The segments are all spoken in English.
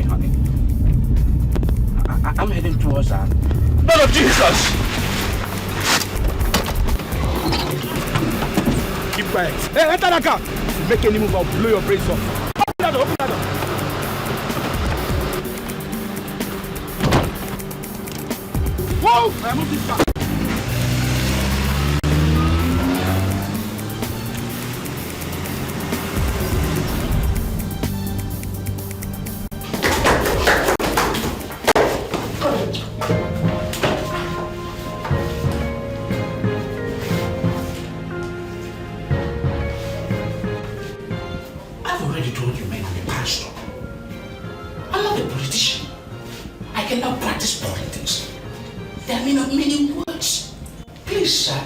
honey. I'm heading towards her. Blood of Jesus! Keep quiet. Hey, enter that car! Make any move, I'll blow your brains off. Open that door, open that door. Whoa! I move this car. I've already told you, man, I'm a pastor. I'm not a politician. I cannot practice politics. There are many words. Please, sir,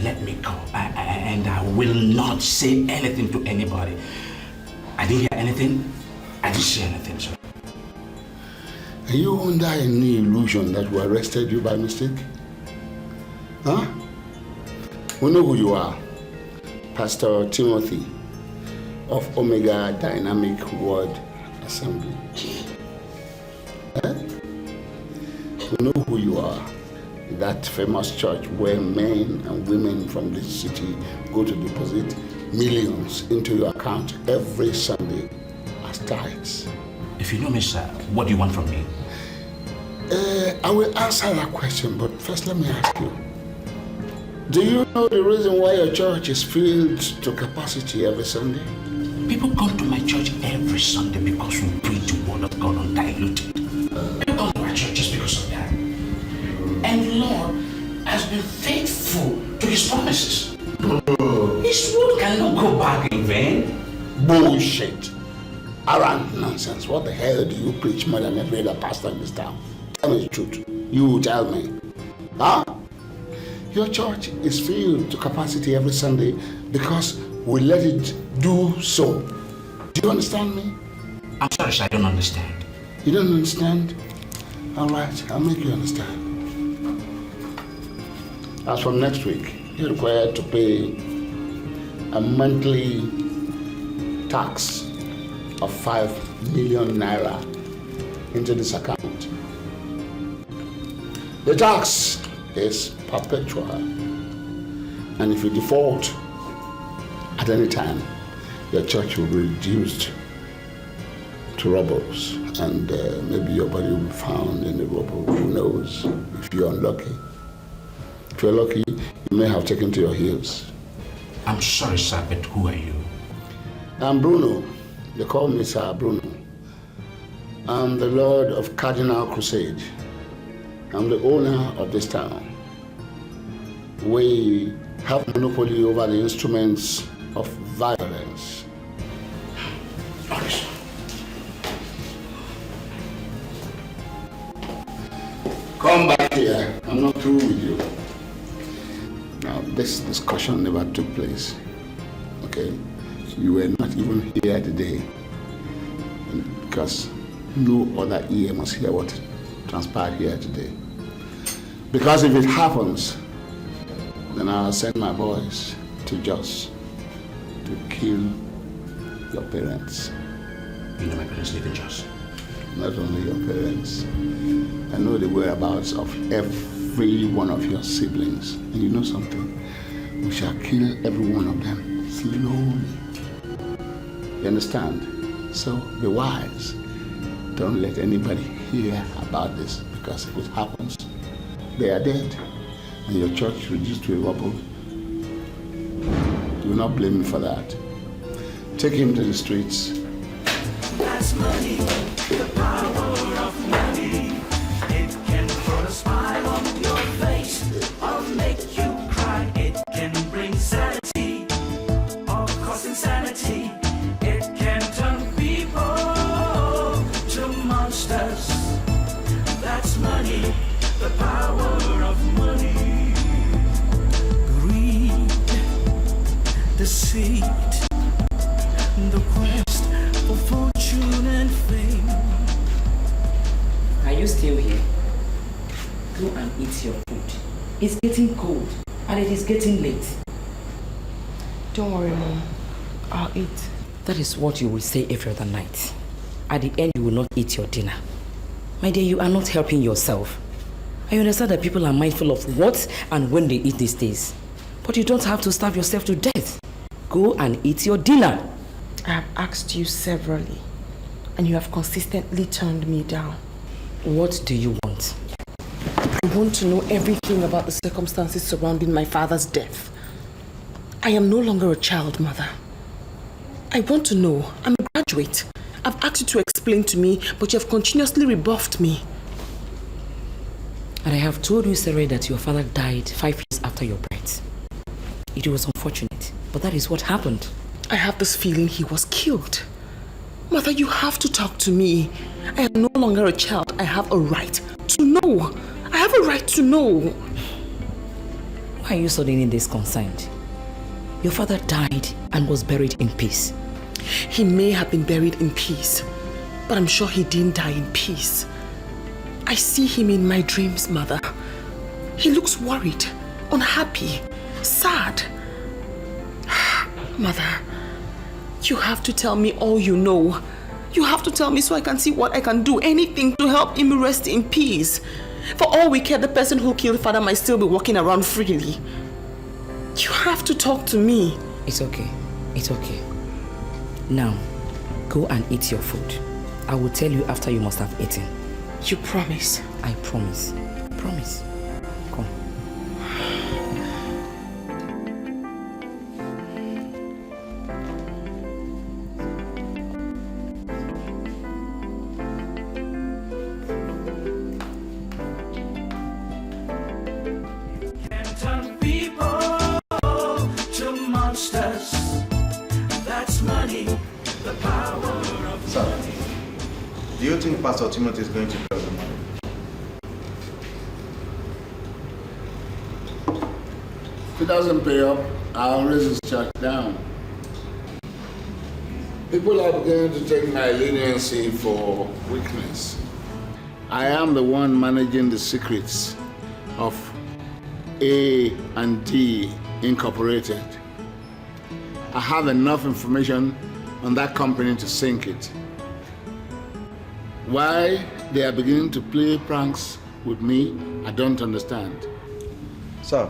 let me go. And I will not say anything to anybody. I didn't hear anything. I didn't see anything, sir. Are you under any illusion that we arrested you by mistake? Huh? We know who you are. Pastor Timothy of Omega Dynamic Word Assembly. Eh? We know who you are. That famous church where men and women from this city go to deposit millions into your account every Sunday as tithes. If you know me, sir, what do you want from me? I will answer that question, but first let me ask you. Do you know the reason why your church is filled to capacity every Sunday? People come to my church every Sunday because we preach the word of God undiluted. People come to my church just because of that. And the Lord has been faithful to his promises. His word cannot go back in vain. Bullshit. Arrant nonsense. What the hell do you preach more than every other pastor in this town? Tell me the truth. You tell me. Huh? Your church is filled to capacity every Sunday because we let it do so. Do you understand me? I'm sorry, sir, I don't understand. You don't understand? All right, I'll make you understand. As from next week, you're required to pay a monthly tax of 5 million naira into this account. The tax is perpetual, and if you default at any time, your church will be reduced to rubbles, and maybe your body will be found in the rubble. Who knows? If you're unlucky. If you're lucky, you may have taken to your heels. I'm sorry, sir, but who are you? I'm Bruno. They call me Sir Bruno. I'm the Lord of Cardinal Crusade. I'm the owner of this town. We have monopoly over the instruments of violence. Come back here. I'm not through with you. Now, this discussion never took place. Okay? You were not even here today. Because no other ear must hear what transpired here today. Because if it happens, then I'll send my boys to Jos to kill your parents. You know my parents live in Jos. Not only your parents. I know the whereabouts of every one of your siblings. And you know something? We shall kill every one of them slowly. You understand? So be wise. Don't let anybody hear about this, because if it happens, they are dead. And your church reduced to a rubble. Do not blame me for that. Take him to the streets. That's money, the power of money. It can put a smile on your face or make you cry. It can bring sanity or cause insanity. It can turn people to monsters. That's money, the power of money. Greed, deceit, the quest for fortune and fame. Are you still here? Go and eat your food. It's getting cold and it is getting late. Don't worry, Mom. I'll eat. That is what you will say every other night. At the end, you will not eat your dinner. My dear, you are not helping yourself. I understand that people are mindful of what and when they eat these days. But you don't have to starve yourself to death. Go and eat your dinner. I have asked you severally, and you have consistently turned me down. What do you want? I want to know everything about the circumstances surrounding my father's death. I am no longer a child, Mother. I want to know. I'm a graduate. I've asked you to explain to me, but you have continuously rebuffed me. And I have told you, Sarah, that your father died 5 years after your birth. It was unfortunate, but that is what happened. I have this feeling he was killed. Mother, you have to talk to me. I am no longer a child. I have a right to know. I have a right to know. Why are you suddenly this concerned? Your father died and was buried in peace. He may have been buried in peace, but I'm sure he didn't die in peace. I see him in my dreams, Mother. He looks worried, unhappy, sad. Mother, you have to tell me all you know. You have to tell me so I can see what I can do. Anything to help him rest in peace. For all we care, the person who killed Father might still be walking around freely. You have to talk to me. It's okay. It's okay. Now, go and eat your food. I will tell you after you must have eaten. You promise? I promise. Promise. Come. Can turn people to monsters. That's money, the power of money. Do you think Pastor Timothy is going to pay the money? If he doesn't pay up, I'll raise his church down. People are beginning to take my leniency for weakness. I am the one managing the secrets of A&D Incorporated. I have enough information on that company to sink it. Why they are beginning to play pranks with me, I don't understand. Sir,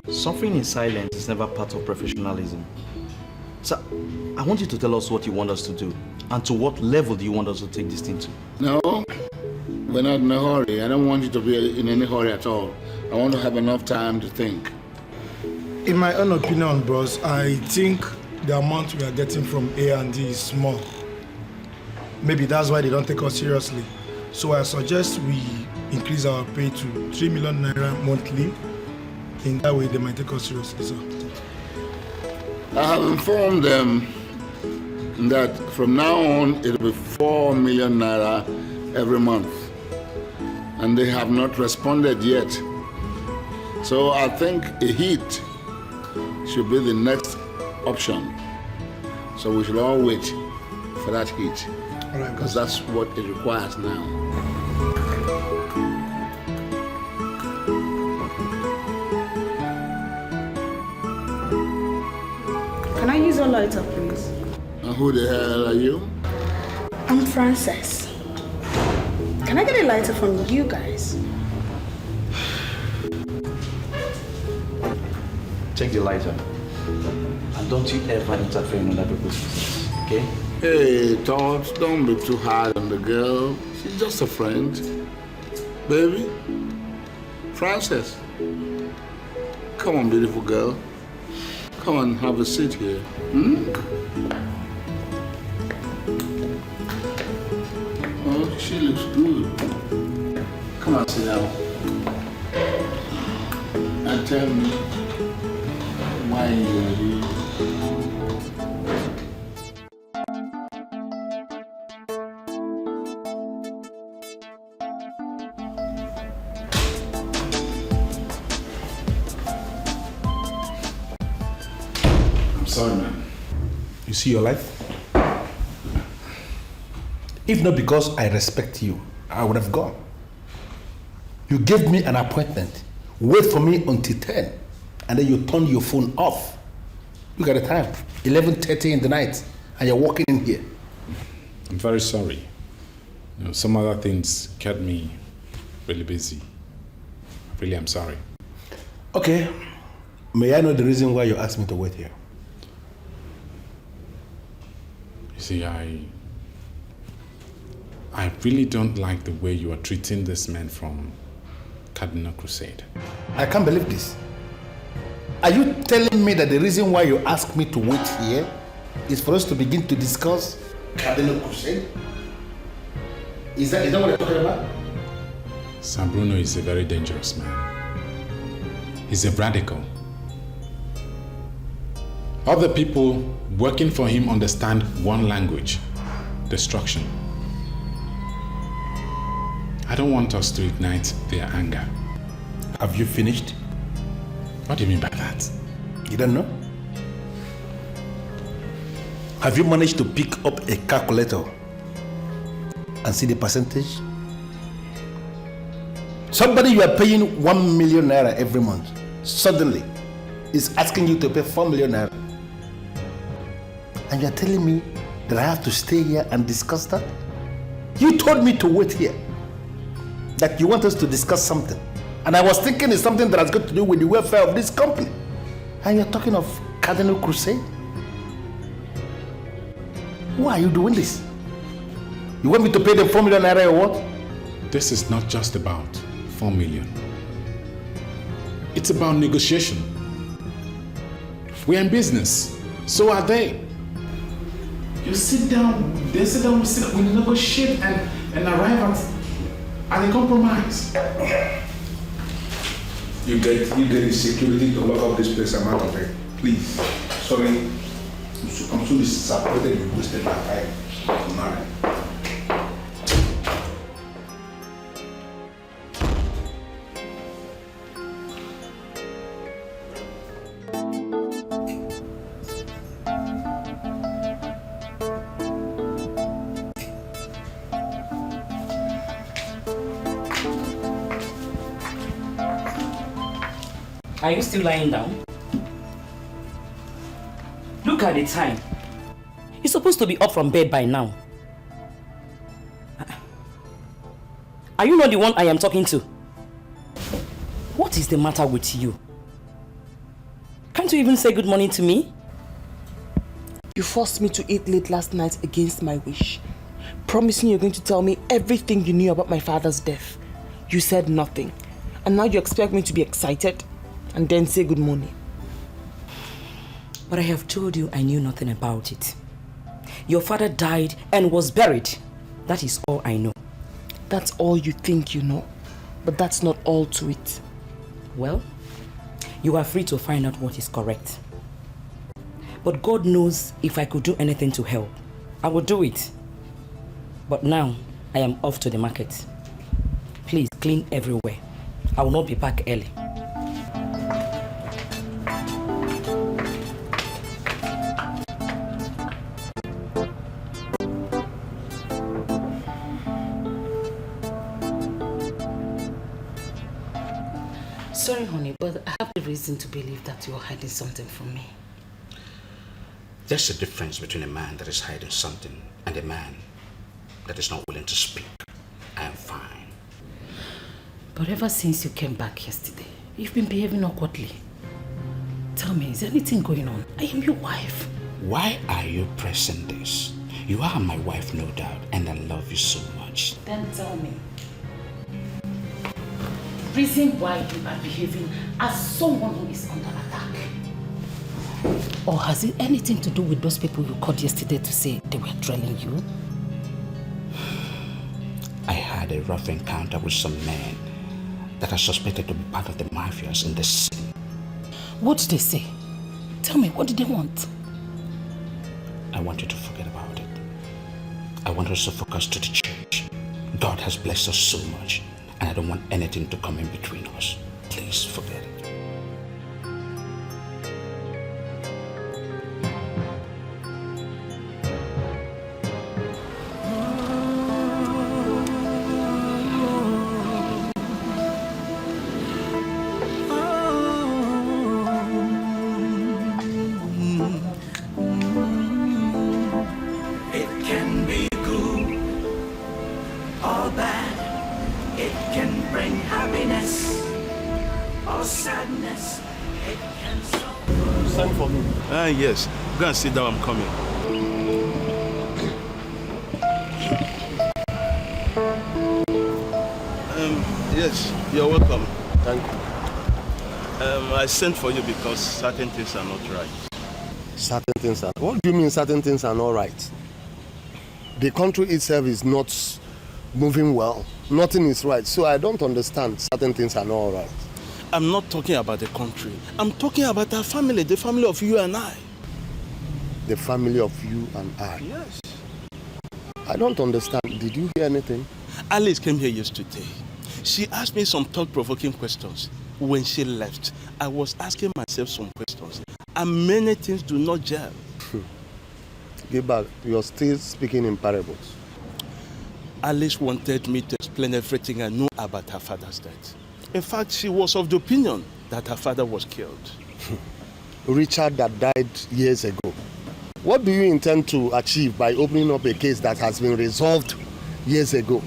suffering in silence is never part of professionalism. Sir, I want you to tell us what you want us to do and to what level do you want us to take this thing to? No, we're not in a hurry. I don't want you to be in any hurry at all. I want to have enough time to think. In my own opinion, bros, I think the amount we are getting from A&D is small. Maybe that's why they don't take us seriously. So I suggest we increase our pay to 3 million naira monthly. In that way, they might take us seriously, sir. I have informed them that from now on, it'll be 4 million naira every month. And they have not responded yet. So I think a hit should be the next option. So we should all wait for that hit. Because that's what it requires now. Can I use your lighter, please? And who the hell are you? I'm Frances. Can I get a lighter from you guys? Take the lighter. And don't you ever interfere in other people's business, okay? Hey, Todd, don't be too hard on the girl. She's just a friend. Baby, Frances, come on, beautiful girl. Come on, have a seat here. Oh, she looks good. Come on, sit down. And tell me why you are here. Sorry, man. You see your life? If not because I respect you, I would have gone. You gave me an appointment. Wait for me until 10, and then you turn your phone off. Look at the time, 11:30 in the night, and you're walking in here. I'm very sorry. You know, some other things kept me really busy. Really, I'm sorry. Okay. May I know the reason why you asked me to wait here? You see, I really don't like the way you are treating this man from Cardinal Crusade. I can't believe this. Are you telling me that the reason why you asked me to wait here is for us to begin to discuss Cardinal Crusade? Is that what you're talking about? San Bruno is a very dangerous man. He's a radical. Other people working for him understand one language: destruction. I don't want us to ignite their anger. Have you finished? What do you mean by that? You don't know? Have you managed to pick up a calculator and see the percentage? Somebody you are paying 1 million naira every month suddenly is asking you to pay 4 million naira. And you are telling me that I have to stay here and discuss that? You told me to wait here, that you want us to discuss something. And I was thinking it's something that has got to do with the welfare of this company. And you're talking of Cardinal Crusade? Why are you doing this? You want me to pay them 4 million naira or what? This is not just about 4 million. It's about negotiation. We're in business. So are they. You sit down, they sit down, we negotiate and arrive at a compromise. You get the security to lock up this place. I'm out of it. Please. Sorry. I'm so disappointed you wasted my time. I'm married. Are you still lying down? Look at the time. You're supposed to be up from bed by now. Are you not the one I am talking to? What is the matter with you? Can't you even say good morning to me? You forced me to eat late last night against my wish, promising you're going to tell me everything you knew about my father's death. You said nothing. And now you expect me to be excited and then say good morning. But I have told you I knew nothing about it. Your father died and was buried. That is all I know. That's all you think you know, but that's not all to it. Well, you are free to find out what is correct. But God knows if I could do anything to help, I would do it. But now, I am off to the market. Please clean everywhere. I will not be back early. Sorry, honey, but I have the reason to believe that you're hiding something from me. There's a difference between a man that is hiding something and a man that is not willing to speak. I am fine. But ever since you came back yesterday, you've been behaving awkwardly. Tell me, is anything going on? I am your wife. Why are you pressing this? You are my wife, no doubt, and I love you so much. Then tell me. Reason why you are behaving as someone who is under attack. Or has it anything to do with those people you called yesterday to say they were drilling you? I had a rough encounter with some men that are suspected to be part of the mafias in the city. What did they say? Tell me, what did they want? I want you to forget about it. I want us to focus to the church. God has blessed us so much, and I don't want anything to come in between us. Please forget it. It can be good. or bad. It can bring happiness or sadness. It can suffer. Send for me. Yes. Go and sit down, I'm coming. Yes, you're welcome. Thank you. I sent for you because certain things are not right. Certain things are... What do you mean certain things are not right? The country itself is not moving well. Nothing is right. So I don't understand certain things are not all right. I'm not talking about the country. I'm talking about our family, the family of you and I. The family of you and I? Yes. I don't understand. Did you hear anything? Alice came here yesterday. She asked me some thought-provoking questions. When she left, I was asking myself some questions. And many things do not gel. Gilbert, you're still speaking in parables. Alice wanted me to explain everything I knew about her father's death. In fact, she was of the opinion that her father was killed. Richard that died years ago. What do you intend to achieve by opening up a case that has been resolved years ago?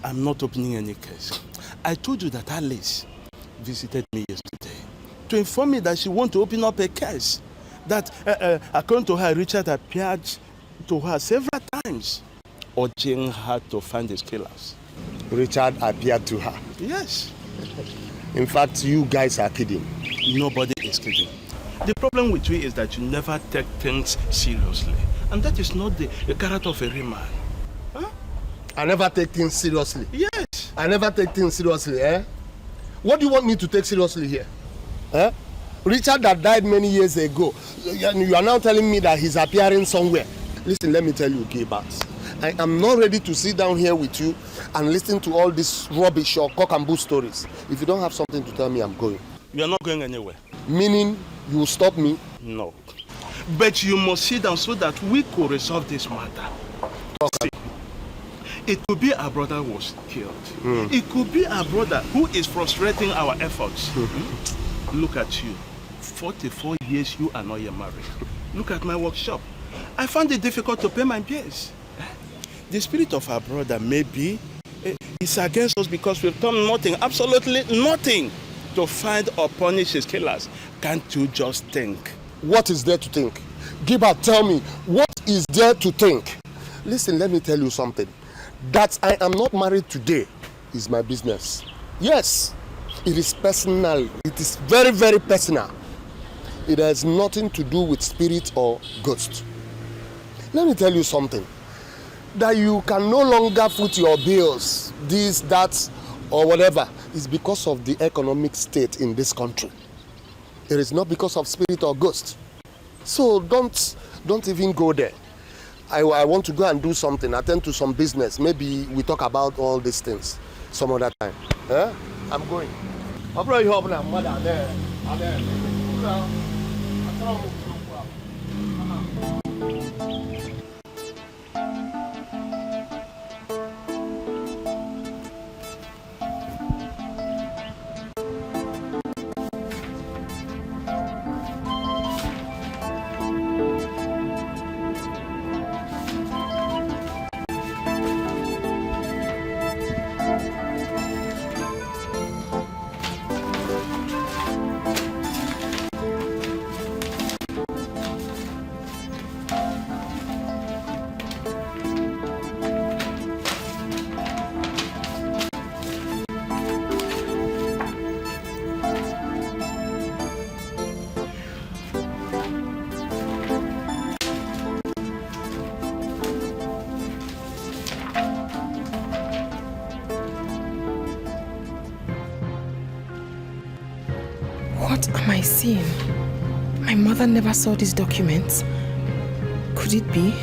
I'm not opening any case. I told you that Alice visited me yesterday to inform me that she wants to open up a case. That, according to her, Richard appeared to her several times, urging her to find his killers. Richard appeared to her? Yes. In fact, you guys are kidding. Nobody is kidding. The problem with you is that you never take things seriously. And that is not the character of a real man. Huh? I never take things seriously? Yes. I never take things seriously, eh? What do you want me to take seriously here? Eh? Richard that died many years ago, you are now telling me that he's appearing somewhere. Listen, let me tell you, Gilbert. I am not ready to sit down here with you and listen to all this rubbish or cock and bull stories. If you don't have something to tell me, I'm going. You're not going anywhere. Meaning, you will stop me? No. But you must sit down so that we could resolve this matter. See, it could be our brother was killed. It could be our brother who is frustrating our efforts. Look at you. 44 years you are not yet married. Look at my workshop. I found it difficult to pay my bills. The spirit of our brother maybe is against us because we've done nothing, absolutely nothing, to find or punish his killers. Can't you just think? What is there to think? Gilbert, tell me, what is there to think? Listen, let me tell you something. That I am not married today is my business. Yes, it is personal. It is very, very personal. It has nothing to do with spirit or ghost. Let me tell you something. That you can no longer foot your bills, this, that, or whatever, is because of the economic state in this country. It is not because of spirit or ghost. So don't even go there. I want to go and do something, attend to some business. Maybe we talk about all these things some other time. Eh? I'm going. What am I seeing? My mother never saw these documents. Could it be?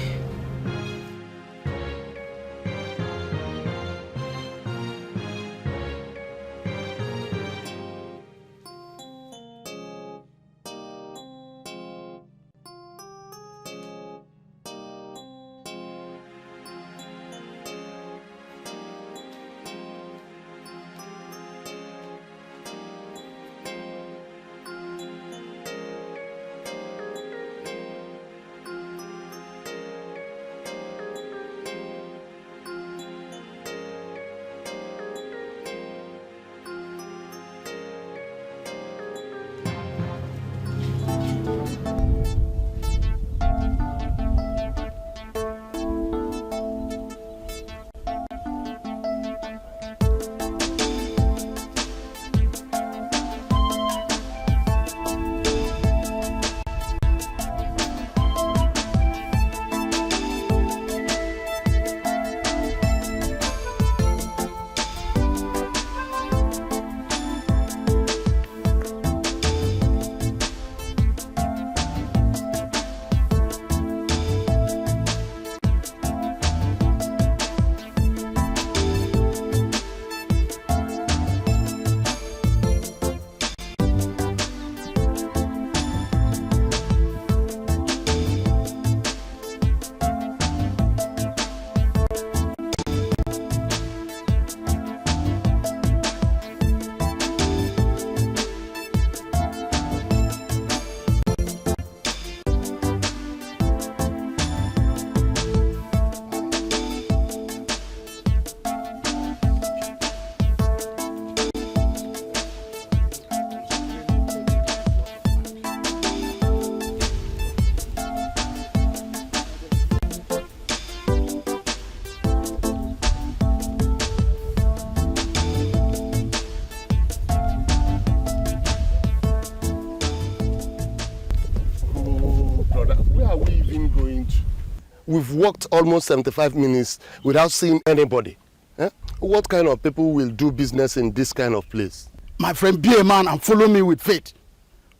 We've walked almost 75 minutes without seeing anybody. Eh? What kind of people will do business in this kind of place? My friend, be a man and follow me with faith.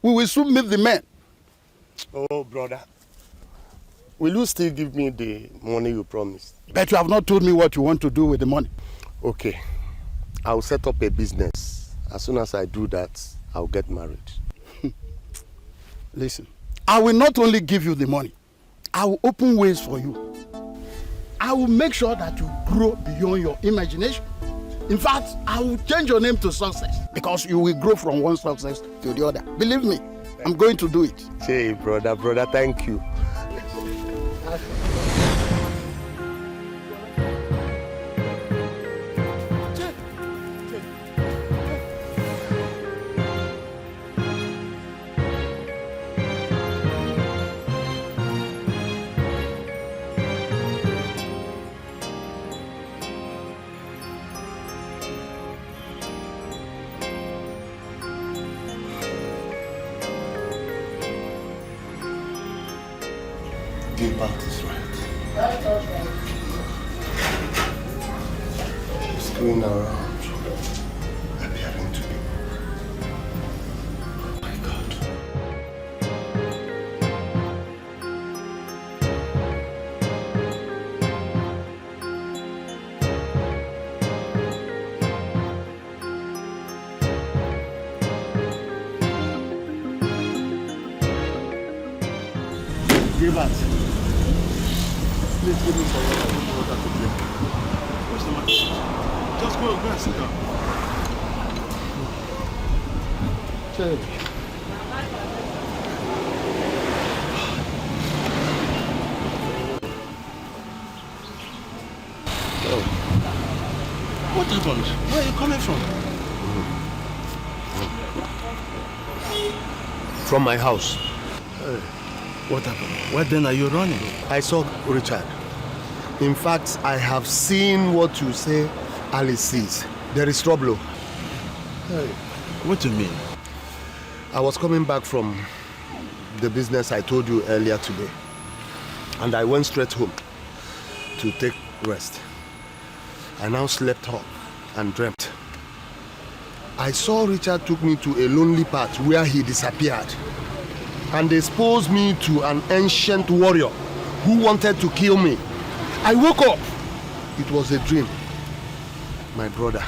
We will soon meet the men. Oh, brother. Will you still give me the money you promised? But you have not told me what you want to do with the money. Okay. I'll set up a business. As soon as I do that, I'll get married. Listen, I will not only give you the money, I will open ways for you. I will make sure that you grow beyond your imagination. In fact, I will change your name to Success because you will grow from one success to the other. Believe me, I'm going to do it. Hey, brother, thank you. Gilbert is right. She's going around appearing to be. Oh my God. Gilbert, please give me some water to drink. What's the matter? Just go and sit down. Cheers. What happened? Where are you coming from? From my house. What happened? Where then are you running? I saw Richard. In fact, I have seen what you say Alice sees. There is trouble. Hey, what do you mean? I was coming back from the business I told you earlier today. And I went straight home to take rest. I now slept off and dreamt. I saw Richard took me to a lonely part where he disappeared and exposed me to an ancient warrior who wanted to kill me. I woke up. It was a dream. My brother,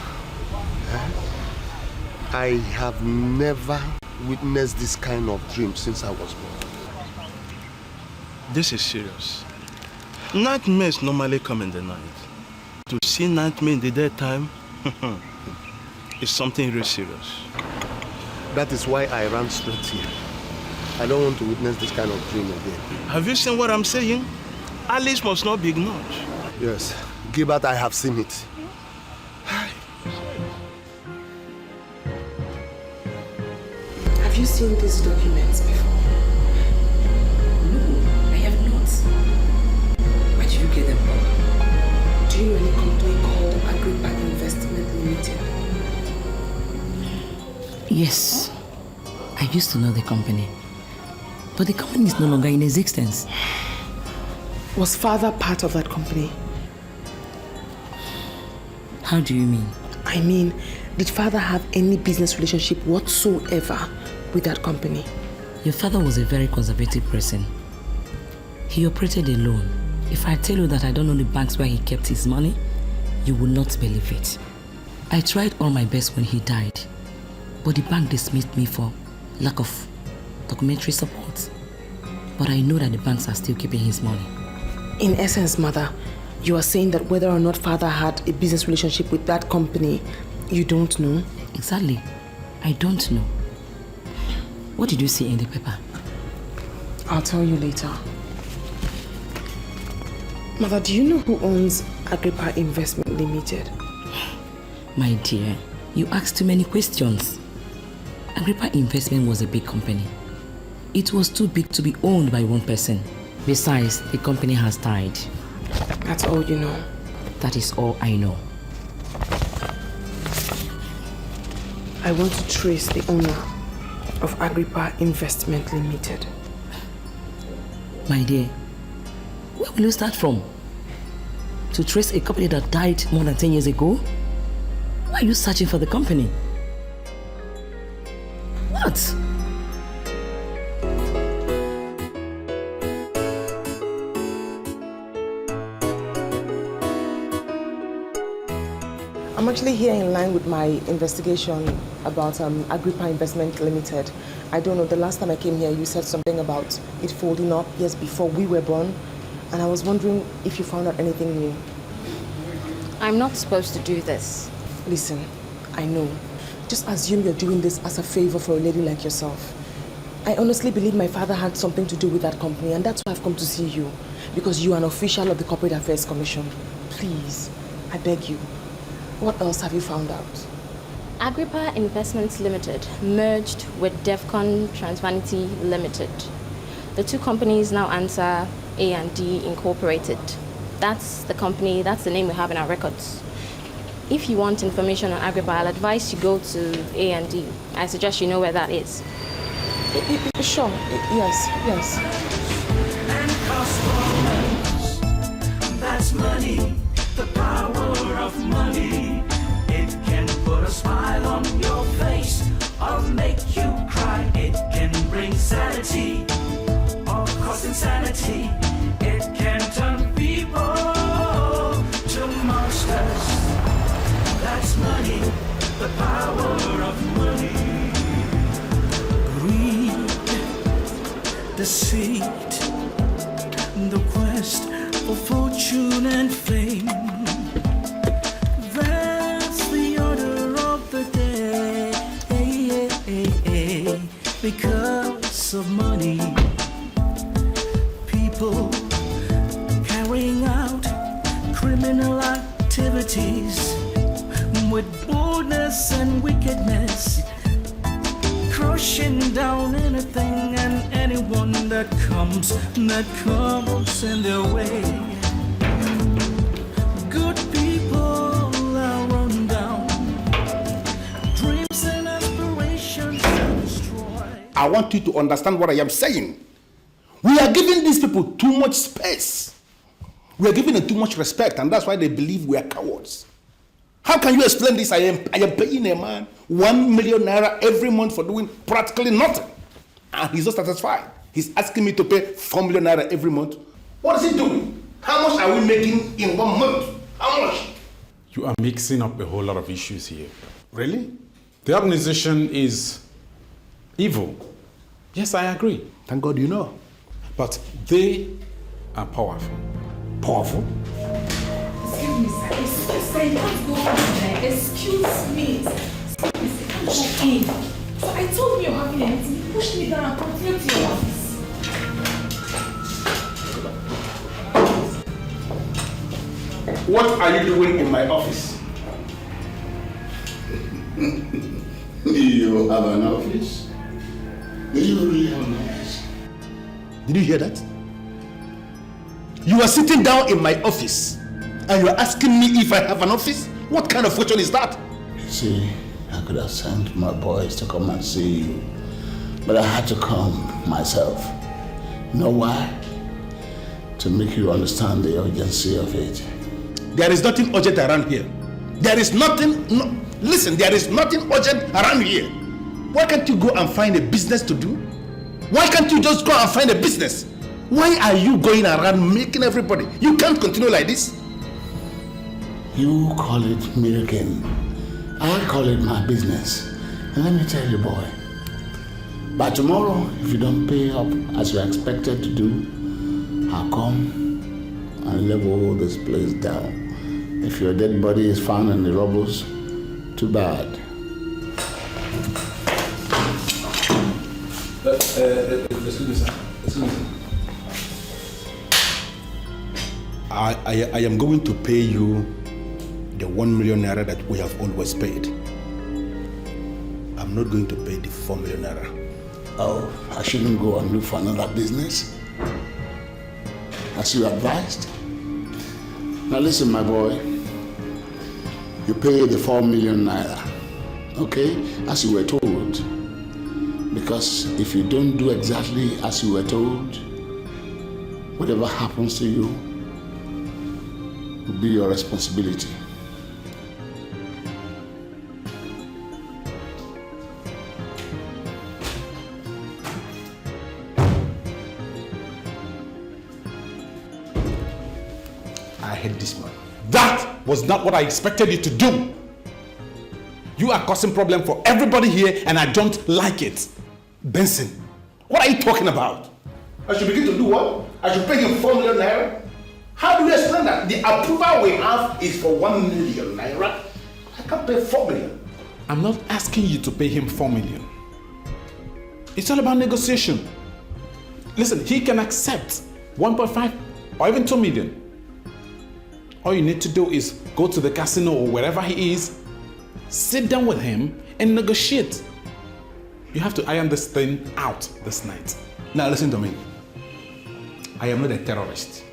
I have never witnessed this kind of dream since I was born. This is serious. Nightmares normally come in the night. To see nightmare in the daytime is something really serious. That is why I ran straight here. I don't want to witness this kind of dream again. Have you seen what I'm saying? Alice must not be ignored. Yes, Gilbert, I have seen it. Have you seen these documents before? No, I have not. Where did you get them from? Do you know any company called Agrippa Investment Limited? Yes, I used to know the company. But the company is no longer in existence. Was father part of that company? How do you mean? I mean, did father have any business relationship whatsoever with that company? Your father was a very conservative person. He operated alone. If I tell you that I don't know the banks where he kept his money, you will not believe it. I tried all my best when he died, but the bank dismissed me for lack of documentary support. But I know that the banks are still keeping his money. In essence, mother, you are saying that whether or not father had a business relationship with that company, you don't know? Exactly. I don't know. What did you see in the paper? I'll tell you later. Mother, do you know who owns Agrippa Investment Limited? My dear, you asked too many questions. Agrippa Investment was a big company. It was too big to be owned by one person. Besides, the company has died. That's all you know? That is all I know. I want to trace the owner of Agrippa Investment Limited. My dear, Where will you start from? To trace a company that died more than 10 years ago? Why are you searching for the company? What? I'm actually here in line with my investigation about Agrippa Investment Limited. I don't know, the last time I came here, you said something about it folding up years before we were born. And I was wondering if you found out anything new. I'm not supposed to do this. Listen, I know. Just assume you're doing this as a favor for a lady like yourself. I honestly believe my father had something to do with that company, and that's why I've come to see you. Because you are an official of the Corporate Affairs Commission. Please, I beg you. What else have you found out? Agrippa Investments Limited merged with Defcon Transvanity Limited. The two companies now answer A&D Incorporated. That's the company, that's the name we have in our records. If you want information on Agrippa, I'll advise you go to A&D. I suggest you know where that is. Sure, yes. And that's money, the power of money. It can put a smile on your face or make you cry. It can bring sanity or cause insanity. It can turn people to monsters. That's money, the power of money. Greed, deceit, the quest for fortune and fame. That's the order of the day. Because of money, people carrying out criminal activities with boldness and wickedness, crushing down anything and anyone that comes in their way. Good people are run down, dreams and aspirations are destroyed. I want you to understand what I am saying. We are giving these people too much space. We are giving them too much respect, and that's why they believe we are cowards. How can you explain this? I am paying a man 1 million naira every month for doing practically nothing. And he's not satisfied. He's asking me to pay 4 million naira every month. What is he doing? How much are we making in 1 month? How much? You are mixing up a whole lot of issues here. Really? The organization is evil. Yes, I agree. Thank God you know. But they are powerful. Powerful? Excuse me, sir. What's going on there? Excuse me. Excuse me, sir. So I told you you're having a meeting. You pushed me down and continued to your office. What are you doing in my office? You have an office? Do you really have an office? Did you hear that? You are sitting down in my office and you are asking me if I have an office? What kind of question is that? See, I could have sent my boys to come and see you, but I had to come myself. You know why? To make you understand the urgency of it. There is nothing urgent around here. There is nothing, listen, there is nothing urgent around here. Why can't you go and find a business to do? Why can't you just go and find a business? Why are you going around making everybody? You can't continue like this. You call it milking. I call it my business. And let me tell you, boy, by tomorrow, if you don't pay up as you're expected to do, I'll come and level this place down. If your dead body is found in the rubbles, too bad. Excuse me, sir. Excuse me. I am going to pay you the 1 million naira that we have always paid. I'm not going to pay the 4 million naira. Oh, I shouldn't go and look for another business? As you advised? Now listen, my boy. You pay the 4 million naira, okay? As you were told. Because if you don't do exactly as you were told, Whatever happens to you will be your responsibility. I hate this man. That was not what I expected you to do. You are causing problem for everybody here and I don't like it. Benson, what are you talking about? I should begin to do what? I should pay him 4 million naira? How do you explain that? The approval we have is for 1 million naira. I can't pay 4 million. I'm not asking you to pay him 4 million. It's all about negotiation. Listen, he can accept 1.5 or even 2 million. All you need to do is go to the casino or wherever he is, sit down with him and negotiate. You have to iron this thing out this night. Now listen to me. I am not a terrorist.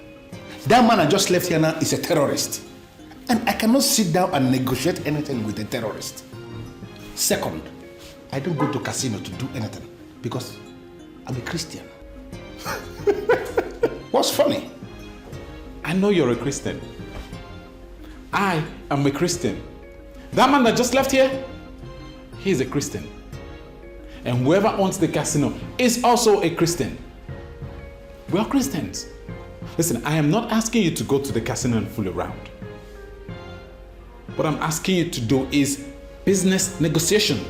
That man I just left here now is a terrorist. And I cannot sit down and negotiate anything with a terrorist. Second, I don't go to casino to do anything because I'm a Christian. What's funny? I know you're a Christian. I am a Christian. That man that just left here, he's a Christian. And whoever owns the casino is also a Christian. We are Christians. Listen, I am not asking you to go to the casino and fool around. What I'm asking you to do is business negotiation.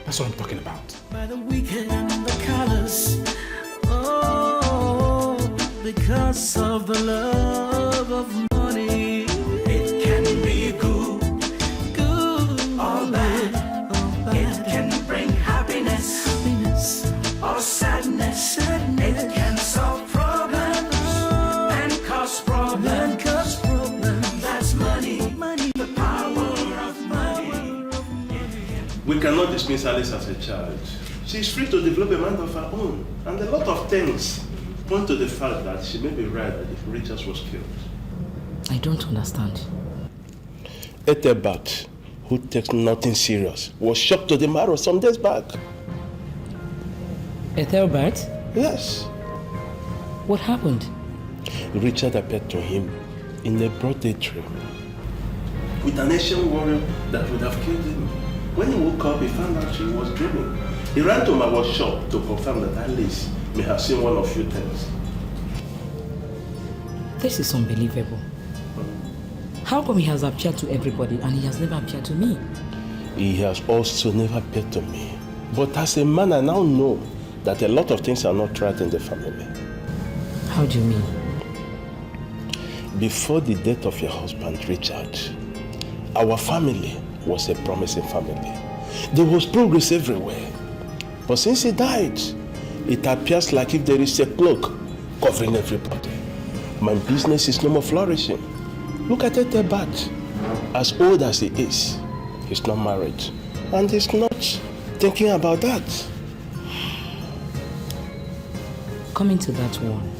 That's what I'm talking about. By the weekend and the colors, oh, because of the love of money, it can be good, or bad. It can bring happiness, or sadness. It can solve problems and cause problems. That's money, the power of money. We cannot dismiss Alice as a child. She's free to develop a mind of her own. And a lot of things point to the fact that she may be right that Richards was killed. I don't understand. Ethelbert, who takes nothing serious, was shocked to the marrow some days back. Ethelbert? Yes. What happened? Richard appeared to him in a broad daydream with an Asian warrior that would have killed him. When he woke up, he found out she was dreaming. He ran to my workshop to confirm that Alice may have seen one of few things. This is unbelievable. How come he has appeared to everybody and he has never appeared to me? He has also never appeared to me. But as a man, I now know that a lot of things are not right in the family. How do you mean? Before the death of your husband, Richard, our family was a promising family. There was progress everywhere. But since he died, it appears like if there is a cloak covering everybody. My business is no more flourishing. Look at Ethelbert. As old as he is, he's not married. And he's not thinking about that. Coming to that one,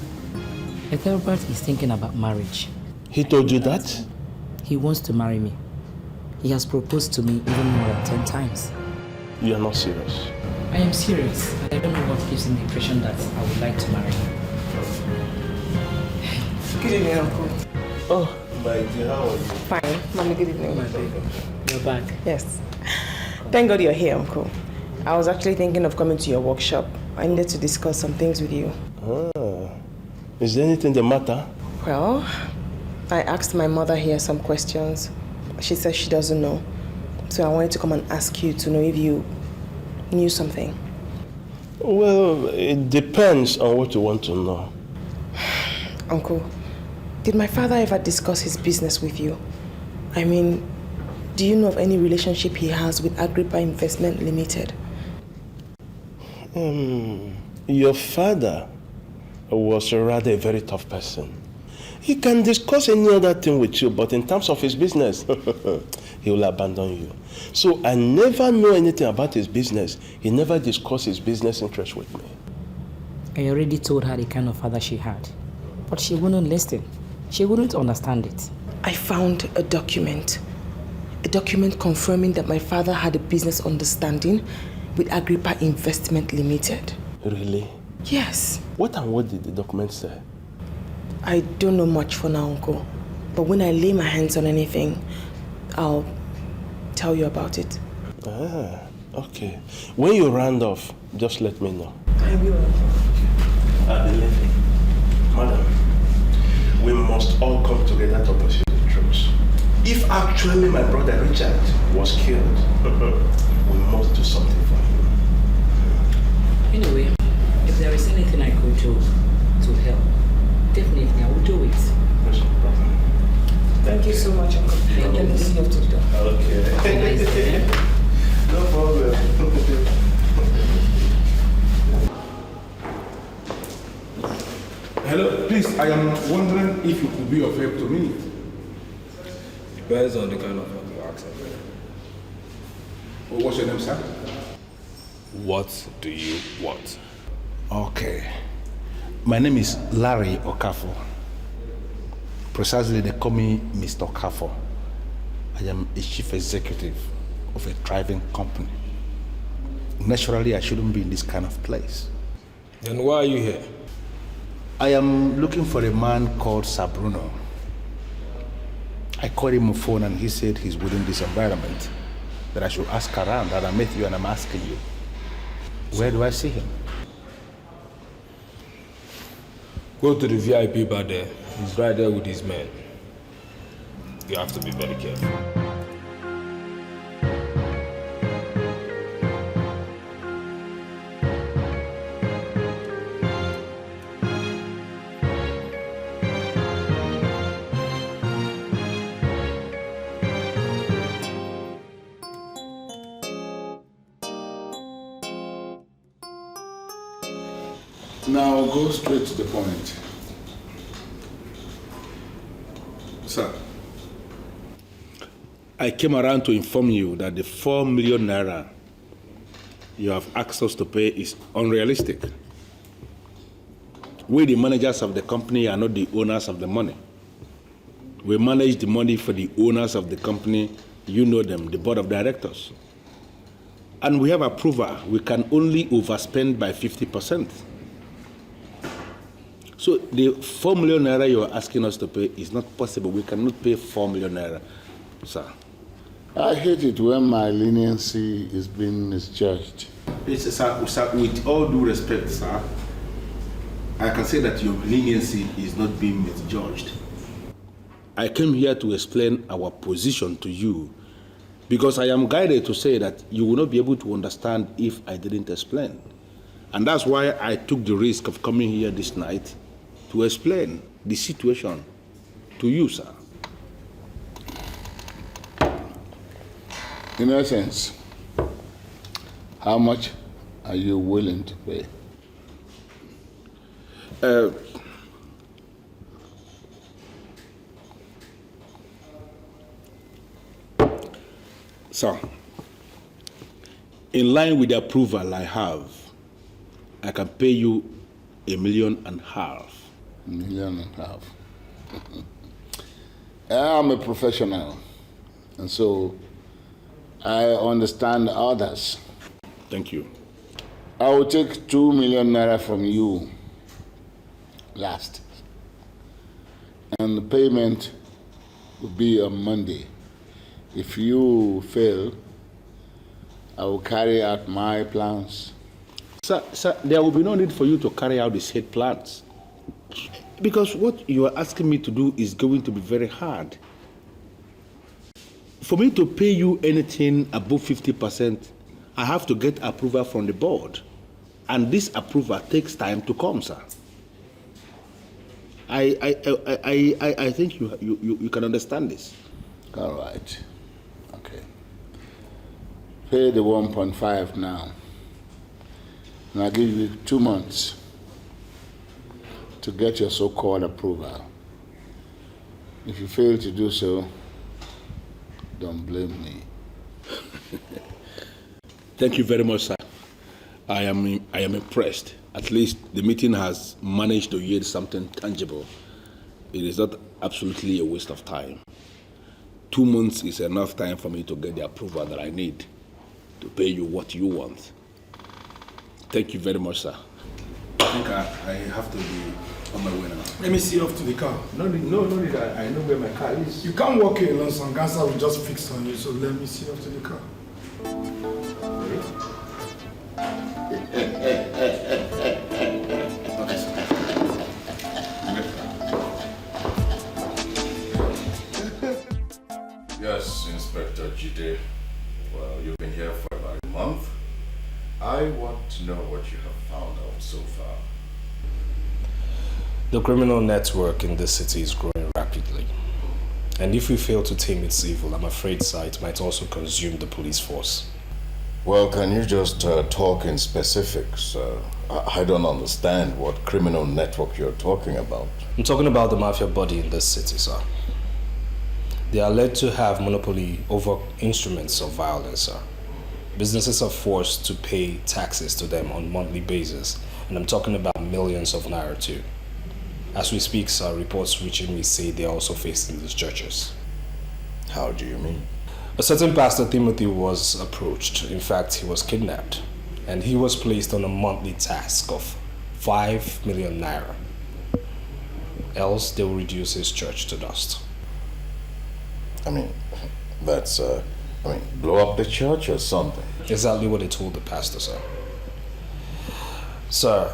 Ethelbert is thinking about marriage. He told you that? He wants to marry me. He has proposed to me even more than 10 times. You are not serious. I am serious, and I don't know what gives him the impression that I would like to marry him. Good evening, Uncle. Oh, my dear, how are you? Fine. Mommy, good evening. My baby. You're back. Yes. Thank God you're here, Uncle. I was actually thinking of coming to your workshop. I needed to discuss some things with you. Ah. Is there anything the matter? Well, I asked my mother here some questions. She says she doesn't know. So I wanted to come and ask you to know if you knew something. Well, it depends on what you want to know. Uncle, did my father ever discuss his business with you? I mean, do you know of any relationship he has with Agrippa Investment Limited? Your father was rather a very tough person. He can discuss any other thing with you, but in terms of his business, he will abandon you. So I never know anything about his business. He never discussed his business interests with me. I already told her the kind of father she had, but she wouldn't listen. She wouldn't understand it. I found a document confirming that my father had a business understanding with Agrippa Investment Limited. Really? Yes. What did the document say? I don't know much for now, Uncle. But when I lay my hands on anything, I'll tell you about it. Ah, okay. When you round off, just let me know. I will. Madam, we must all come together to pursue the truth. If actually my brother Richard was killed, we must do something for him. Anyway, if there is anything I could do to help, definitely I will do it. There's no problem. Thank you so much, Uncle. Let me see you to the door. Okay. No problem. Hello, please, I am wondering if you could be of help to me. Depends on the kind of help you ask for. What's your name, sir? What do you want? Okay. My name is Larry Okafor. Precisely, they call me Mr. Okafor. I am a chief executive of a thriving company. Naturally, I shouldn't be in this kind of place. Then why are you here? I am looking for a man called Sabruno. I called him on the phone and he said he's within this environment, that I should ask around, that I met you and I'm asking you. Where do I see him? Go to the VIP bar there. He's right there with his men. You have to be very careful. Now go straight to the point. Sir, I came around to inform you that the 4 million naira you have asked us to pay is unrealistic. We, the managers of the company, are not the owners of the money. We manage the money for the owners of the company. You know them, the board of directors. And we have approval. We can only overspend by 50%. So the 4 million naira you are asking us to pay is not possible. We cannot pay 4 million naira, sir. I hate it when my leniency is being misjudged. Yes, sir, with all due respect, sir, I can say that your leniency is not being misjudged. I came here to explain our position to you because I am guided to say that you will not be able to understand if I didn't explain. And that's why I took the risk of coming here this night to explain the situation to you, sir. In essence, how much are you willing to pay? Sir, in line with the approval I have, I can pay you $1.5 million. $1.5 million. I'm a professional, and so I understand others. Thank you. I will take 2 million naira from you last, and the payment will be on Monday. If you fail, I will carry out my plans. Sir, there will be no need for you to carry out the said plans. Because what you are asking me to do is going to be very hard. For me to pay you anything above 50%, I have to get approval from the board. And this approval takes time to come, sir. I think you can understand this. All right. Okay. Pay the 1.5 now. And I'll give you 2 months to get your so-called approval. If you fail to do so, don't blame me. Thank you very much, sir. I am impressed. At least the meeting has managed to yield something tangible. It is not absolutely a waste of time. 2 months is enough time for me to get the approval that I need to pay you what you want. Thank you very much, sir. I think I have to be on my way now. Let me see you off to the car. No need. I know where my car is. You can't walk here alone, some cancer will just fix on you, so let me see you off to the car. Yes, Inspector Jide. Well, you've been here for about a month. I want to know what you have found out so far. The criminal network in this city is growing rapidly. And if we fail to tame its evil, I'm afraid, sir, it might also consume the police force. Well, can you just talk in specifics? I don't understand what criminal network you're talking about. I'm talking about the mafia body in this city, sir. They are led to have monopoly over instruments of violence, sir. Businesses are forced to pay taxes to them on a monthly basis, and I'm talking about millions of naira too. As we speak, sir, reports reaching me say they are also facing these churches. How do you mean? A certain Pastor Timothy was approached. In fact, he was kidnapped, and he was placed on a monthly task of 5 million naira. Else, they will reduce his church to dust. I mean, that's, blow up the church or something. Exactly what they told the pastor, sir. Sir,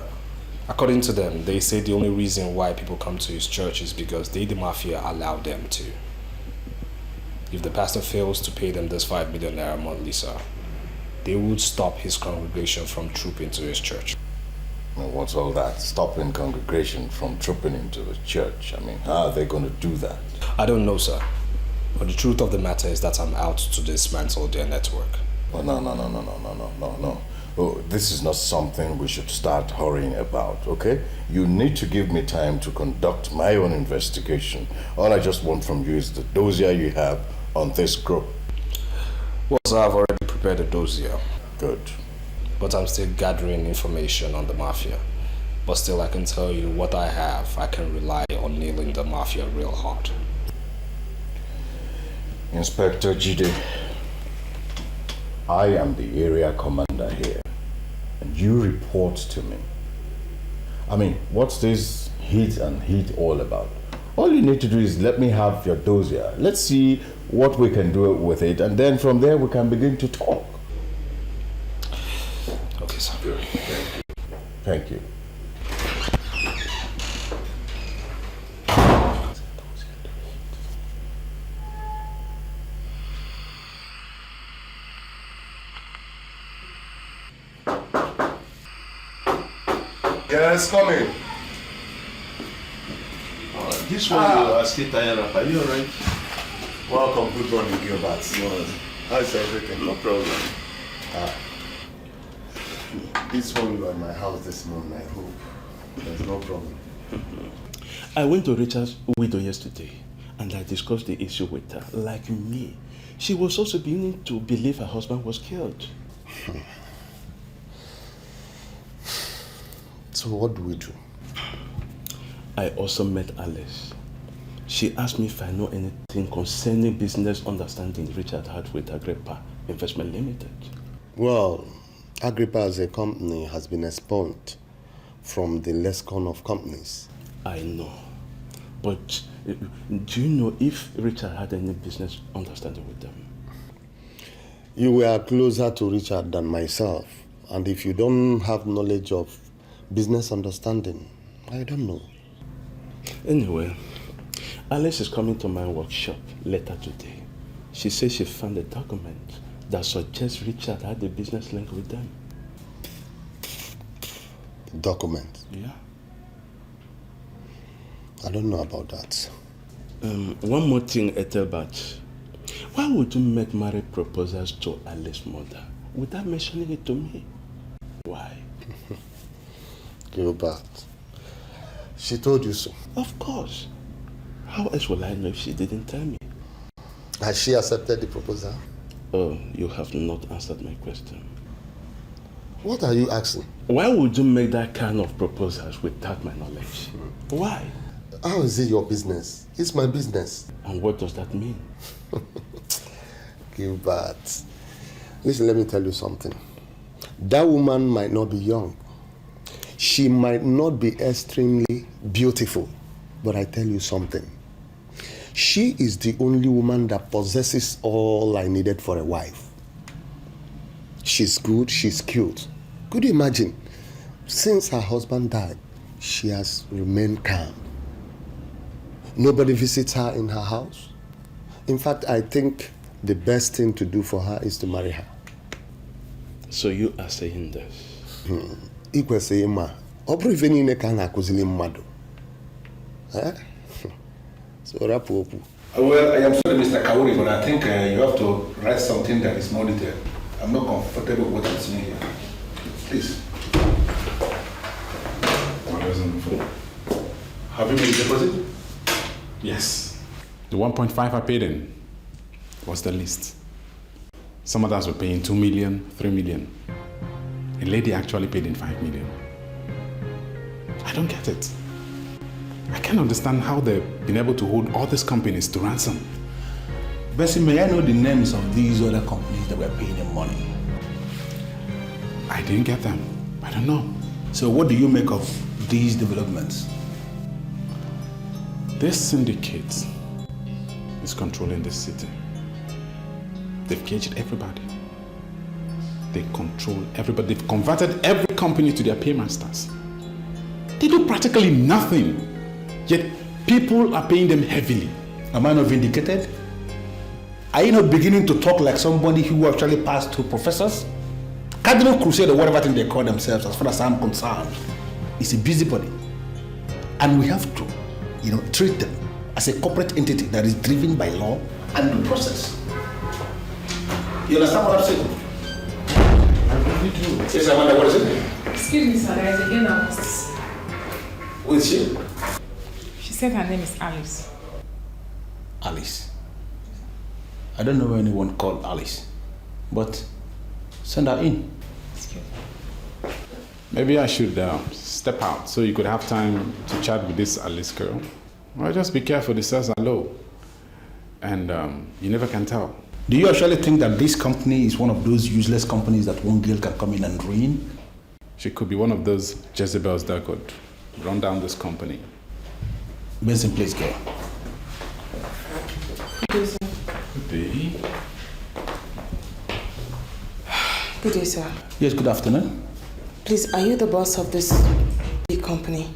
according to them, they say the only reason why people come to his church is because they, the mafia, allow them to. If the pastor fails to pay them this 5 million naira monthly, sir, they would stop his congregation from trooping to his church. Well, what's all that? Stopping congregation from trooping into the church? I mean, how are they going to do that? I don't know, sir. But the truth of the matter is that I'm out to dismantle their network. Oh, no. Oh, this is not something we should start hurrying about, okay? You need to give me time to conduct my own investigation. All I just want from you is the dossier you have on this group. Well, sir, I've already prepared a dossier. Good. But I'm still gathering information on the mafia. But still, I can tell you what I have. I can rely on nailing the mafia real hard. Inspector Jide, I am the area commander here, and you report to me. I mean, what's this hit and hit all about? All you need to do is let me have your dossier. Let's see what we can do with it, and then from there we can begin to talk. Okay, sir. Good. Thank you. Yes, come in. This one you are still tired of. Are you alright? Welcome, good morning, Gilbert. How's everything? No problem. This one you are at my house this morning, I hope. There's no problem. I went to Richard's widow yesterday and I discussed the issue with her. Like me, she was also beginning to believe her husband was killed. So what do we do? I also met Alice. She asked me if I know anything concerning business understanding Richard had with Agrippa Investment Limited. Well, Agrippa as a company has been expunged from the lexicon of companies. I know. But do you know if Richard had any business understanding with them? You were closer to Richard than myself. And if you don't have knowledge of business understanding, I don't know. Anyway, Alice is coming to my workshop later today. She says she found a document that suggests Richard had a business link with them. Document? Yeah. I don't know about that. One more thing, Ethelbert. Why would you make marriage proposals to Alice's mother without mentioning it to me? Why? Gilbert, she told you so. Of course. How else will I know if she didn't tell me? Has she accepted the proposal? Oh, you have not answered my question. What are you asking? Why would you make that kind of proposals without my knowledge? Why? How is it your business? It's my business. And what does that mean? Gilbert, listen, let me tell you something. That woman might not be young. She might not be extremely beautiful, but I tell you something. She is the only woman that possesses all I needed for a wife. She's good, she's cute. Could you imagine? Since her husband died, she has remained calm. Nobody visits her in her house. In fact, I think the best thing to do for her is to marry her. So you are saying this? Ikwe say ma, obro ife niile ka na akuzili mmadu. So rapu opu. Well, I am sorry, Mr. Kawuri, but I think you have to write something that is more detailed. I'm not comfortable with what I'm seeing here. Please. What is on the phone? Have you made the deposit? Yes. The 1.5 I paid in was the least. Some others were paying 2 million, 3 million. A lady actually paid in 5 million. I don't get it. I can't understand how they've been able to hold all these companies to ransom. Bessie, may I know the names of these other companies that were paying them money? I didn't get them. I don't know. So what do you make of these developments? This syndicate is controlling this city. They've caged everybody. They control everybody. They've converted every company to their paymasters. They do practically nothing, yet people are paying them heavily. Am I not vindicated? Are you not beginning to talk like somebody who actually passed through professors? Cardinal Crusade or whatever thing they call themselves, as far as I'm concerned, is a busybody. And we have to, treat them as a corporate entity that is driven by law and due process. You understand what I'm saying? I really do. Yes, Amanda, what is it? Excuse me, sir, there is a girl I must. Who is she? She said her name is Alice. Alice. I don't know anyone called Alice, but send her in. Maybe I should step out so you could have time to chat with this Alice girl. Well, just be careful, the stairs are low. And you never can tell. Do you actually think that this company is one of those useless companies that one girl can come in and ruin? She could be one of those Jezebels that could run down this company. Benson, please go. Good day. Good day, sir. Yes, good afternoon. Please, are you the boss of this big company?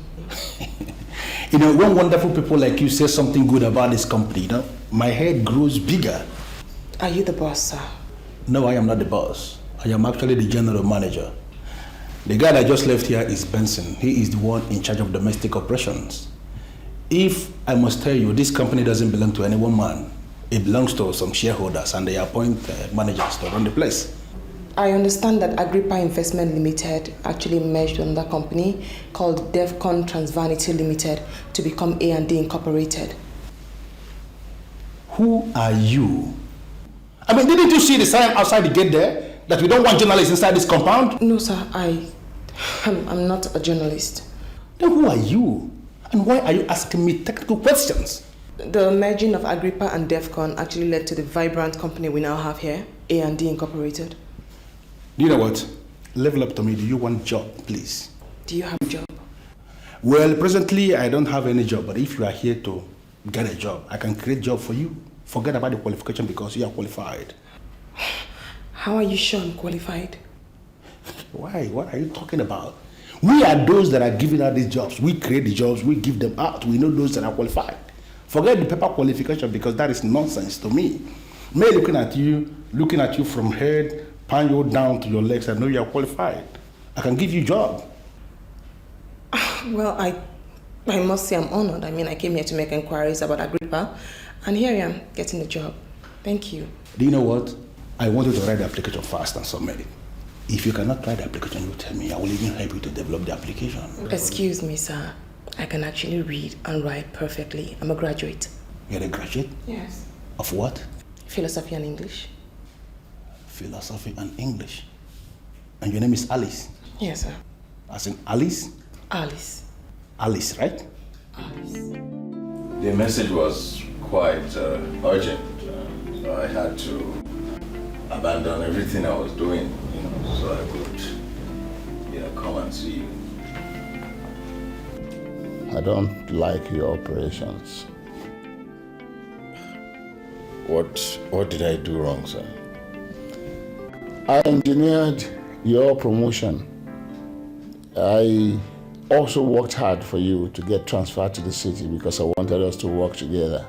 When wonderful people like you say something good about this company, my head grows bigger. Are you the boss, sir? No, I am not the boss. I am actually the general manager. The guy that just left here is Benson. He is the one in charge of domestic operations. If I must tell you, this company doesn't belong to any one man. It belongs to some shareholders and they appoint managers to run the place. I understand that Agrippa Investment Limited actually merged with another company called Devcon Transvanity Limited to become A&D Incorporated. Who are you? I mean, didn't you see the sign outside the gate there that we don't want journalists inside this compound? No, sir. I'm not a journalist. Then who are you? And why are you asking me technical questions? The merging of Agrippa and Devcon actually led to the vibrant company we now have here, A&D Incorporated. Do you know what? Level up to me. Do you want a job, please? Do you have a job? Well, presently I don't have any job, but if you are here to get a job, I can create a job for you. Forget about the qualification because you are qualified. How are you sure I'm qualified? Why? What are you talking about? We are those that are giving out these jobs. We create the jobs, we give them out. We know those that are qualified. Forget the paper qualification because that is nonsense to me. Me looking at you from head, pan you down to your legs, I know you are qualified. I can give you a job. Well, I must say I'm honored. I mean, I came here to make inquiries about Agrippa, and here I am getting the job. Thank you. Do you know what? I want you to write the application fast and submit it. If you cannot write the application, you tell me. I will even help you to develop the application. Excuse me, sir. I can actually read and write perfectly. I'm a graduate. You're a graduate? Yes. Of what? Philosophy and English. Philosophy and English. And your name is Alice? Yes, sir. As in Alice? Alice. Alice, right? Alice. The message was quite urgent, so I had to abandon everything I was doing, so I could, come and see you. I don't like your operations. What did I do wrong, sir? I engineered your promotion. I also worked hard for you to get transferred to the city because I wanted us to work together.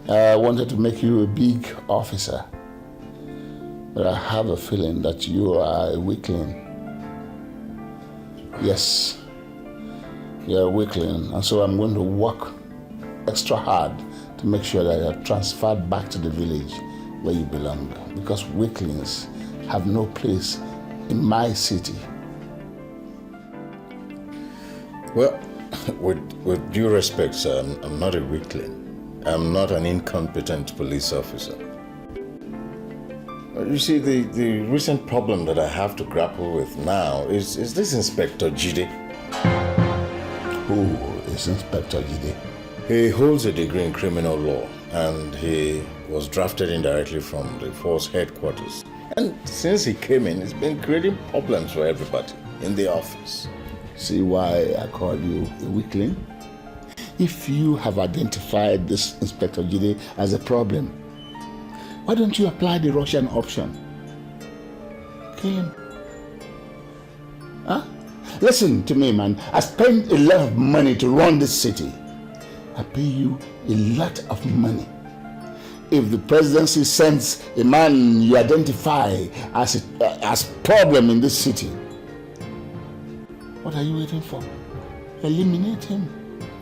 I wanted to make you a big officer. But I have a feeling that you are a weakling. Yes, you're a weakling. And so I'm going to work extra hard to make sure that you're transferred back to the village where you belong. Because weaklings have no place in my city. Well, with due respect, sir, I'm not a weakling. I'm not an incompetent police officer. You see, the recent problem that I have to grapple with now is this Inspector Jide. Who is Inspector Jide? He holds a degree in criminal law, and he was drafted indirectly from the force headquarters. And since he came in, he's been creating problems for everybody in the office. See why I call you a weakling? If you have identified this Inspector Jide as a problem, why don't you apply the Russian option? Kill him. Huh? Listen to me, man. I spend a lot of money to run this city. I pay you a lot of money. If the presidency sends a man you identify as problem in this city, what are you waiting for? Eliminate him.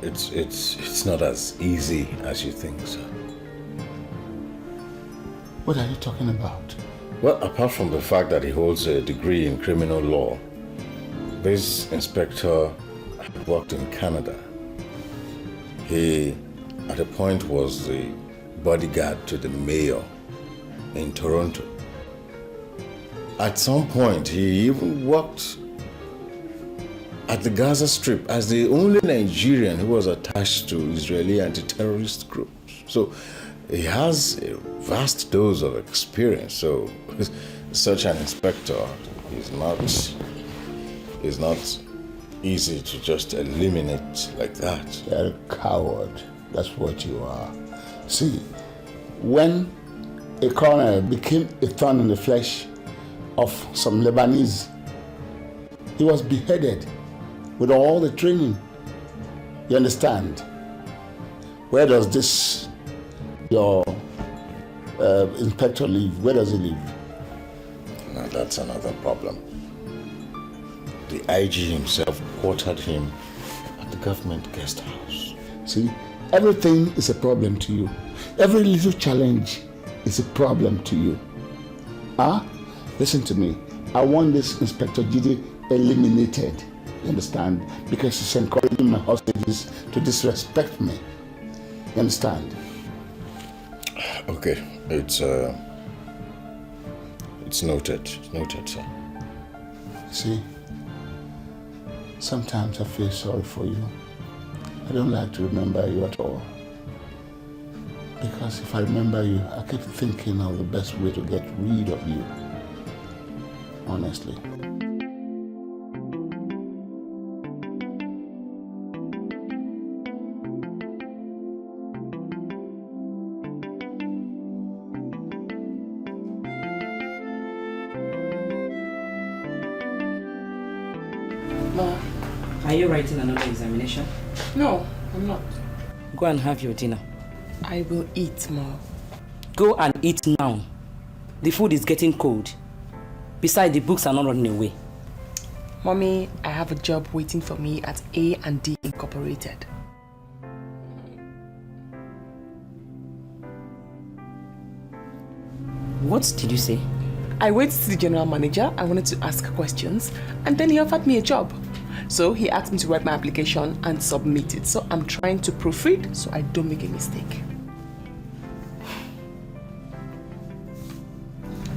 It's not as easy as you think, sir. What are you talking about? Well, apart from the fact that he holds a degree in criminal law, this inspector worked in Canada. He, at a point, was the bodyguard to the mayor in Toronto. At some point, he even worked at the Gaza Strip as the only Nigerian who was attached to Israeli anti-terrorist groups. So he has a vast dose of experience. So such an inspector is not easy to just eliminate like that. You're a coward. That's what you are. See, when a colonel became a thorn in the flesh of some Lebanese, he was beheaded with all the training. You understand? Where does this, your inspector live? Where does he live? Now that's another problem. The IG himself quartered him at the government guest house. See, everything is a problem to you. Every little challenge is a problem to you. Listen to me. I want this Inspector Jide eliminated. You understand? Because he's encouraging my hostages to disrespect me. You understand? Okay, it's noted. It's noted, sir. See, sometimes I feel sorry for you. I don't like to remember you at all. Because if I remember you, I keep thinking of the best way to get rid of you. Honestly. Are you writing another examination? No, I'm not. Go and have your dinner. I will eat more. Go and eat now. The food is getting cold. Besides, the books are not running away. Mommy, I have a job waiting for me at A&D Incorporated. What did you say? I went to the general manager. I wanted to ask questions, and then he offered me a job. So he asked me to write my application and submit it. So I'm trying to proofread so I don't make a mistake.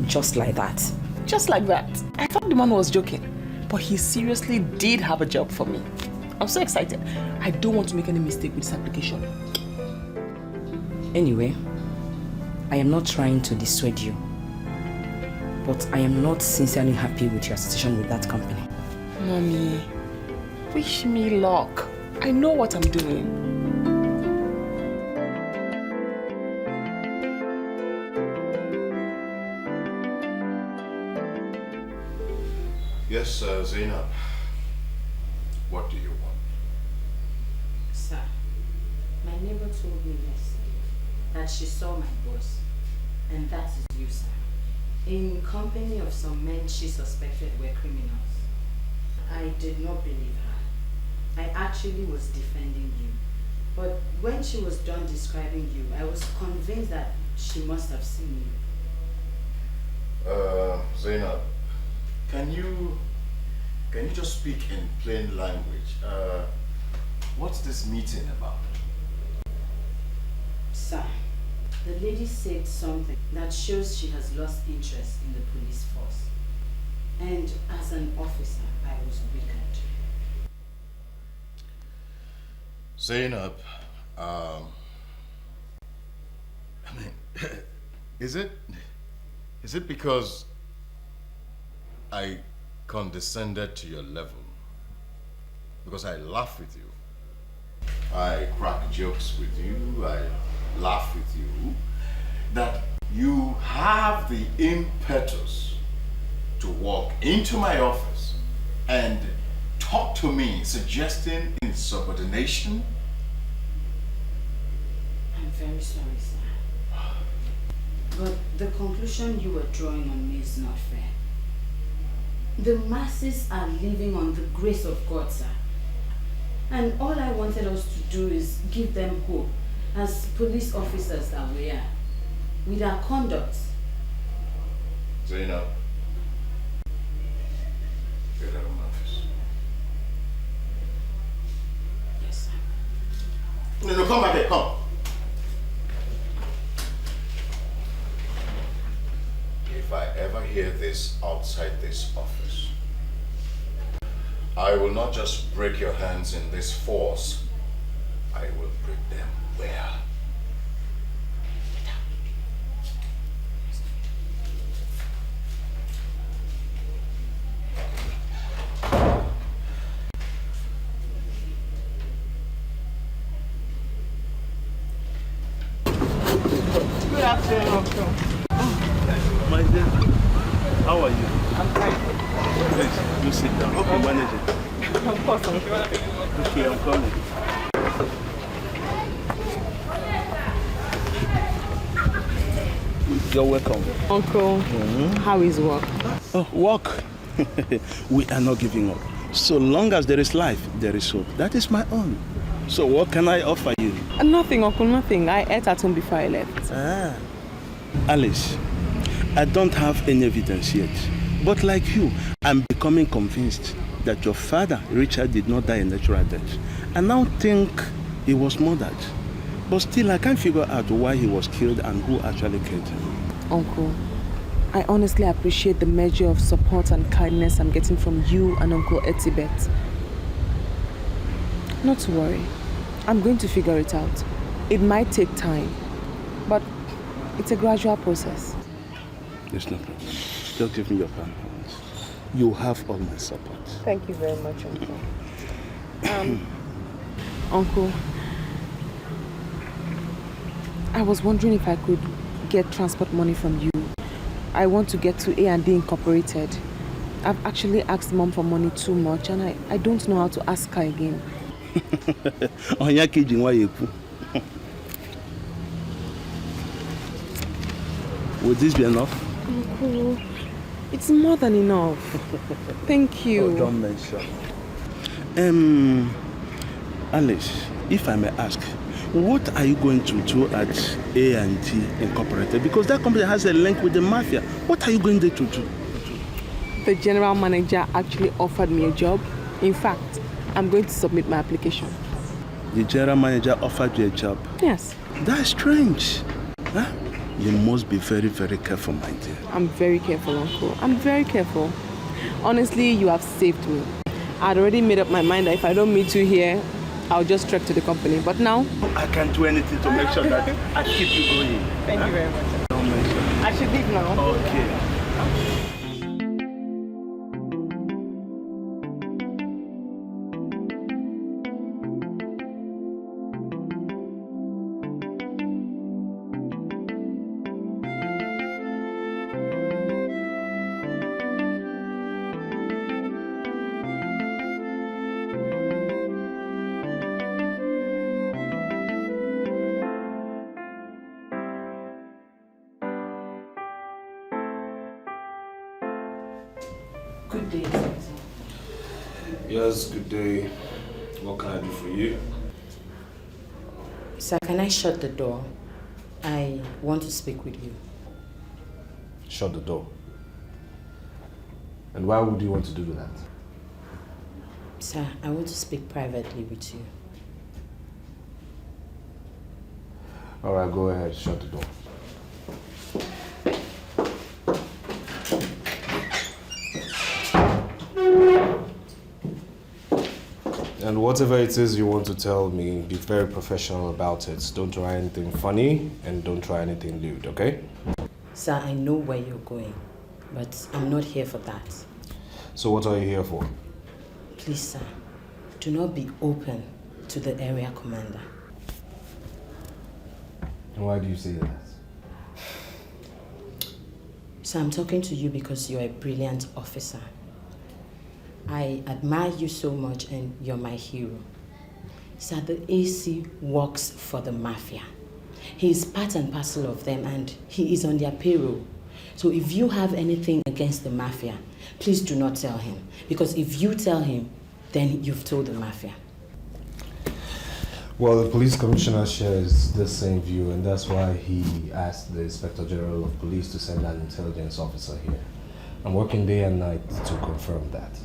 Just like that? Just like that. I thought the man was joking, but he seriously did have a job for me. I'm so excited. I don't want to make any mistake with this application. Anyway, I am not trying to dissuade you, but I am not sincerely happy with your association with that company. Mommy, wish me luck. I know what I'm doing. Yes, Zainab. What do you want? Sir, my neighbor told me yesterday that she saw my boss, and that is you, sir, in company of some men she suspected were criminals. I did not believe her. I actually was defending you. But when she was done describing you, I was convinced that she must have seen you. Zainab, can you just speak in plain language? What's this meeting about? Sir, the lady said something that shows she has lost interest in the police force. And as an officer, I was weakened. Zainab, I mean, is it because I condescended to your level? Because I laugh with you. I crack jokes with you. I laugh with you. That you have the impetus to walk into my office and talk to me, suggesting insubordination? I'm very sorry, sir. But the conclusion you were drawing on me is not fair. The masses are living on the grace of God, sir. And all I wanted us to do is give them hope as police officers that we are, with our conduct. Zainab, get out of my office. Yes, sir. No, come back here, come. If I ever hear this outside this office, I will not just break your hands in this force, I will break them where? Good afternoon, Uncle. My dear, how are you? I'm fine. Please, you sit down. Hope you manage it. Of course, Uncle. Okay, I'm coming. You're welcome. Uncle, how is work? Oh, work. We are not giving up. So long as there is life, there is hope. That is my own. So what can I offer you? Nothing, Uncle, nothing. I ate at home before I left. Alice, I don't have any evidence yet. But like you, I'm becoming convinced that your father, Richard, did not die a natural death. I now think he was murdered. But still, I can't figure out why he was killed and who actually killed him. Uncle, I honestly appreciate the measure of support and kindness I'm getting from you and Uncle Etibet. Not to worry. I'm going to figure it out. It might take time, but it's a gradual process. There's no problem. Just give me your palm hands. You have all my support. Thank you very much, Uncle. Uncle, I was wondering if I could get transport money from you. I want to get to A&D Incorporated. I've actually asked Mom for money too much and I don't know how to ask her again. Would this be enough? Uncle, it's more than enough. Thank you. Oh, don't mention. Alice, if I may ask, what are you going to do at A&T Incorporated? Because that company has a link with the mafia. What are you going there to do? The general manager actually offered me a job. In fact, I'm going to submit my application. The general manager offered you a job? Yes. That's strange. Huh? You must be very, very careful, my dear. I'm very careful, Uncle. I'm very careful. Honestly, you have saved me. I'd already made up my mind that if I don't meet you here, I'll just trek to the company. But now... I can't do anything to make sure that I keep you going. Thank you very much. Don't mention. I should leave now. Okay. Good day, sir. Yes, good day. What can I do for you? Sir, can I shut the door? I want to speak with you. Shut the door. And why would you want to do that? Sir, I want to speak privately with you. All right, go ahead, shut the door. And whatever it is you want to tell me, be very professional about it. Don't try anything funny and don't try anything lewd, okay? Sir, I know where you're going, but I'm not here for that. So what are you here for? Please, sir, do not be open to the area commander. And why do you say that? So I'm talking to you because you're a brilliant officer. I admire you so much and you're my hero. Sir, the AC works for the mafia. He is part and parcel of them and he is on their payroll. So if you have anything against the mafia, please do not tell him. Because if you tell him, then you've told the mafia. Well, the police commissioner shares the same view, and that's why he asked the Inspector General of Police to send an intelligence officer here. I'm working day and night to confirm that.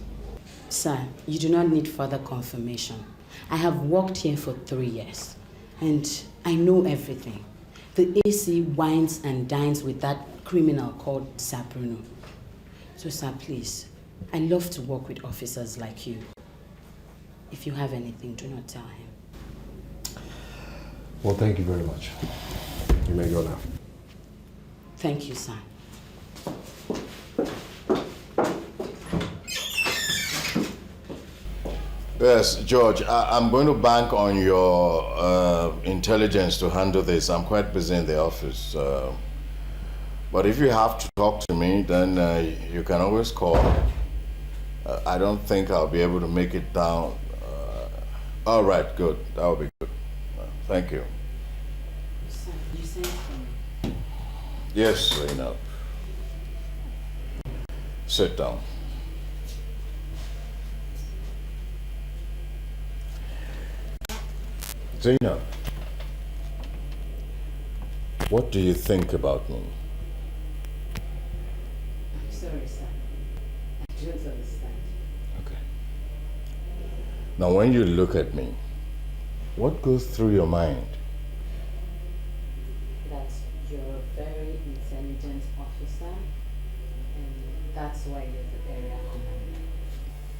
Sir, you do not need further confirmation. I have worked here for 3 years, and I know everything. The AC wines and dines with that criminal called Sir Bruno. So, sir, please, I love to work with officers like you. If you have anything, do not tell him. Well, thank you very much. You may go now. Thank you, sir. Yes, George, I'm going to bank on your intelligence to handle this. I'm quite busy in the office. But if you have to talk to me, then you can always call. I don't think I'll be able to make it down. All right, good. That will be good. Thank you. Sir, you sent for me. Yes, Zainab. Sit down. Zainab, what do you think about me? I'm sorry, sir. I don't understand. Okay. Now, when you look at me, what goes through your mind? That you're a very intelligent officer, and that's why you're the area commander.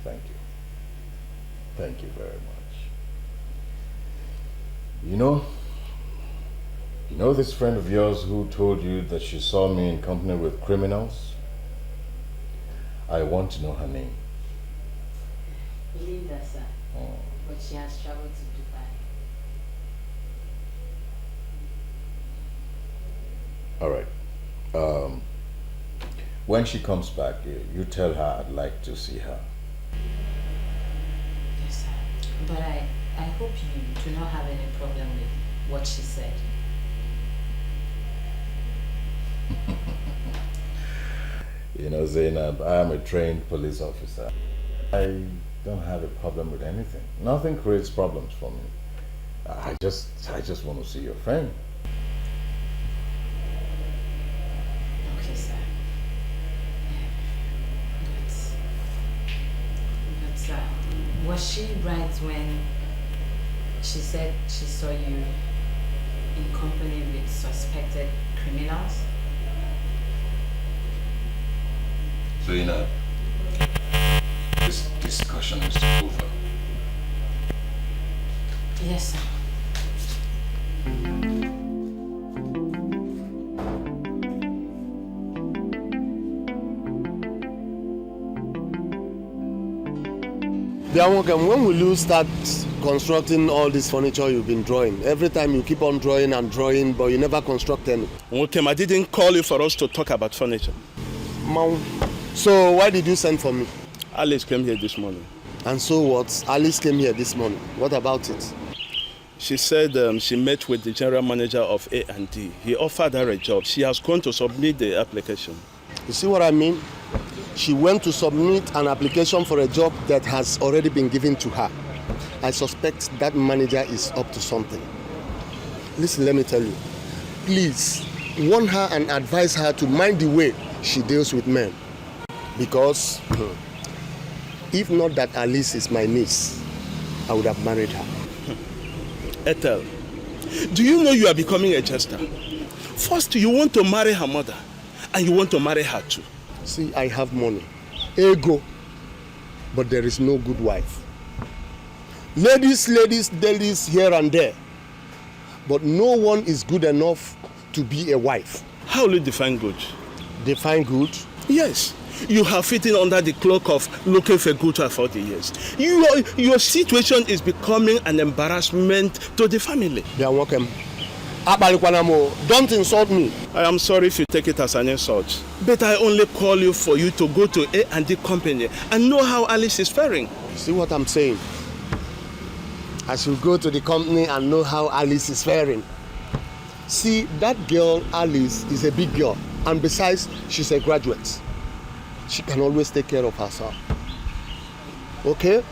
Thank you. Thank you very much. You know this friend of yours who told you that she saw me in company with criminals? I want to know her name. Linda, sir. Oh. But she has traveled to Dubai. All right. When she comes back, you tell her I'd like to see her. Yes, sir. But I hope you do not have any problem with what she said. You know, Zainab, I am a trained police officer. I don't have a problem with anything. Nothing creates problems for me. I just want to see your friend. Okay, sir. But was she right when she said she saw you in company with suspected criminals? Zainab, this discussion is over. Yes, sir. When will you start constructing all this furniture you've been drawing? Every time you keep on drawing and drawing, but you never construct any. Okay, I didn't call you for us to talk about furniture. Mom, so why did you send for me? Alice came here this morning. And so what? Alice came here this morning. What about it? She said she met with the general manager of A&D. He offered her a job. She has gone to submit the application. You see what I mean? She went to submit an application for a job that has already been given to her. I suspect that manager is up to something. Listen, let me tell you. Please, warn her and advise her to mind the way she deals with men. Because if not that Alice is my niece, I would have married her. Ethel, do you know you are becoming a jester? First, you want to marry her mother, and you want to marry her too. See, I have money, ego, but there is no good wife. Ladies, here and there, but no one is good enough to be a wife. How will you define good? Define good? Yes. You have fitting under the cloak of looking for good for 40 years. Your situation is becoming an embarrassment to the family. They are welcome. Don't insult me. I am sorry if you take it as an insult. But I only call you for you to go to A&D company and know how Alice is faring. See what I'm saying? I should go to the company and know how Alice is faring. See, that girl, Alice, is a big girl. And besides, she's a graduate. She can always take care of herself. Okay?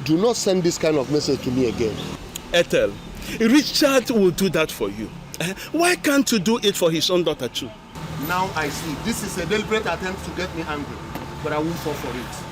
Do not send this kind of message to me again. Ethel, Richard will do that for you. Why can't you do it for his own daughter too? Now I see. This is a deliberate attempt to get me angry. But I won't fall for it.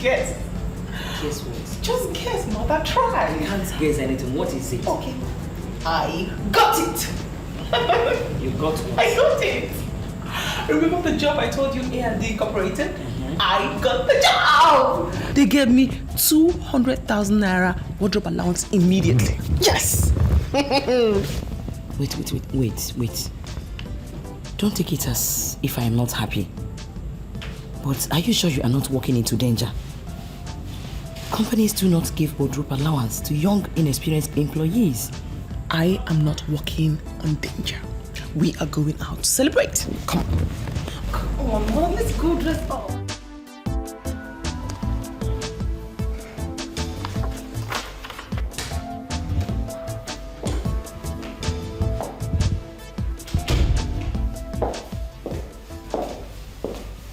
Guess. Guess what? Just guess, mother. Try. I can't guess anything. What is it? Okay. I got it. You got what? I got it. Remember the job I told you A&D Incorporated? I got the job. They gave me 200,000 naira wardrobe allowance immediately. Yes. Wait. Don't take it as if I am not happy. But are you sure you are not walking into danger? Companies do not give wardrobe allowance to young, inexperienced employees. I am not walking on danger. We are going out to celebrate. Come on. Come on, Mom. Let's go dress up.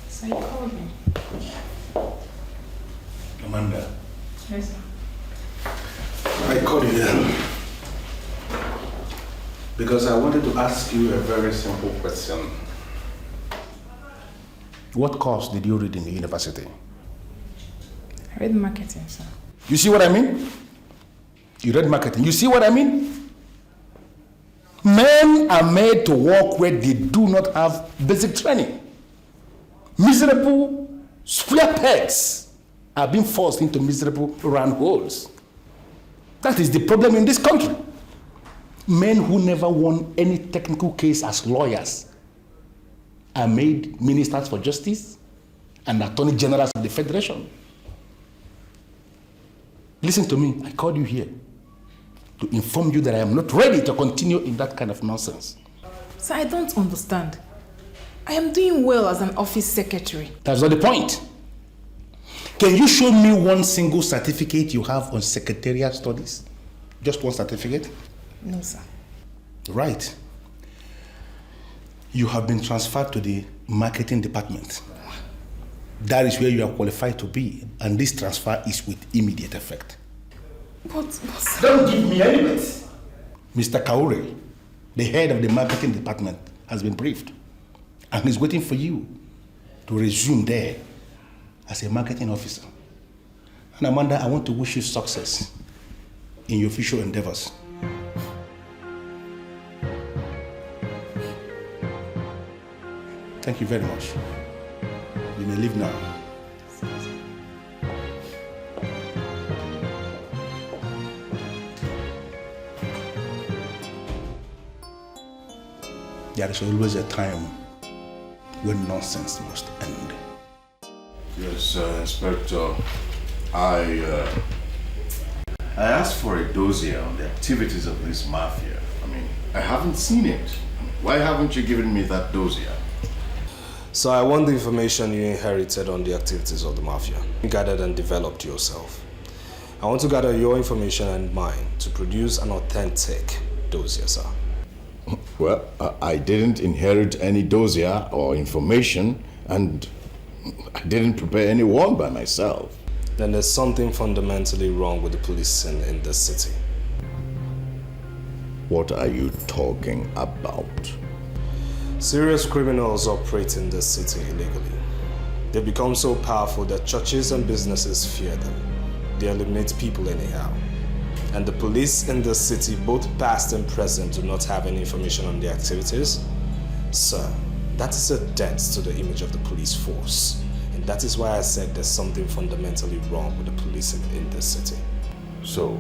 So you called me? Amanda. Yes, sir. I called you here because I wanted to ask you a very simple question. What course did you read in the university? I read marketing, sir. You see what I mean? You read marketing. You see what I mean? Men are made to work where they do not have basic training. Miserable square pegs are being forced into miserable round holes. That is the problem in this country. Men who never won any technical case as lawyers are made ministers for justice and attorney generals of the federation. Listen to me, I called you here to inform you that I am not ready to continue in that kind of nonsense. Sir, I don't understand. I am doing well as an office secretary. That's not the point. Can you show me one single certificate you have on secretarial studies? Just one certificate? No, sir. Right. You have been transferred to the marketing department. That is where you are qualified to be, and this transfer is with immediate effect. But don't give me any bit. Mr. Kaure, the head of the marketing department, has been briefed, and he's waiting for you to resume there as a marketing officer. And Amanda, I want to wish you success in your future endeavors. Thank you very much. You may leave now. There is always a time when nonsense must end. Yes, Inspector. I asked for a dossier on the activities of this mafia. I mean, I haven't seen it. Why haven't you given me that dossier? So I want the information you inherited on the activities of the mafia. You gathered and developed yourself. I want to gather your information and mine to produce an authentic dossier, sir. Well, I didn't inherit any dossier or information, and I didn't prepare any one by myself. Then there's something fundamentally wrong with the policing in this city. What are you talking about? Serious criminals operate in this city illegally. They become so powerful that churches and businesses fear them. They eliminate people anyhow. And the police in this city, both past and present, do not have any information on their activities. Sir, that is a dent to the image of the police force. And that is why I said there's something fundamentally wrong with the policing in this city. So,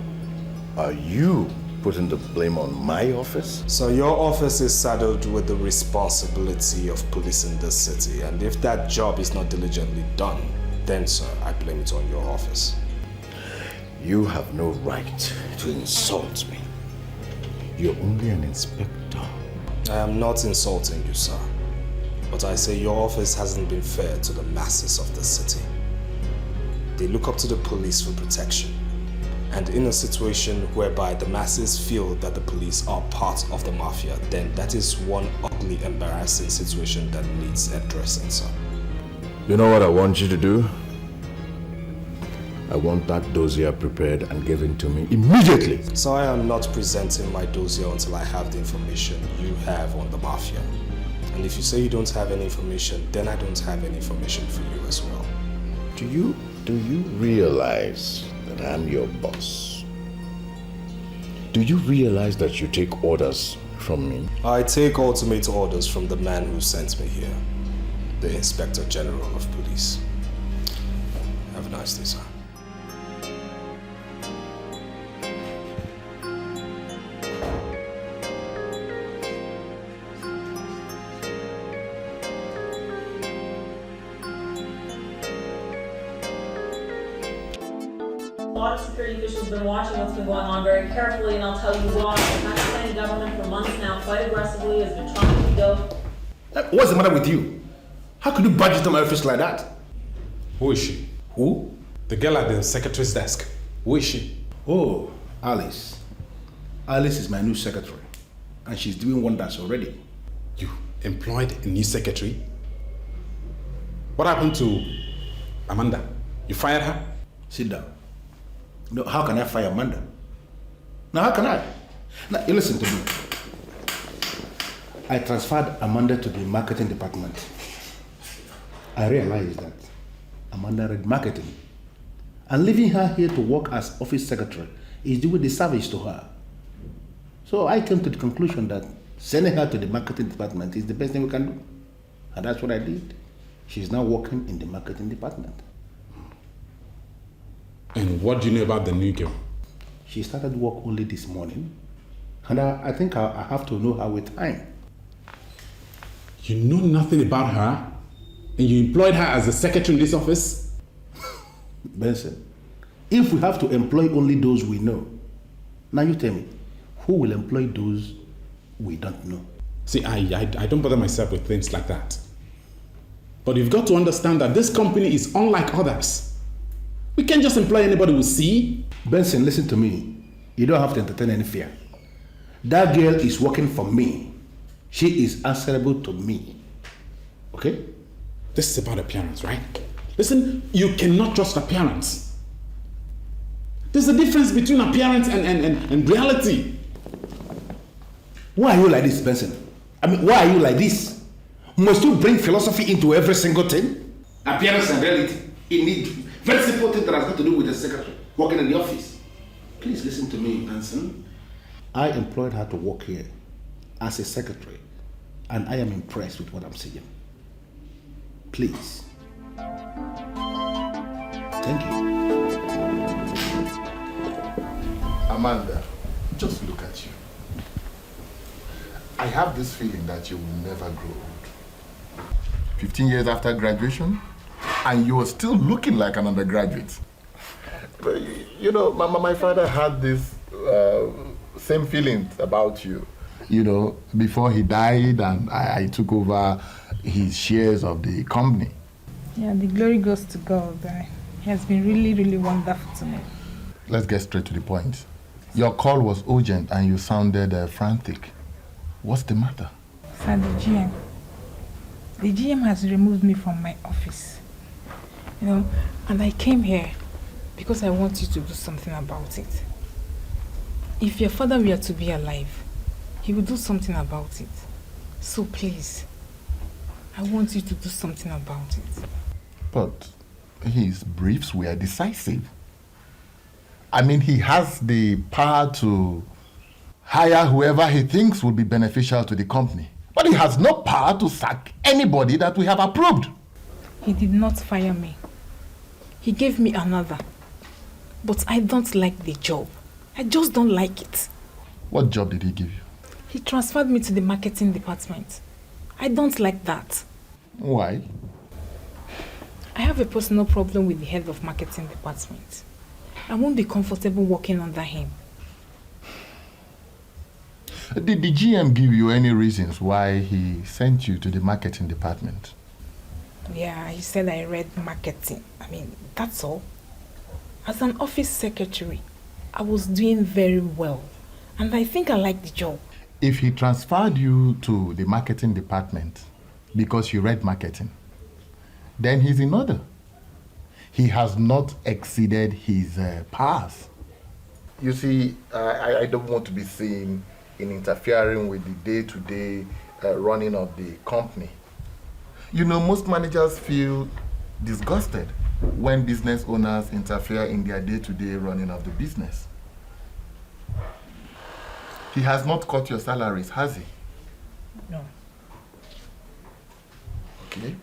are you putting the blame on my office? So your office is saddled with the responsibility of policing this city. And if that job is not diligently done, then, sir, I blame it on your office. You have no right to insult me. You're only an inspector. I am not insulting you, sir. But I say your office hasn't been fair to the masses of the city. They look up to the police for protection. And in a situation whereby the masses feel that the police are part of the mafia, then that is one ugly, embarrassing situation that needs addressing, sir. You know what I want you to do? I want that dossier prepared and given to me immediately. So I am not presenting my dossier until I have the information you have on the mafia. And if you say you don't have any information, then I don't have any information for you as well. Do you realize that I'm your boss? Do you realize that you take orders from me? I take ultimate orders from the man who sent me here, the Inspector General of Police. Have a nice day, sir. A lot of security officials have been watching what's been going on very carefully, and I'll tell you why. The Pakistani government for months now, quite aggressively, has been trying to go. What's the matter with you? How could you budge into my office like that? Who is she? Who? The girl at the secretary's desk. Who is she? Oh, Alice. Alice is my new secretary, and she's doing wonders already. You employed a new secretary? What happened to Amanda? You fired her? Sit down. No, how can I fire Amanda? Now, how can I? Now, you listen to me. I transferred Amanda to the marketing department. I realized that Amanda read marketing, and leaving her here to work as office secretary is doing disservice to her. So I came to the conclusion that sending her to the marketing department is the best thing we can do. And that's what I did. She's now working in the marketing department. And what do you know about the new girl? She started work only this morning, and I think I have to know her with time. You know nothing about her, and you employed her as a secretary in this office? Benson, if we have to employ only those we know, now you tell me, who will employ those we don't know? See, I don't bother myself with things like that. But you've got to understand that this company is unlike others. We can't just employ anybody we see. Benson, listen to me. You don't have to entertain any fear. That girl is working for me. She is answerable to me. Okay? This is about appearance, right? Listen, you cannot trust appearance. There's a difference between appearance and reality. Why are you like this, Benson? I mean, why are you like this? Must you bring philosophy into every single thing? Appearance and reality. Indeed, very simple thing that has got to do with the secretary working in the office. Please listen to me, Benson. I employed her to work here as a secretary, and I am impressed with what I'm seeing. Please. Thank you. Amanda, just look at you. I have this feeling that you will never grow old. 15 years after graduation, and you are still looking like an undergraduate. But, you know, my father had this same feelings about you. You know, before he died and I took over his shares of the company. Yeah, the glory goes to God. He has been really, really wonderful to me. Let's get straight to the point. Your call was urgent and you sounded frantic. What's the matter? Sir, the GM has removed me from my office. You know, and I came here because I want you to do something about it. If your father were to be alive, he would do something about it. So please, I want you to do something about it. But his briefs were decisive. I mean, he has the power to hire whoever he thinks will be beneficial to the company. But he has no power to sack anybody that we have approved. He did not fire me. He gave me another. But I don't like the job. I just don't like it. What job did he give you? He transferred me to the marketing department. I don't like that. Why? I have a personal problem with the head of marketing department. I won't be comfortable working under him. Did the GM give you any reasons why he sent you to the marketing department? Yeah, he said I read marketing. I mean, that's all. As an office secretary, I was doing very well. And I think I like the job. If he transferred you to the marketing department because you read marketing, then he's in order. He has not exceeded his powers. You see, I don't want to be seen in interfering with the day-to-day running of the company. You know, most managers feel disgusted when business owners interfere in their day-to-day running of the business. He has not cut your salaries, has he? No. Okay.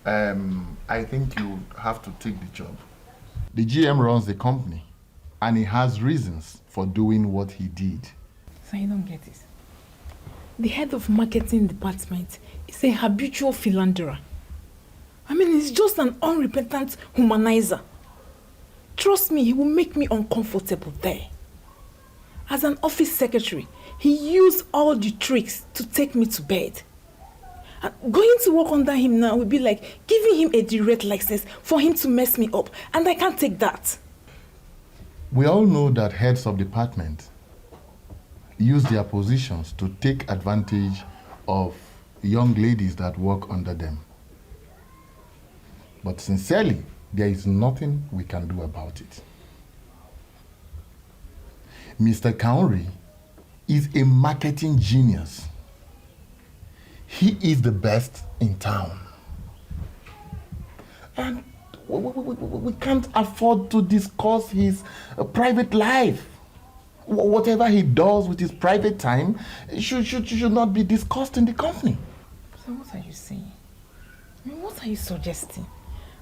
I think you have to take the job. The GM runs the company, and he has reasons for doing what he did. So you don't get it. The head of marketing department is a habitual philanderer. I mean, he's just an unrepentant humanizer. Trust me, he will make me uncomfortable there. As an office secretary, he used all the tricks to take me to bed. And going to work under him now would be like giving him a direct license for him to mess me up. And I can't take that. We all know that heads of department use their positions to take advantage of young ladies that work under them. But sincerely, there is nothing we can do about it. Mr. Kauri is a marketing genius. He is the best in town. And we can't afford to discuss his private life. Whatever he does with his private time should not be discussed in the company. So what are you saying? I mean, what are you suggesting?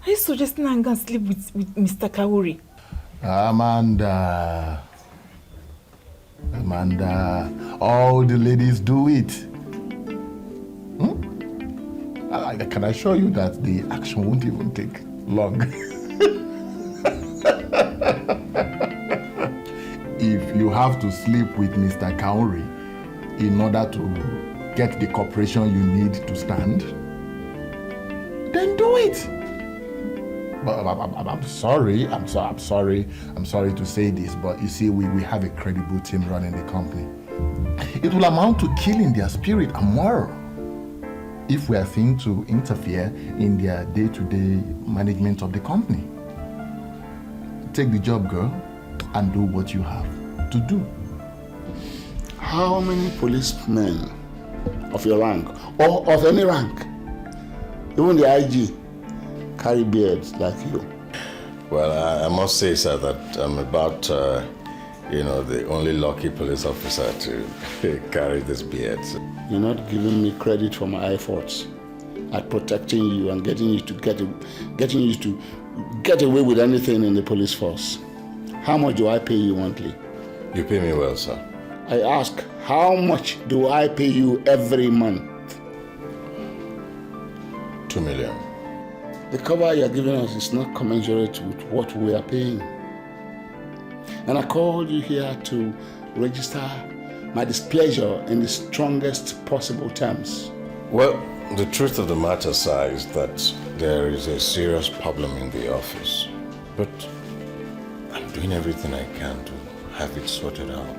Are you suggesting I'm going to sleep with Mr. Kauri? Amanda, all the ladies do it. I can assure you that the action won't even take long. If you have to sleep with Mr. Kauri in order to get the cooperation you need to stand, then do it. But I'm sorry to say this, but you see, we have a credible team running the company. It will amount to killing their spirit and moral. if we are seen to interfere in their day-to-day management of the company. Take the job, girl, and do what you have to do. How many policemen of your rank, or of any rank, even the IG, carry beards like you? Well, I must say, sir, that I'm about, the only lucky police officer to carry this beard. You're not giving me credit for my efforts at protecting you and getting you to get away with anything in the police force. How much do I pay you monthly? You pay me well, sir. I ask, how much do I pay you every month? 2 million. The cover you're giving us is not commensurate with what we are paying. And I called you here to register my displeasure in the strongest possible terms. Well, the truth of the matter, sir, is that there is a serious problem in the office. But I'm doing everything I can to have it sorted out.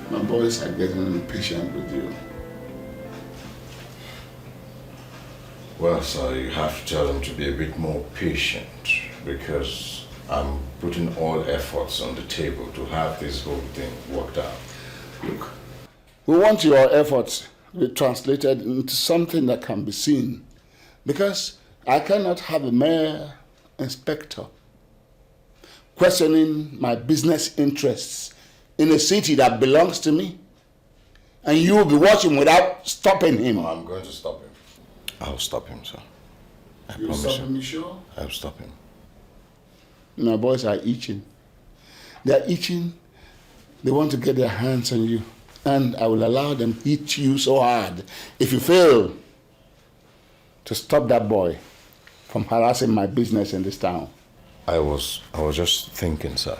My boys are getting impatient with you. Well, sir, you have to tell them to be a bit more patient, because I'm putting all efforts on the table to have this whole thing worked out. Look, we want your efforts to be translated into something that can be seen, because I cannot have a mere inspector questioning my business interests in a city that belongs to me, and you will be watching without stopping him. I'm going to stop him. I'll stop him, sir. I You'll promise stop him, you sure? I'll stop him. My boys are itching. They're itching. They want to get their hands on you. And I will allow them to hit you so hard if you fail to stop that boy from harassing my business in this town. I was just thinking, sir.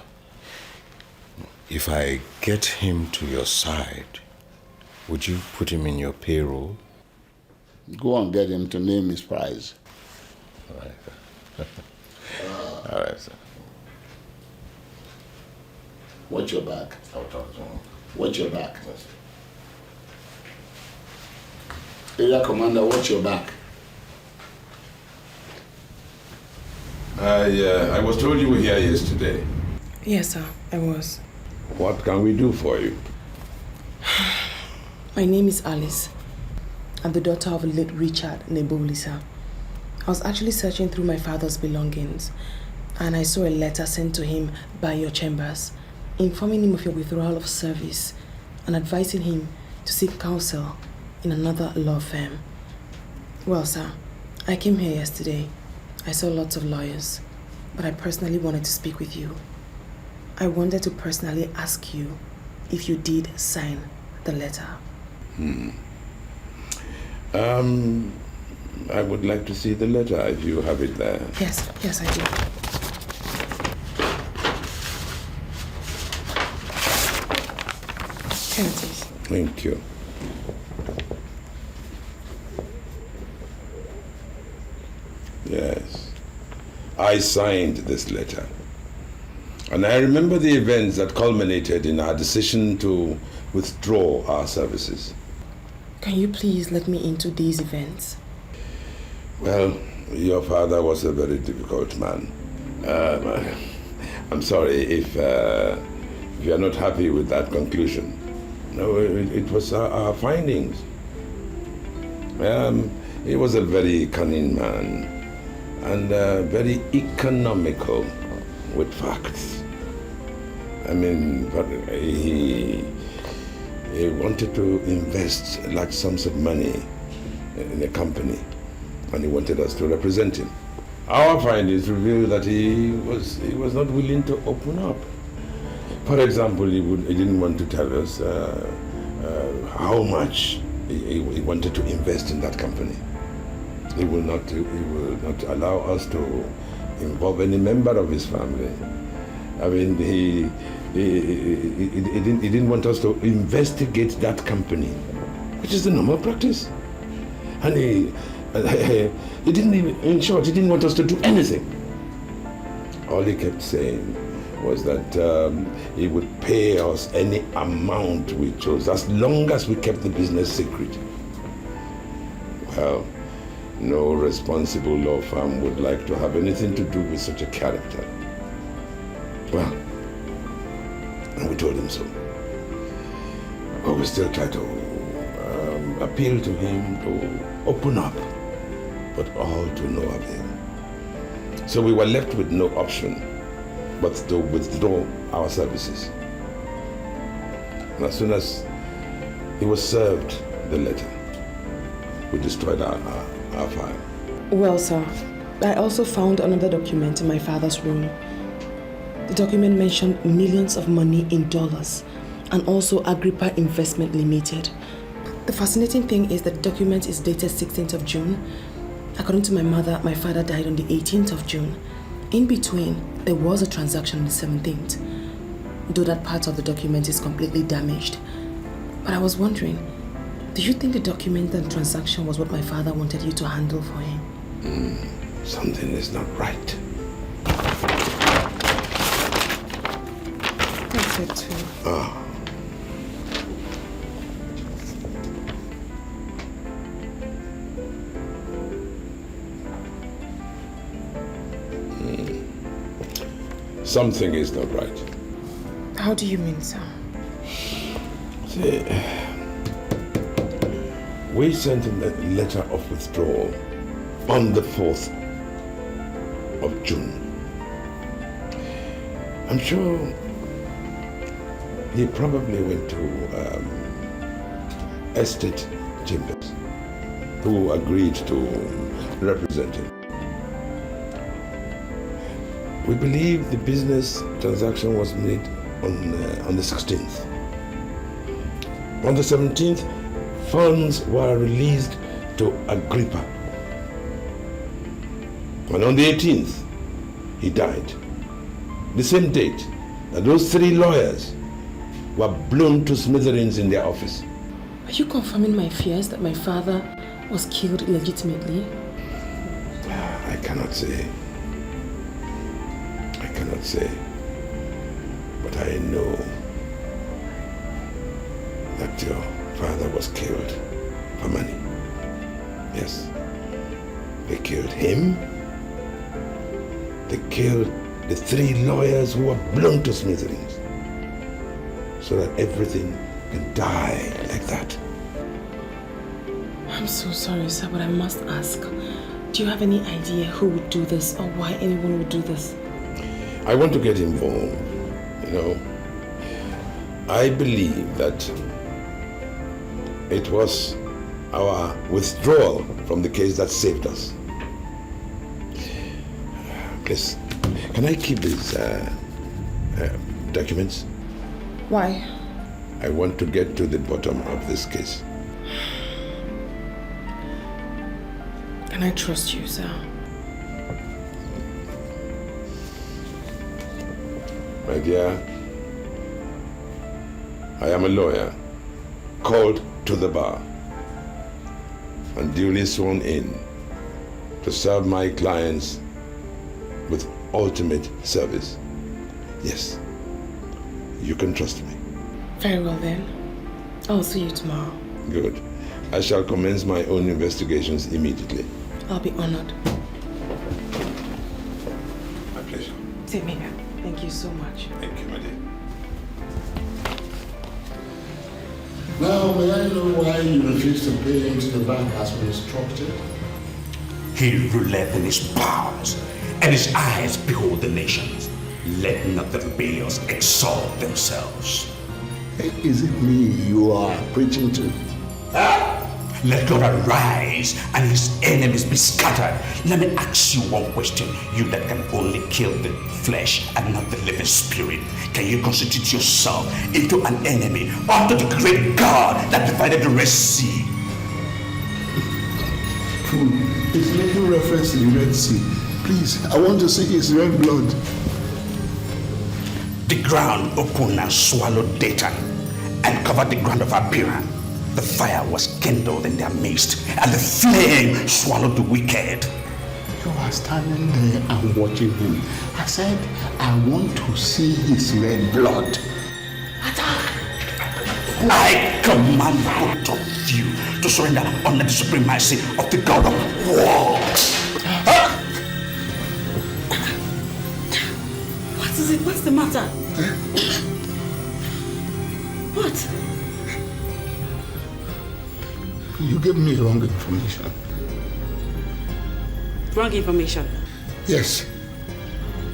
If I get him to your side, would you put him in your payroll? Go and get him to name his prize. All right. All right, sir. Watch your back. I'll talk to him. Watch your back. Area Commander, watch your back. I was told you were here yesterday. Yes, sir, I was. What can we do for you? My name is Alice. I'm the daughter of late Richard Neboli, sir. I was actually searching through my father's belongings, and I saw a letter sent to him by your chambers, informing him of your withdrawal of service and advising him to seek counsel in another law firm. Well, sir, I came here yesterday. I saw lots of lawyers, but I personally wanted to speak with you. I wanted to personally ask you if you did sign the letter. I would like to see the letter if you have it there. Yes, I do. Here it is. Thank you. Yes, I signed this letter. And I remember the events that culminated in our decision to withdraw our services. Can you please let me into these events? Well, your father was a very difficult man. I'm sorry if you are not happy with that conclusion. No, it was our findings. He was a very cunning man and very economical with facts. I mean, but he wanted to invest large sums of money in a company, and he wanted us to represent him. Our findings reveal that he was not willing to open up. For example, he didn't want to tell us how much he wanted to invest in that company. He will not allow us to involve any member of his family. I mean, he didn't want us to investigate that company, which is the normal practice. And he didn't even, in short, he didn't want us to do anything. All he kept saying was that he would pay us any amount we chose, as long as we kept the business secret. Well, No responsible law firm would like to have anything to do with such a character. Well, and we told him so. But we still try to appeal to him to open up, but all to no avail. So we were left with no option but to withdraw our services. And as soon as he was served the letter, we destroyed our file. Well, sir, I also found another document in my father's room. The document mentioned millions of money in dollars and also Agrippa Investment Limited. The fascinating thing is that the document is dated 16th of June. According to my mother, my father died on the 18th of June. In between, there was a transaction on the 17th, though that part of the document is completely damaged. But I was wondering, do you think the document and transaction was what my father wanted you to handle for him? Something is not right. That's it too. Ah. Something is not right. How do you mean, sir? See, we sent a letter of withdrawal on the 4th of June. I'm sure he probably went to estate chambers who agreed to represent him. We believe the business transaction was made on the 16th. On the 17th, funds were released to Agrippa. And on the 18th, he died. The same date that those 3 lawyers were blown to smithereens in their office. Are you confirming my fears that my father was killed illegitimately? I cannot say. But I know that your father was killed for money. Yes. They killed him. They killed the 3 lawyers who were blown to smithereens, so that everything can die like that. I'm so sorry, sir, but I must ask. Do you have any idea who would do this or why anyone would do this? I want to get involved, you know. I believe that it was our withdrawal from the case that saved us. Please, can I keep these documents? Why? I want to get to the bottom of this case. Can I trust you, sir? My dear, I am a lawyer called to the bar and duly sworn in to serve my clients with ultimate service. Yes, you can trust me. Very well then. I'll see you tomorrow. Good. I shall commence my own investigations immediately. I'll be honored. My pleasure. Same here. Thank you so much. Thank you, my dear. Now, may I know why you refused to pay into the bank as we instructed? He ruleth in his powers, and his eyes behold the nations. Let not the rebellious exalt themselves. Hey, is it me you are preaching to? Let God arise and his enemies be scattered. Let me ask you one question. You that can only kill the flesh and not the living spirit. Can you constitute yourself into an enemy unto the great God that divided the Red Sea? It's making reference to the Red Sea. Please, I want to see his red blood. The ground opened and swallowed Dathan and covered the ground of Abiram. The fire was kindled in their midst, and the flame swallowed the wicked. You are standing there and watching him. I said, I want to see his red blood. Attack! I command both of you to surrender under the supremacy of the God of War. What is it? What's the matter? What? You gave me wrong information. Wrong information? Yes.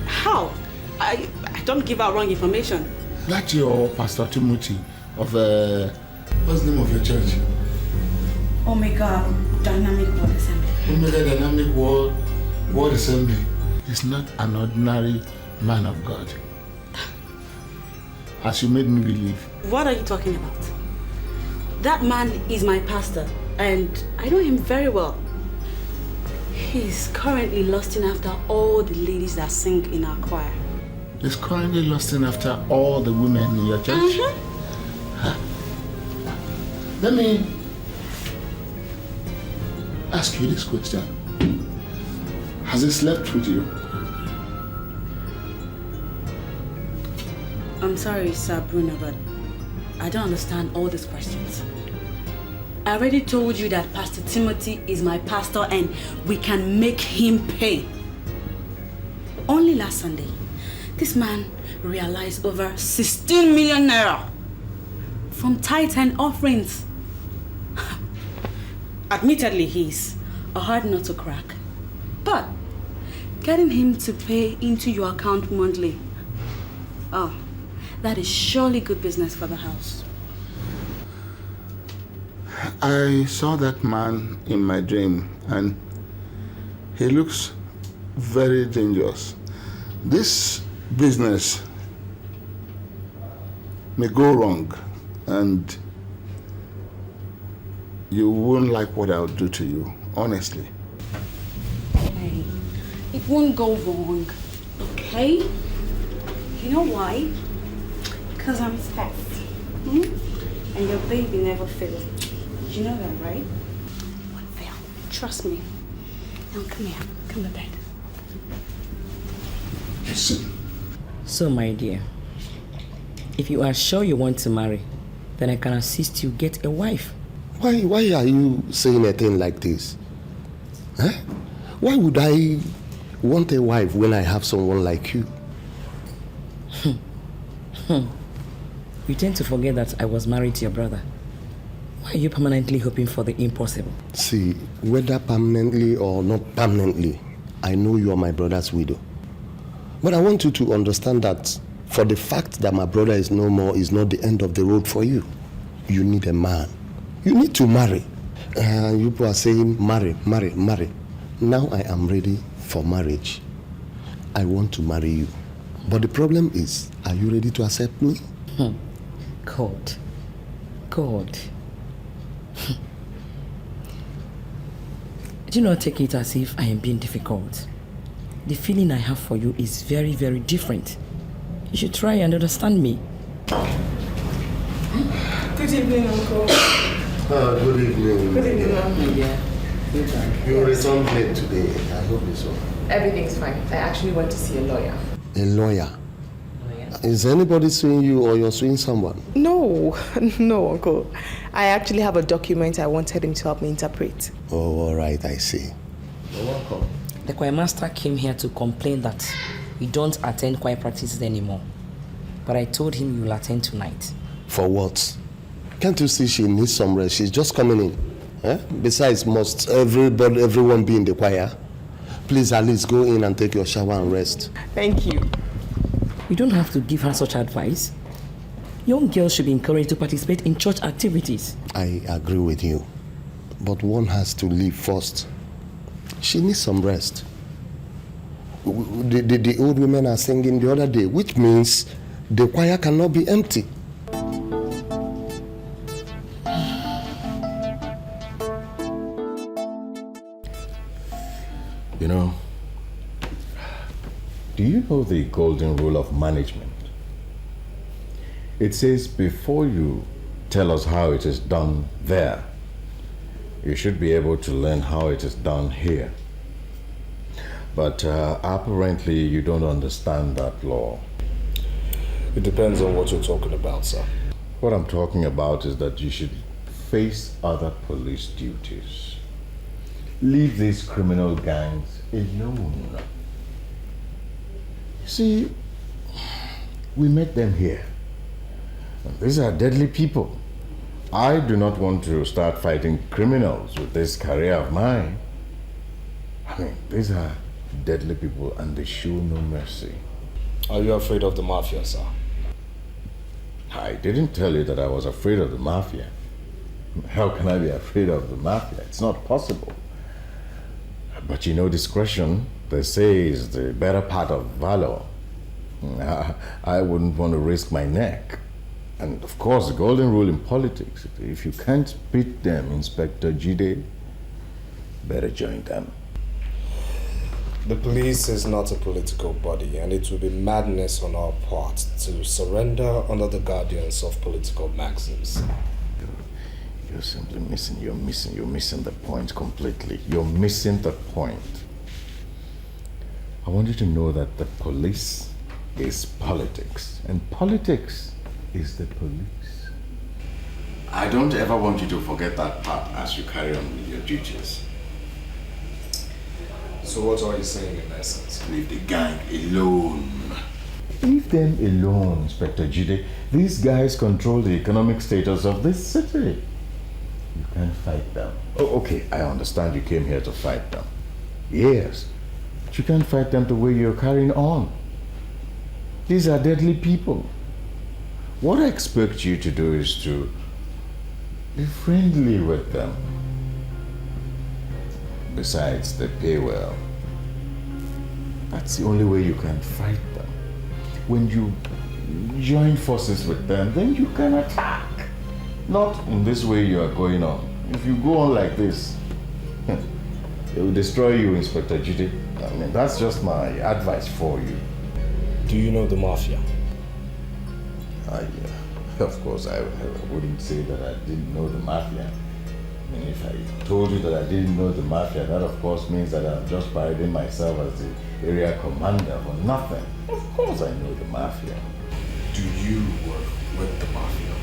How? I don't give out wrong information. That's your Pastor Timothy of what's the name of your church? Omega Dynamic Word Assembly. Omega Dynamic Word Assembly is not an ordinary man of God, as you made me believe. What are you talking about? That man is my pastor, and I know him very well. He's currently lusting after all the ladies that sing in our choir. He's currently lusting after all the women in your church? Huh. Let me ask you this question. Has he slept with you? I'm sorry, Sir Bruno, but I don't understand all these questions. I already told you that Pastor Timothy is my pastor and we can make him pay. Only last Sunday, this man realized over 16 million naira from tithe and offerings. Admittedly, he's a hard nut to crack, but getting him to pay into your account monthly, oh, that is surely good business for the house. I saw that man in my dream and he looks very dangerous. This business may go wrong and you won't like what I'll do to you, honestly. Hey, it won't go wrong, okay? You know why? Because I'm fast. And your baby never fails. You know that, right? Won't fail. Trust me. Now come here. Come to bed. Listen. So, my dear, if you are sure you want to marry, then I can assist you get a wife. Why are you saying a thing like this? Huh? Why would I want a wife when I have someone like you? You tend to forget that I was married to your brother. Why are you permanently hoping for the impossible? See, whether permanently or not permanently, I know you are my brother's widow. But I want you to understand that for the fact that my brother is no more is not the end of the road for you. You need a man. You need to marry. You people are saying marry, marry, marry. Now I am ready for marriage. I want to marry you. But the problem is, are you ready to accept me? God. Do not take it as if I am being difficult. The feeling I have for you is very, very different. You should try and understand me. Good evening, Uncle. Good evening. Good evening, Mom. Yeah. You returned late today. I hope it's all. Everything's fine. I actually went to see a lawyer. A lawyer? Is anybody suing you or you're suing someone? No, Uncle. I actually have a document I wanted him to help me interpret. Oh, all right, I see. You're welcome. The choir master came here to complain that we don't attend choir practices anymore. But I told him you'll attend tonight. For what? Can't you see she needs some rest? She's just coming in. Eh? Besides, must everyone be in the choir? Please, at least go in and take your shower and rest. Thank you. You don't have to give her such advice. Young girls should be encouraged to participate in church activities. I agree with you. But one has to leave first. She needs some rest. The old women are singing the other day, which means the choir cannot be empty. You know, do you know the golden rule of management? It says before you tell us how it is done there, you should be able to learn how it is done here. But apparently you don't understand that law. It depends on what you're talking about, sir. What I'm talking about is that you should face other police duties. Leave these criminal gangs alone. You see, we met them here. And these are deadly people. I do not want to start fighting criminals with this career of mine. I mean, these are deadly people and they show no mercy. Are you afraid of the mafia, sir? I didn't tell you that I was afraid of the mafia. How can I be afraid of the mafia? It's not possible. But you know, discretion, they say, is the better part of valor. I wouldn't want to risk my neck. And of course, the golden rule in politics, if you can't beat them, Inspector Jide, better join them. The police is not a political body, and it would be madness on our part to surrender under the guardians of political maxims. You're simply missing, you're missing the point completely. You're missing the point. I want you to know that the police is politics, and politics is the police. I don't ever want you to forget that part as you carry on with your duties. So what are you saying in essence? Leave the gang alone. Leave them alone, Inspector Jide. These guys control the economic status of this city. You can't fight them. Oh, okay, I understand you came here to fight them. Yes, but you can't fight them the way you're carrying on. These are deadly people. What I expect you to do is to be friendly with them. Besides, they pay well. That's the only way you can fight them. When you join forces with them, then you can attack. Not in this way you are going on. If you go on like this, it will destroy you, Inspector Jide. I mean, that's just my advice for you. Do you know the mafia? Of course, I wouldn't say that I didn't know the mafia. I mean, if I told you that I didn't know the mafia, that of course means that I'm just parading myself as the area commander for nothing. Of course I know the mafia. Do you work with the mafia?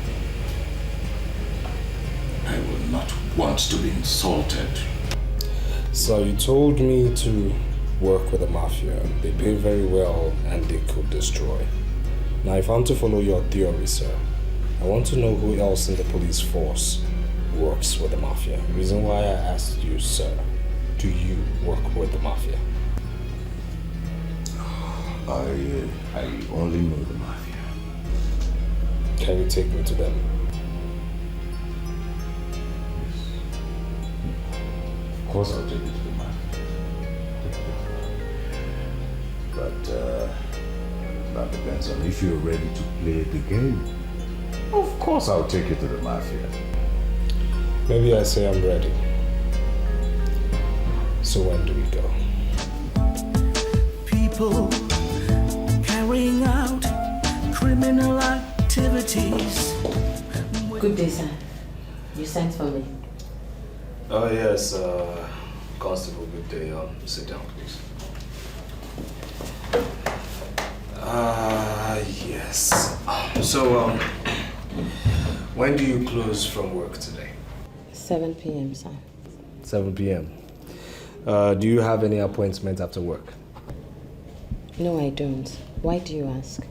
I will not want to be insulted. So you told me to work with the mafia. They pay very well and they could destroy. Now if I'm to follow your theory, sir, I want to know who else in the police force works with the mafia. The reason why I asked you, sir, do you work with the mafia? I only know the mafia. Can you take me to them? Of course I'll take you to the mafia. But that depends on if you're ready to play the game. Of course I'll take you to the mafia. Maybe I say I'm ready. So when do we go? People carrying out criminal activities. Good day, sir. You sent for me. Oh yes, Constable, good day. Sit down, please. Yes. So, when do you close from work today? 7 p.m., sir. 7 p.m. Do you have any appointment after work? No, I don't. Why do you ask?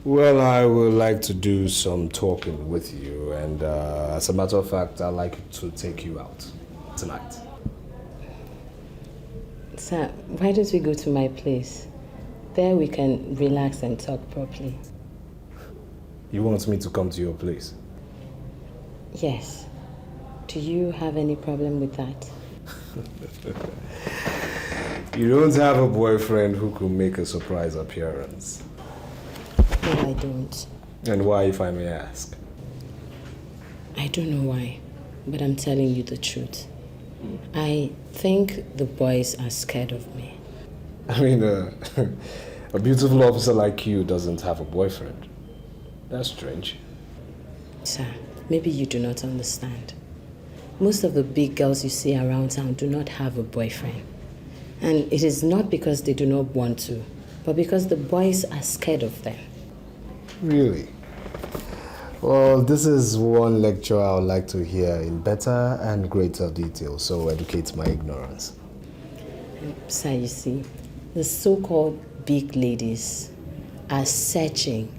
Well, I would like to do some talking with you, and as a matter of fact, I'd like to take you out tonight. Sir, why don't we go to my place? There we can relax and talk properly. You want me to come to your place? Yes. Do you have any problem with that? You don't have a boyfriend who could make a surprise appearance. No, I don't. And why, if I may ask? I don't know why, but I'm telling you the truth. I think the boys are scared of me. I mean, a beautiful officer like you doesn't have a boyfriend. That's strange. Sir, maybe you do not understand. Most of the big girls you see around town do not have a boyfriend. And it is not because they do not want to, but because the boys are scared of them. Really? Well, this is one lecture I would like to hear in better and greater detail, so educate my ignorance. Sir, you see, the so-called big ladies are searching,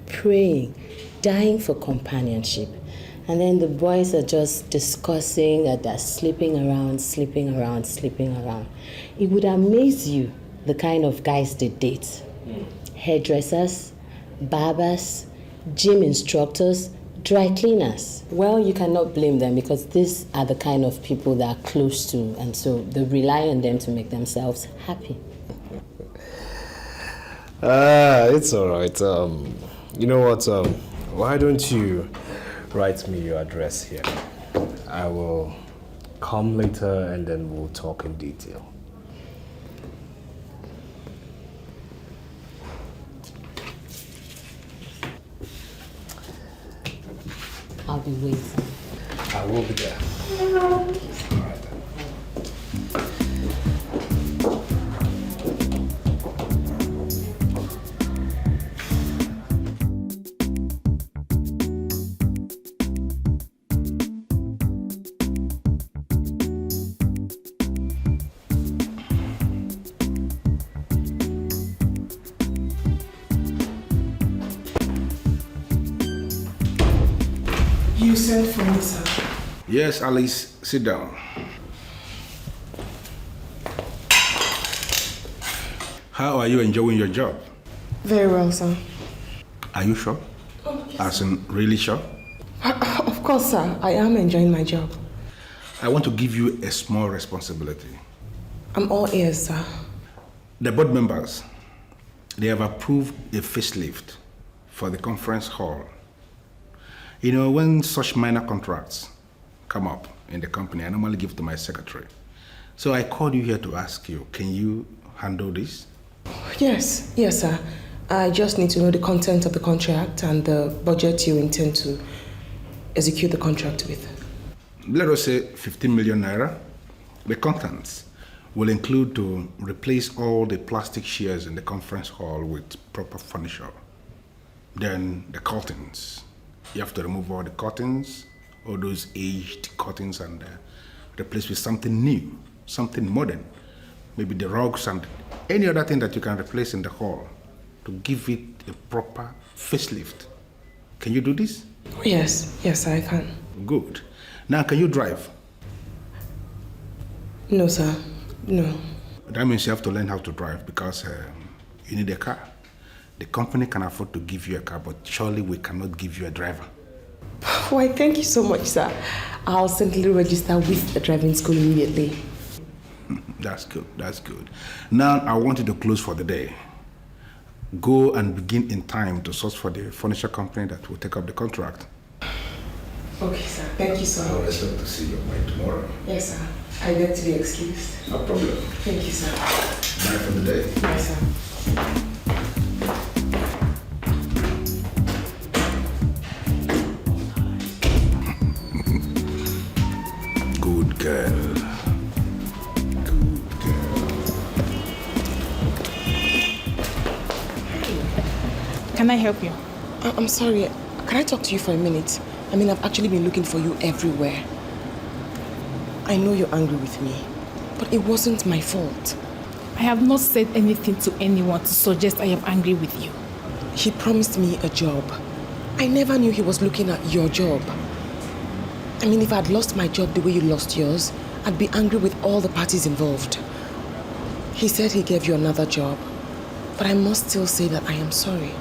praying, dying for companionship. And then the boys are just discussing that they're sleeping around. It would amaze you the kind of guys they date. Hairdressers, barbers, gym instructors, dry cleaners. Well, you cannot blame them because these are the kind of people they are close to, and so they rely on them to make themselves happy. It's all right. You know what? Why don't you write me your address here? I will come later and then we'll talk in detail. I'll be waiting. I will be there. You sent for me, sir. Yes, Alice, sit down. How are you enjoying your job? Very well, sir. Are you sure? As in, really sure? Of course, sir. I am enjoying my job. I want to give you a small responsibility. I'm all ears, sir. The board members, they have approved a facelift for the conference hall. You know, when such minor contracts come up in the company, I normally give to my secretary. So I called you here to ask you, can you handle this? Yes, sir. I just need to know the content of the contract and the budget you intend to execute the contract with. Let us say 15 million naira. The contents will include to replace all the plastic chairs in the conference hall with proper furniture. Then the curtains. You have to remove all the curtains, all those aged curtains, and replace with something new, something modern. Maybe the rugs and any other thing that you can replace in the hall to give it a proper facelift. Can you do this? Yes, I can. Good. Now, can you drive? No, sir. No. That means you have to learn how to drive because you need a car. The company can afford to give you a car, but surely we cannot give you a driver. Why, thank you so much, sir. I'll simply register with the driving school immediately. That's good. Now, I want you to close for the day. Go and begin in time to source for the furniture company that will take up the contract. Okay, sir. Thank you so much. I'll expect to see you by tomorrow. Yes, sir. I beg to be excused. No problem. Thank you, sir. Bye for the day. Bye, sir. Good girl. Can I help you? I'm sorry. Can I talk to you for a minute? I mean, I've actually been looking for you everywhere. I know you're angry with me, but it wasn't my fault. I have not said anything to anyone to suggest I am angry with you. He promised me a job. I never knew he was looking at your job. I mean, if I'd lost my job the way you lost yours, I'd be angry with all the parties involved. He said he gave you another job, but I must still say that I am sorry.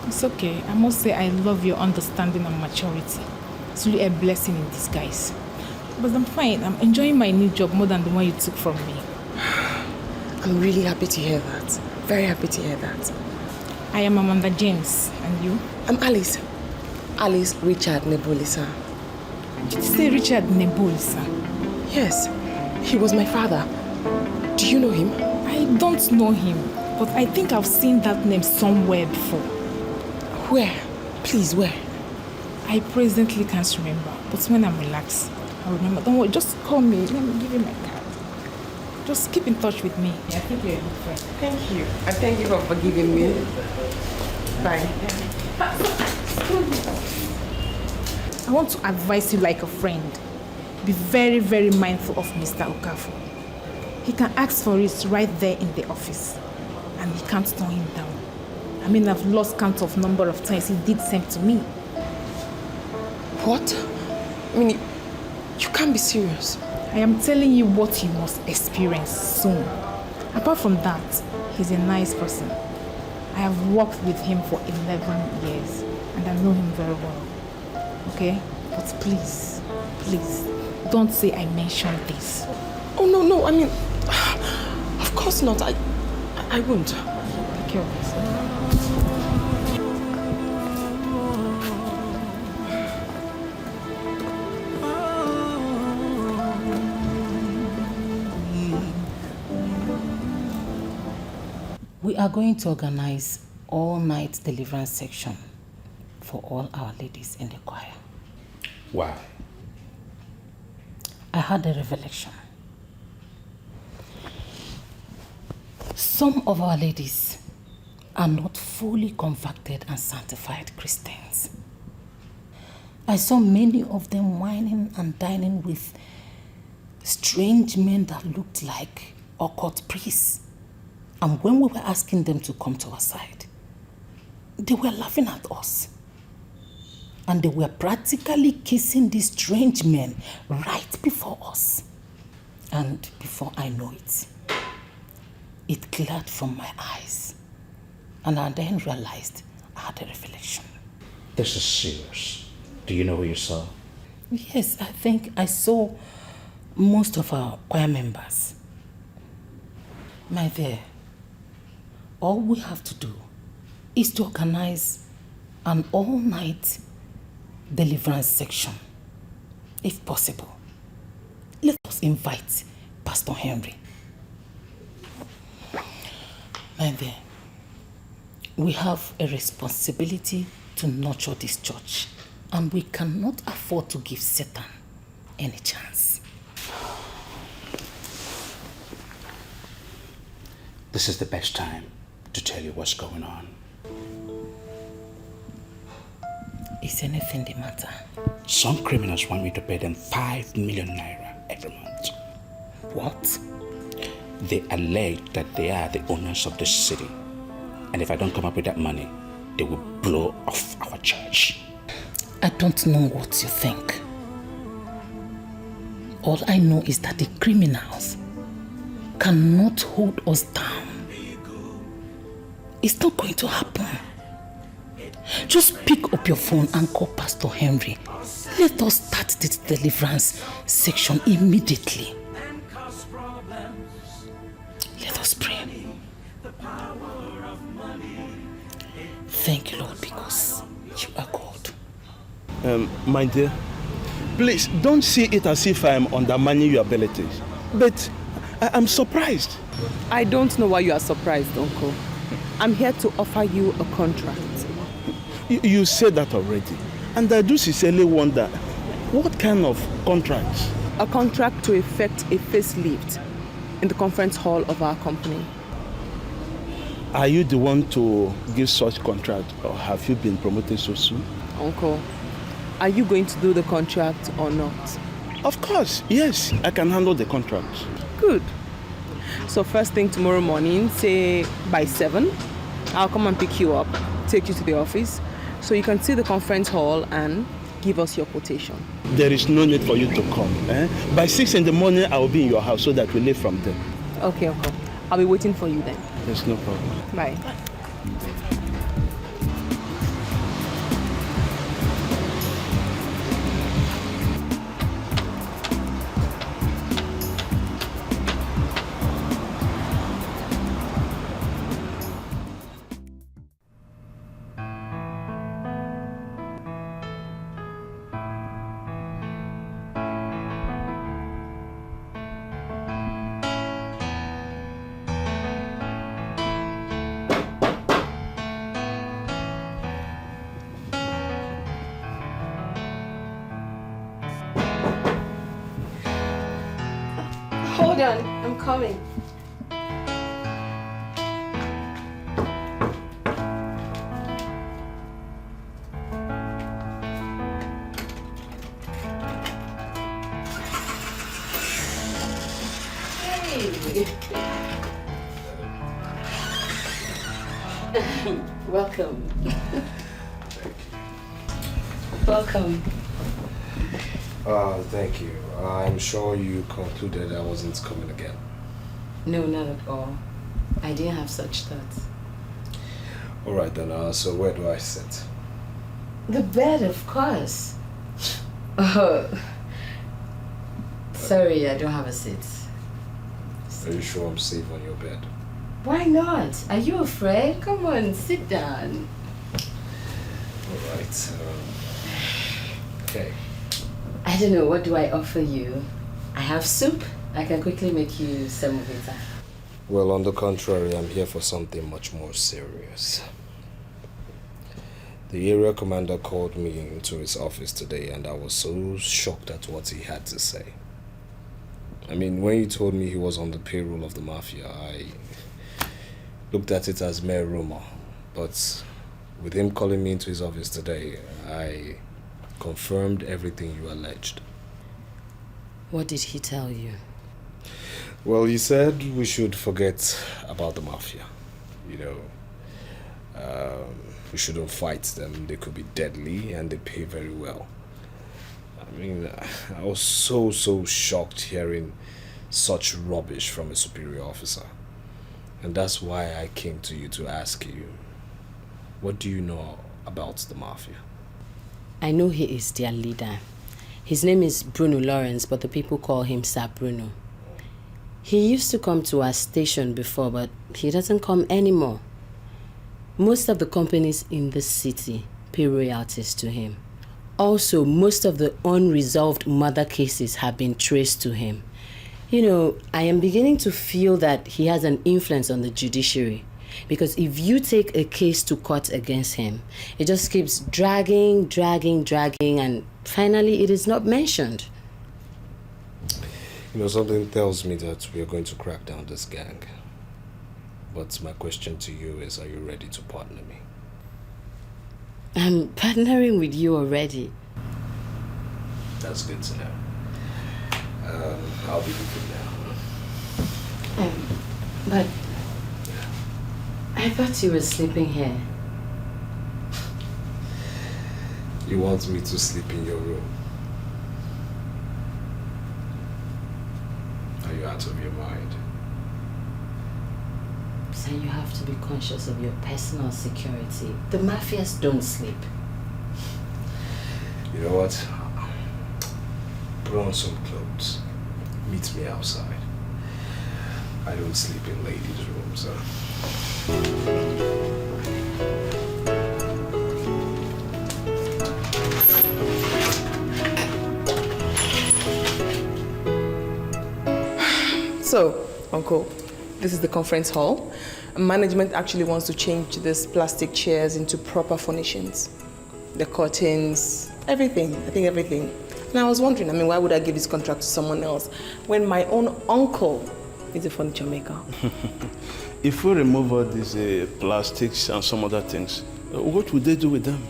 It's okay. I must say I love your understanding and maturity. It's really a blessing in disguise. But I'm fine. I'm enjoying my new job more than the one you took from me. I'm really happy to hear that. Very happy to hear that. I am Amanda James. And you? I'm Alice. Alice Richard Nebulisa. Did you say Richard Nebulisa? Yes. He was my father. Do you know him? I don't know him, but I think I've seen that name somewhere before. Where? Please, where? I presently can't remember, but when I'm relaxed, I'll remember. Don't worry, just call me. Let me give you my card. Just keep in touch with me. I think you're a good friend. Thank you. And thank you for forgiving me. Bye. I want to advise you like a friend. Be very, very mindful of Mr. Okafor. He can ask for it right there in the office. And he can't turn him down. I mean, I've lost count of number of times he did same to me. What? I mean, you can't be serious. I am telling you what you must experience soon. Apart from that, he's a nice person. I have worked with him for 11 years and I know him very well. Okay? But please, don't say I mentioned this. Oh, no, I mean, of course not. I won't. Take care of yourself. We are going to organize all-night deliverance section for all our ladies in the choir. Why? I had a revelation. Some of our ladies are not fully converted and sanctified Christians. I saw many of them whining and dining with strange men that looked like occult priests. And when we were asking them to come to our side, they were laughing at us. And they were practically kissing these strange men right before us. And before I know it, it cleared from my eyes. And I then realized I had a revelation. This is serious. Do you know who you saw? Yes, I think I saw most of our choir members. My dear, all we have to do is to organize an all-night deliverance section. If possible, let us invite Pastor Henry. My dear, we have a responsibility to nurture this church, and we cannot afford to give Satan any chance. This is the best time to tell you what's going on. Is anything the matter? Some criminals want me to pay them 5 million naira every month. What? They allege that they are the owners of this city. And if I don't come up with that money, they will blow off our church. I don't know what you think. All I know is that the criminals cannot hold us down. It's not going to happen. Just pick up your phone and call Pastor Henry. Let us start this deliverance section immediately. Let us pray. Thank you, Lord, because you are God. My dear, please don't see it as if I am undermining your abilities. But I'm surprised. I don't know why you are surprised, Uncle. I'm here to offer you a contract. You said that already. And I do sincerely wonder, what kind of contract? A contract to effect a facelift in the conference hall of our company. Are you the one to give such contract, or have you been promoted so soon? Uncle, are you going to do the contract or not? Of course, yes, I can handle the contract. Good. So first thing tomorrow morning, say by 7, I'll come and pick you up, take you to the office, so you can see the conference hall and give us your quotation. There is no need for you to come. By 6 in the morning, I will be in your house so that we leave from there. Okay, Uncle. I'll be waiting for you then. There's no problem. Bye. Hold on, I'm coming. you. Welcome. Welcome. Thank you. I'm sure you concluded I wasn't coming again. No, not at all. I didn't have such thoughts. Alright then, so where do I sit? The bed, of course. Oh. Sorry, I don't have a seat. Are you sure I'm safe on your bed? Why not? Are you afraid? Come on, sit down. Alright. Okay. I don't know, what do I offer you? I have soup. I can quickly make you semovita. Well, on the contrary, I'm here for something much more serious. The area commander called me into his office today and I was so shocked at what he had to say. I mean, when he told me he was on the payroll of the mafia, I looked at it as mere rumor. But with him calling me into his office today, I confirmed everything you alleged. What did he tell you? Well, he said we should forget about the mafia. You know, we shouldn't fight them. They could be deadly and they pay very well. I mean, I was so shocked hearing such rubbish from a superior officer. And that's why I came to you to ask you, what do you know about the mafia? I know he is their leader. His name is Bruno Lawrence, but the people call him Sir Bruno. He used to come to our station before, but he doesn't come anymore. Most of the companies in the city pay royalties to him. Also, most of the unresolved murder cases have been traced to him. You know, I am beginning to feel that he has an influence on the judiciary. Because if you take a case to court against him, it just keeps dragging, and finally it is not mentioned. You know, something tells me that we are going to crack down this gang. But my question to you is, are you ready to partner me? I'm partnering with you already. That's good to know. I'll be leaving now. But I thought you were sleeping here. You want me to sleep in your room? Are you out of your mind? So you have to be conscious of your personal security. The mafias don't sleep. You know what? Put on some clothes. Meet me outside. I don't sleep in ladies' rooms, So, Uncle, this is the conference hall. Management actually wants to change these plastic chairs into proper furnishings. The curtains, everything. I think everything. And I was wondering, why would I give this contract to someone else when my own uncle is a furniture maker? If we remove all these plastics and some other things, what would they do with them?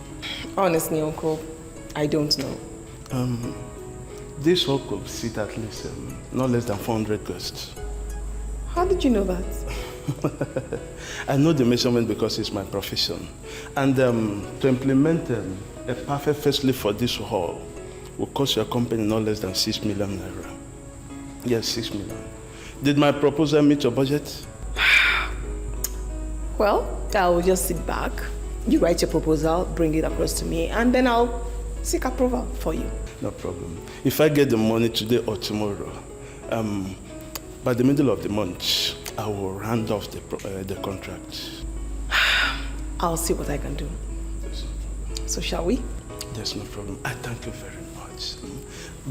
Honestly, Uncle, I don't know. This hall could seat at least not less than 400 guests. How did you know that? I know the measurement because it's my profession. And to implement a perfect facelift for this hall will cost your company not less than 6 million naira. Yes, 6 million. Did my proposal meet your budget? Well, I'll just sit back. You write your proposal, bring it across to me, and then I'll seek approval for you. No problem. If I get the money today or tomorrow, by the middle of the month, I will round off the contract. I'll see what I can do. So shall we? There's no problem. I thank you very much.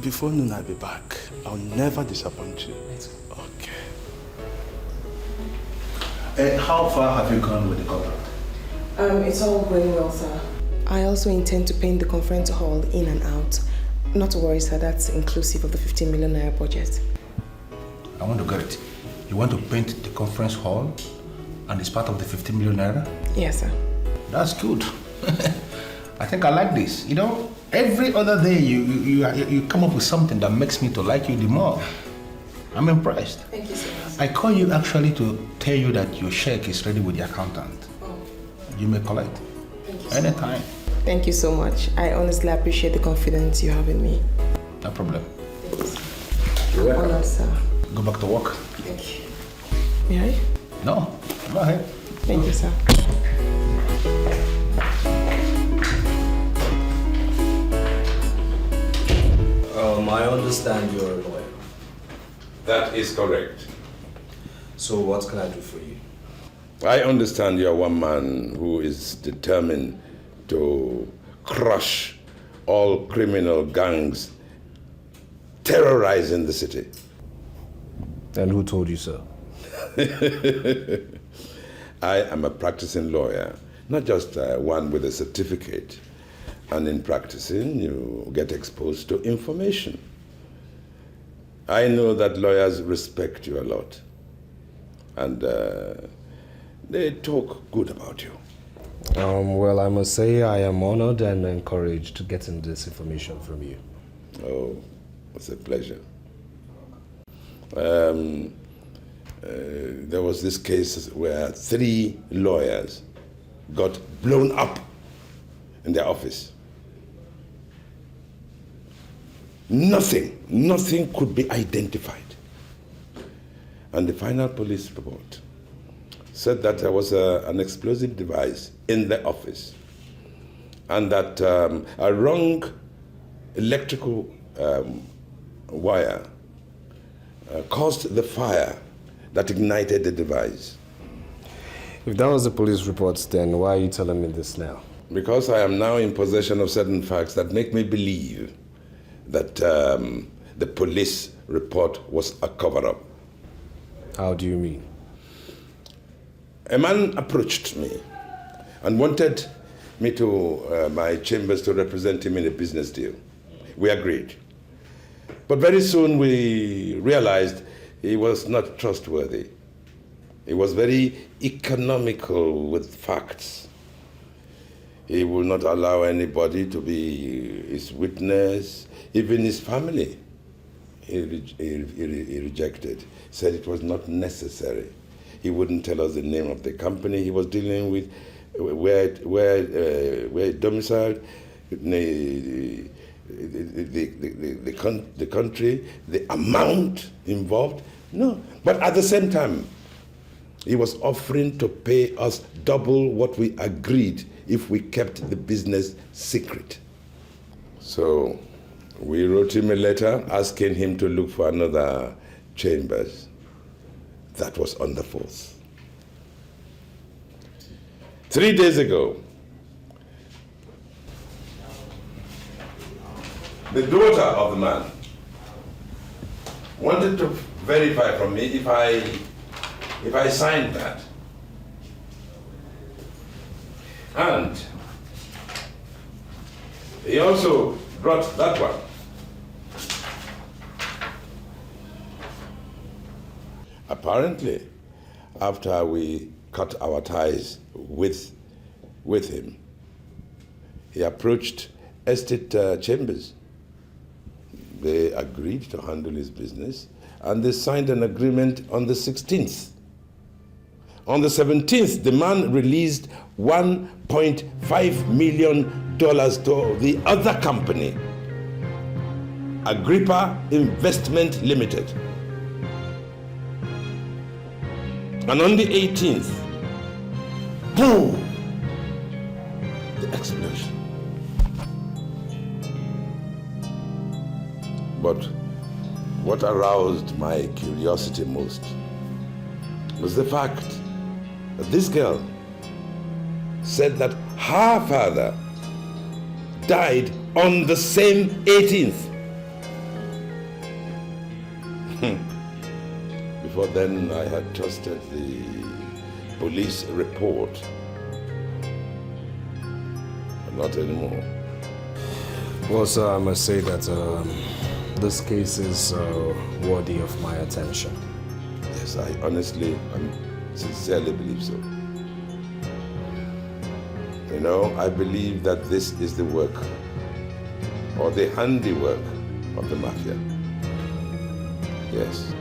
Before noon, I'll be back. I'll never disappoint you. Okay. How far have you gone with the contract? It's all going well, sir. I also intend to paint the conference hall in and out. Not to worry, sir. That's inclusive of the 15 million naira budget. I want to get it. You want to paint the conference hall and it's part of the 15 million naira? Yes, sir. That's good. I think I like this. You know, every other day you come up with something that makes me to like you the more. I'm impressed. Thank you so much. I call you actually to tell you that your check is ready with the accountant. Oh. You may collect. Thank you Anytime. Thank you so much. I honestly appreciate the confidence you have in me. No problem. You're welcome. Honored, sir. Go back to work. Thank you. May I? No, go ahead. Thank you, sir. I understand you're a lawyer. That is correct. So what can I do for you? I understand you're one man who is determined to crush all criminal gangs terrorizing the city. And who told you so? I am a practicing lawyer, not just one with a certificate. And in practicing, you get exposed to information. I know that lawyers respect you a lot. And they talk good about you. Well, I must say I am honored and encouraged getting this information from you. Oh, it's a pleasure. There was this case where 3 lawyers got blown up in their office. Nothing could be identified. And the final police report said that there was an explosive device in the office and that a wrong electrical wire caused the fire that ignited the device. If that was the police reports, then why are you telling me this now? Because I am now in possession of certain facts that make me believe that the police report was a cover-up. How do you mean? A man approached me and wanted me to my chambers to represent him in a business deal. We agreed. But very soon we realized he was not trustworthy. He was very economical with facts. He would not allow anybody to be his witness, even his family. He rejected, said it was not necessary. He wouldn't tell us the name of the company he was dealing with, where domiciled, the country, the amount involved. No, but at the same time, he was offering to pay us double what we agreed if we kept the business secret. So we wrote him a letter asking him to look for another chambers. That was on the 4th. 3 days ago, the daughter of the man wanted to verify from me if I signed that. And he also brought that one. Apparently, after we cut our ties with him, he approached Estate Chambers. They agreed to handle his business, and they signed an agreement on the 16th. On the 17th, the man released $1.5 million to the other company, Agrippa Investment Limited. And on the 18th, boom, the explosion. But what aroused my curiosity most was the fact that this girl said that her father died on the same 18th. Before then, I had trusted the police report, but not anymore. Well, sir, I must say that this case is worthy of my attention. Yes, I honestly and sincerely believe so. You know, I believe that this is the work or the handiwork of the mafia. Yes.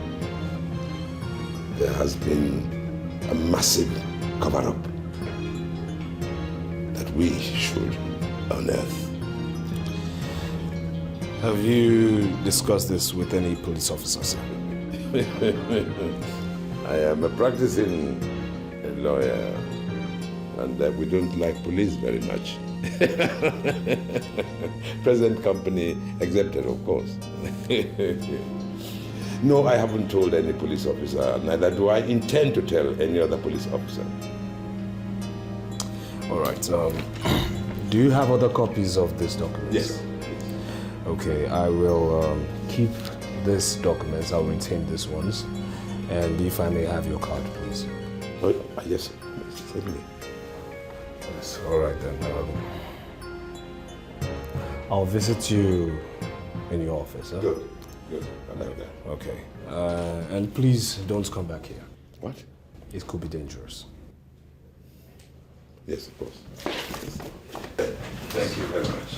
there has been a massive cover-up that we should unearth. Have you discussed this with any police officer, sir? I am a practicing lawyer, and we don't like police very much. Present company accepted, of course. No, I haven't told any police officer, neither do I intend to tell any other police officer. All right. Do you have other copies of this document? Yes. Okay, I will keep these documents. I'll retain these ones. And if I may have your card, please. Oh, yes, certainly. Yes, all right then. I'll visit you in your office. Huh? Good. I like that. Okay. And please don't come back here. What? It could be dangerous. Yes, of course. Thank you very much.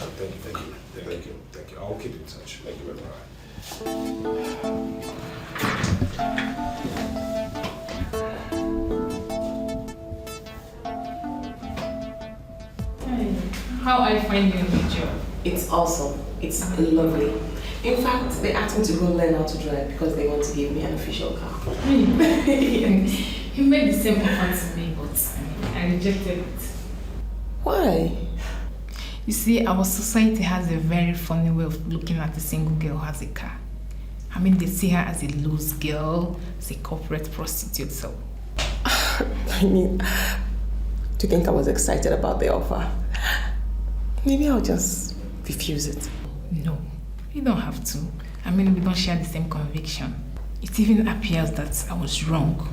Thank you. I'll keep in touch. Thank you very much. How are you finding the job? It's awesome. It's lovely. In fact, they asked me to go learn how to drive because they want to give me an official car. He made the same offer to me, but I rejected it. Why? You see, our society has a very funny way of looking at a single girl who has a car. I mean, they see her as a loose girl, as a corporate prostitute, so... I mean, do you think I was excited about the offer? Maybe I'll just refuse it. No, you don't have to. I mean, we don't share the same conviction. It even appears that I was wrong.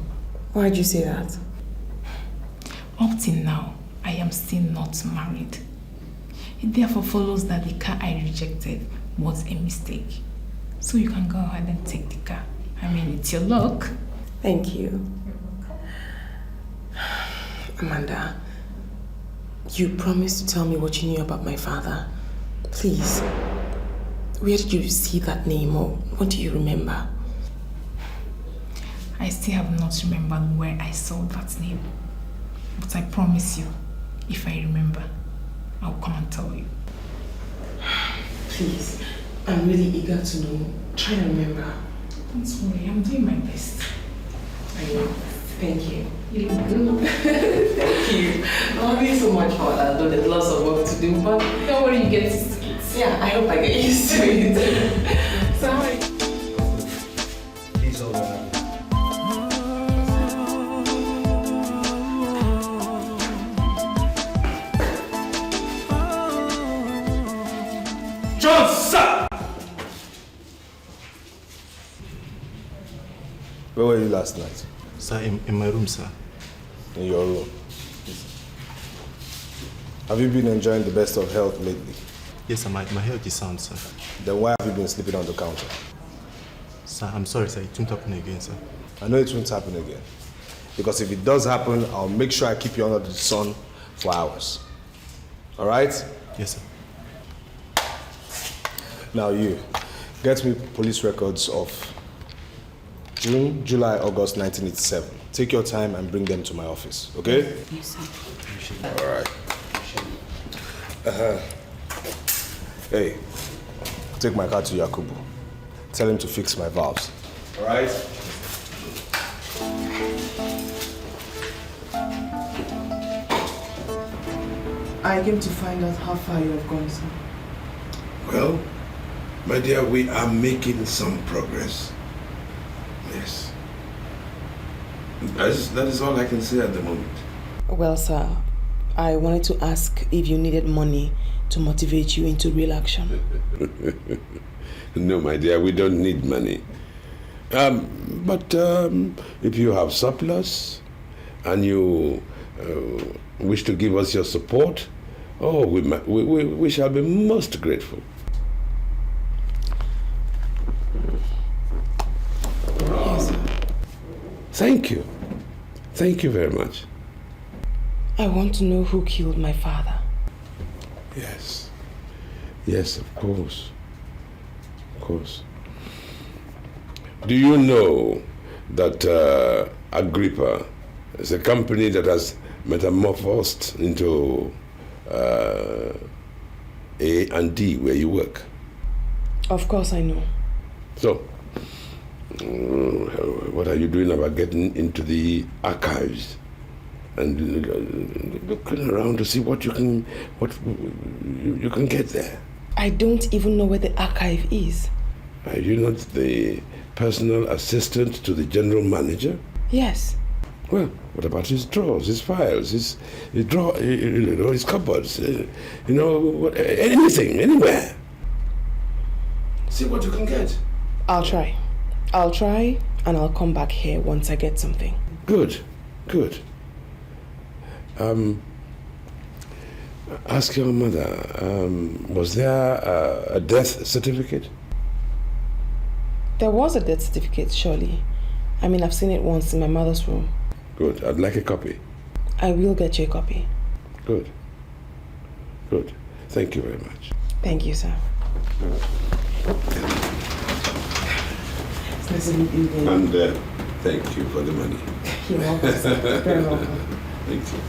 Why'd you say that? Up till now, I am still not married. It therefore follows that the car I rejected was a mistake. So you can go ahead and take the car. I mean, it's your luck. Thank you. Amanda, you promised to tell me what you knew about my father. Please, where did you see that name, or what do you remember? I still have not remembered where I saw that name. But I promise you, if I remember, I'll come and tell you. Please, I'm really eager to know. Try to remember. Don't worry, I'm doing my best. I know. Thank you. You Thank you. I'm having so much fun, although there's lots of work to do, but don't worry, you get used to it. Yeah, I hope I get used to it. Sorry. Please hold on. John, sir! Where were you last night? Sir, in my room, sir. In your room? Have you been enjoying the best of health lately? Yes, sir, my health is sound, sir. Then why have you been sleeping on the counter? Sir, I'm sorry, sir. It won't happen again, sir. I know it won't happen again. Because if it does happen, I'll make sure I keep you under the sun for hours. All right? Yes, sir. Now you, get me police records of June, July, August 1987. Take your time and bring them to my office, okay? Yes, sir. All right. Hey, take my car to Yakubu. Tell him to fix my valves. All right? I came to find out how far you have gone, sir. Well, my dear, we are making some progress. Yes. That is all I can say at the moment. Well, sir, I wanted to ask if you needed money to motivate you into real action. No, my dear, we don't need money. But if you have surplus and you wish to give us your support, oh, we shall be most grateful. Yes, sir. Thank you. Thank you very much. I want to know who killed my father. Yes. Yes, of course. Of course. Do you know that Agrippa is a company that has metamorphosed into A&D where you work? Of course I know. So, what are you doing about getting into the archives and looking around to see what you can get there? I don't even know where the archive is. Are you not the personal assistant to the general manager? Yes. Well, what about his drawers, his files, his cupboards, anything, anywhere? See what you can get. I'll try, and I'll come back here once I get something. Good. Ask your mother, was there a death certificate? There was a death certificate, surely. I mean, I've seen it once in my mother's room. Good, I'd like a copy. I will get you a copy. Good. Thank you very much. Thank you, sir. It's nice to meet you again. And thank you for the money. You're welcome, sir. Very welcome. Thank you.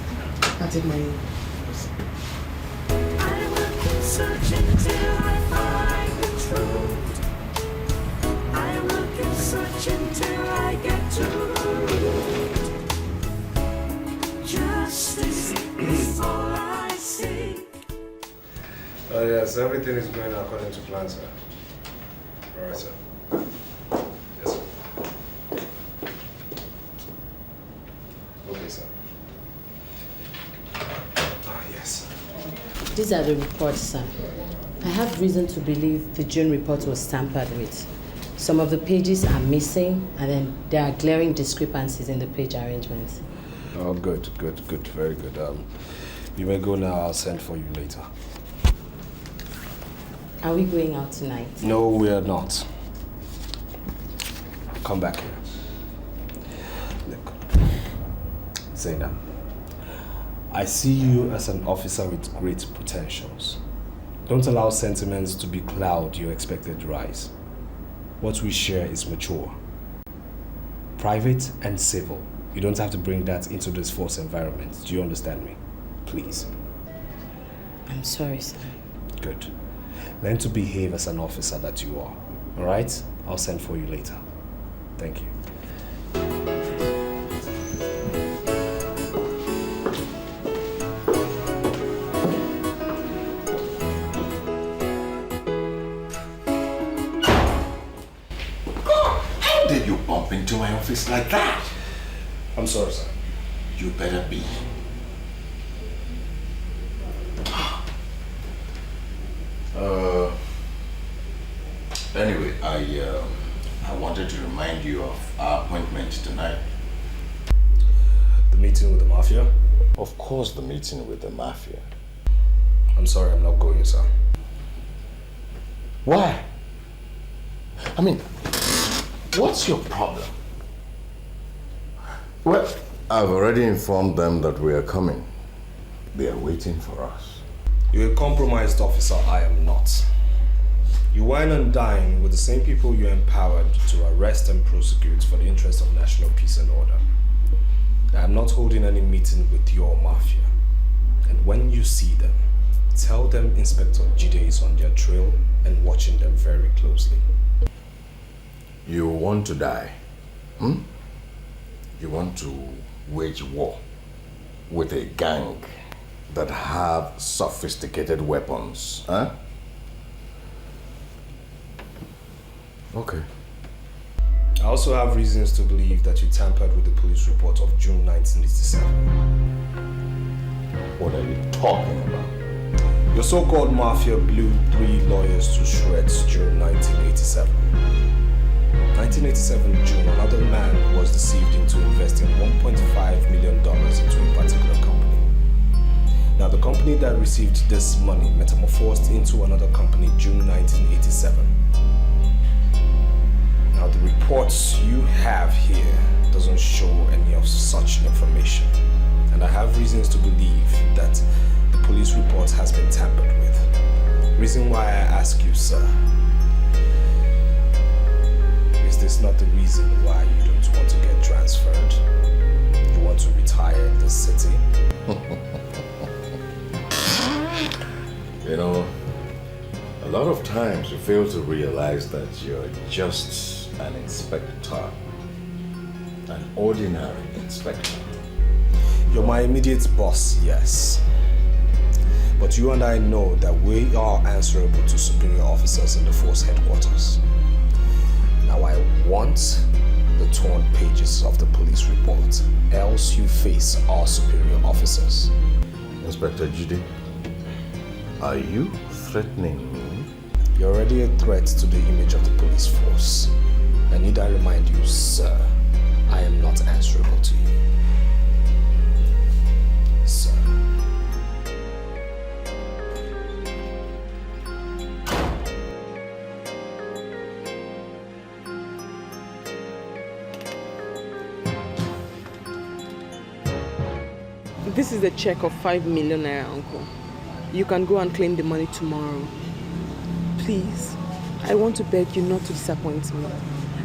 I'll take my leave. Searching till I find the truth. I will keep searching till I get to the root. Justice is all I seek. Yes, everything is going according to plan, sir. All right, sir. Yes, sir. Okay, sir. Yes. These are the reports, sir. I have reason to believe the June report was tampered with. Some of the pages are missing, and then there are glaring discrepancies in the page arrangements. Oh, good. Very good. You may go now. I'll send for you later. Are we going out tonight? No, we are not. Come back here. Look, Zainab, I see you as an officer with great potentials. Don't allow sentiments to becloud your expected rise. What we share is mature, private and civil. You don't have to bring that into this forced environment. Do you understand me? Please. I'm sorry, sir. Good. Learn to behave as an officer that you are. All right? I'll send for you later. Thank you. How did you bump into my office like that? I'm sorry, sir. You better be. Anyway, I wanted to remind you of our appointment tonight. The meeting with the mafia? Of course, the meeting with the mafia. I'm sorry, I'm not going, sir. Why? I mean, what's your problem? Well, I've already informed them that we are coming. They are waiting for us. You're a compromised officer, I am not. You wine and dine with the same people you empowered to arrest and prosecute for the interest of national peace and order. I am not holding any meeting with your mafia. And when you see them, tell them Inspector Jide is on their trail and watching them very closely. You want to die? You want to wage war with a gang that have sophisticated weapons, huh? Okay. I also have reasons to believe that you tampered with the police report of June 1987. What are you talking about? Your so-called mafia blew 3 lawyers to shreds June 1987. 1987 June, another man was deceived into investing $1.5 million into a particular company. Now, the company that received this money metamorphosed into another company June 1987. Now, the reports you have here doesn't show any of such information. And I have reasons to believe that the police report has been tampered with. Reason why I ask you, sir, is this not the reason why you don't want to get transferred? You want to retire in this city? You know, a lot of times you fail to realize that you're just an inspector. An ordinary inspector. You're my immediate boss, yes. But you and I know that we are answerable to superior officers in the force headquarters. Now I want the torn pages of the police report, else you face our superior officers. Inspector Judy, are you threatening me? You're already a threat to the image of the police force. And need I remind you, sir, I am not answerable to you. Sir. This is a check of 5 million naira, Uncle. You can go and claim the money tomorrow. Please, I want to beg you not to disappoint me.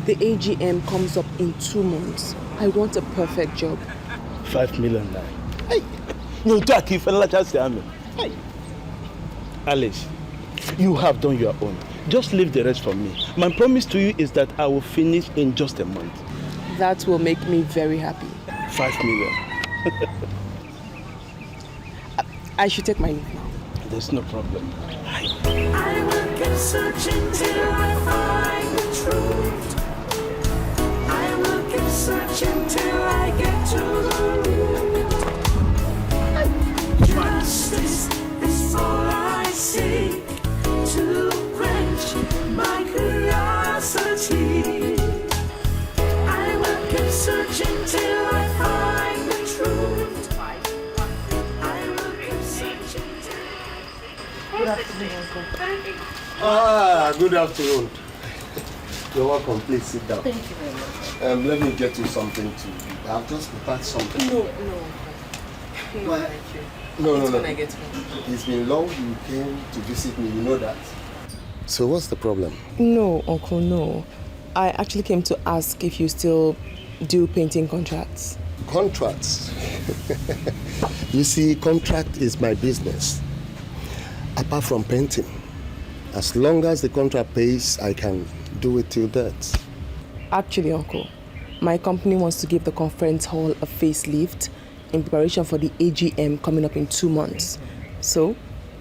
The AGM comes up in 2 months. I want a perfect job. 5 million naira. Hey, you talk if I just say amen. Hey, Alice, you have done your own. Just leave the rest for me. My promise to you is that I will finish in just a month. That will make me very happy. 5 million. I should take my leave now. There's no problem. I will keep searching till I find the truth. I will keep searching till I get to the root. Justice is all I seek to quench my curiosity. I will keep searching till I find the truth. Good afternoon, Uncle. Ah, good afternoon. You're welcome. Please sit down. Thank you very much. Let me get you something to eat. I've just prepared something. No. What? Thank you. No. When I get home. It's been long you came to visit me, you know that. So what's the problem? No, Uncle, no. I actually came to ask if you still do painting contracts. Contracts? You see, contract is my business. Apart from painting, as long as the contract pays, I can do it till that. Actually, Uncle, my company wants to give the conference hall a facelift in preparation for the AGM coming up in 2 months. So,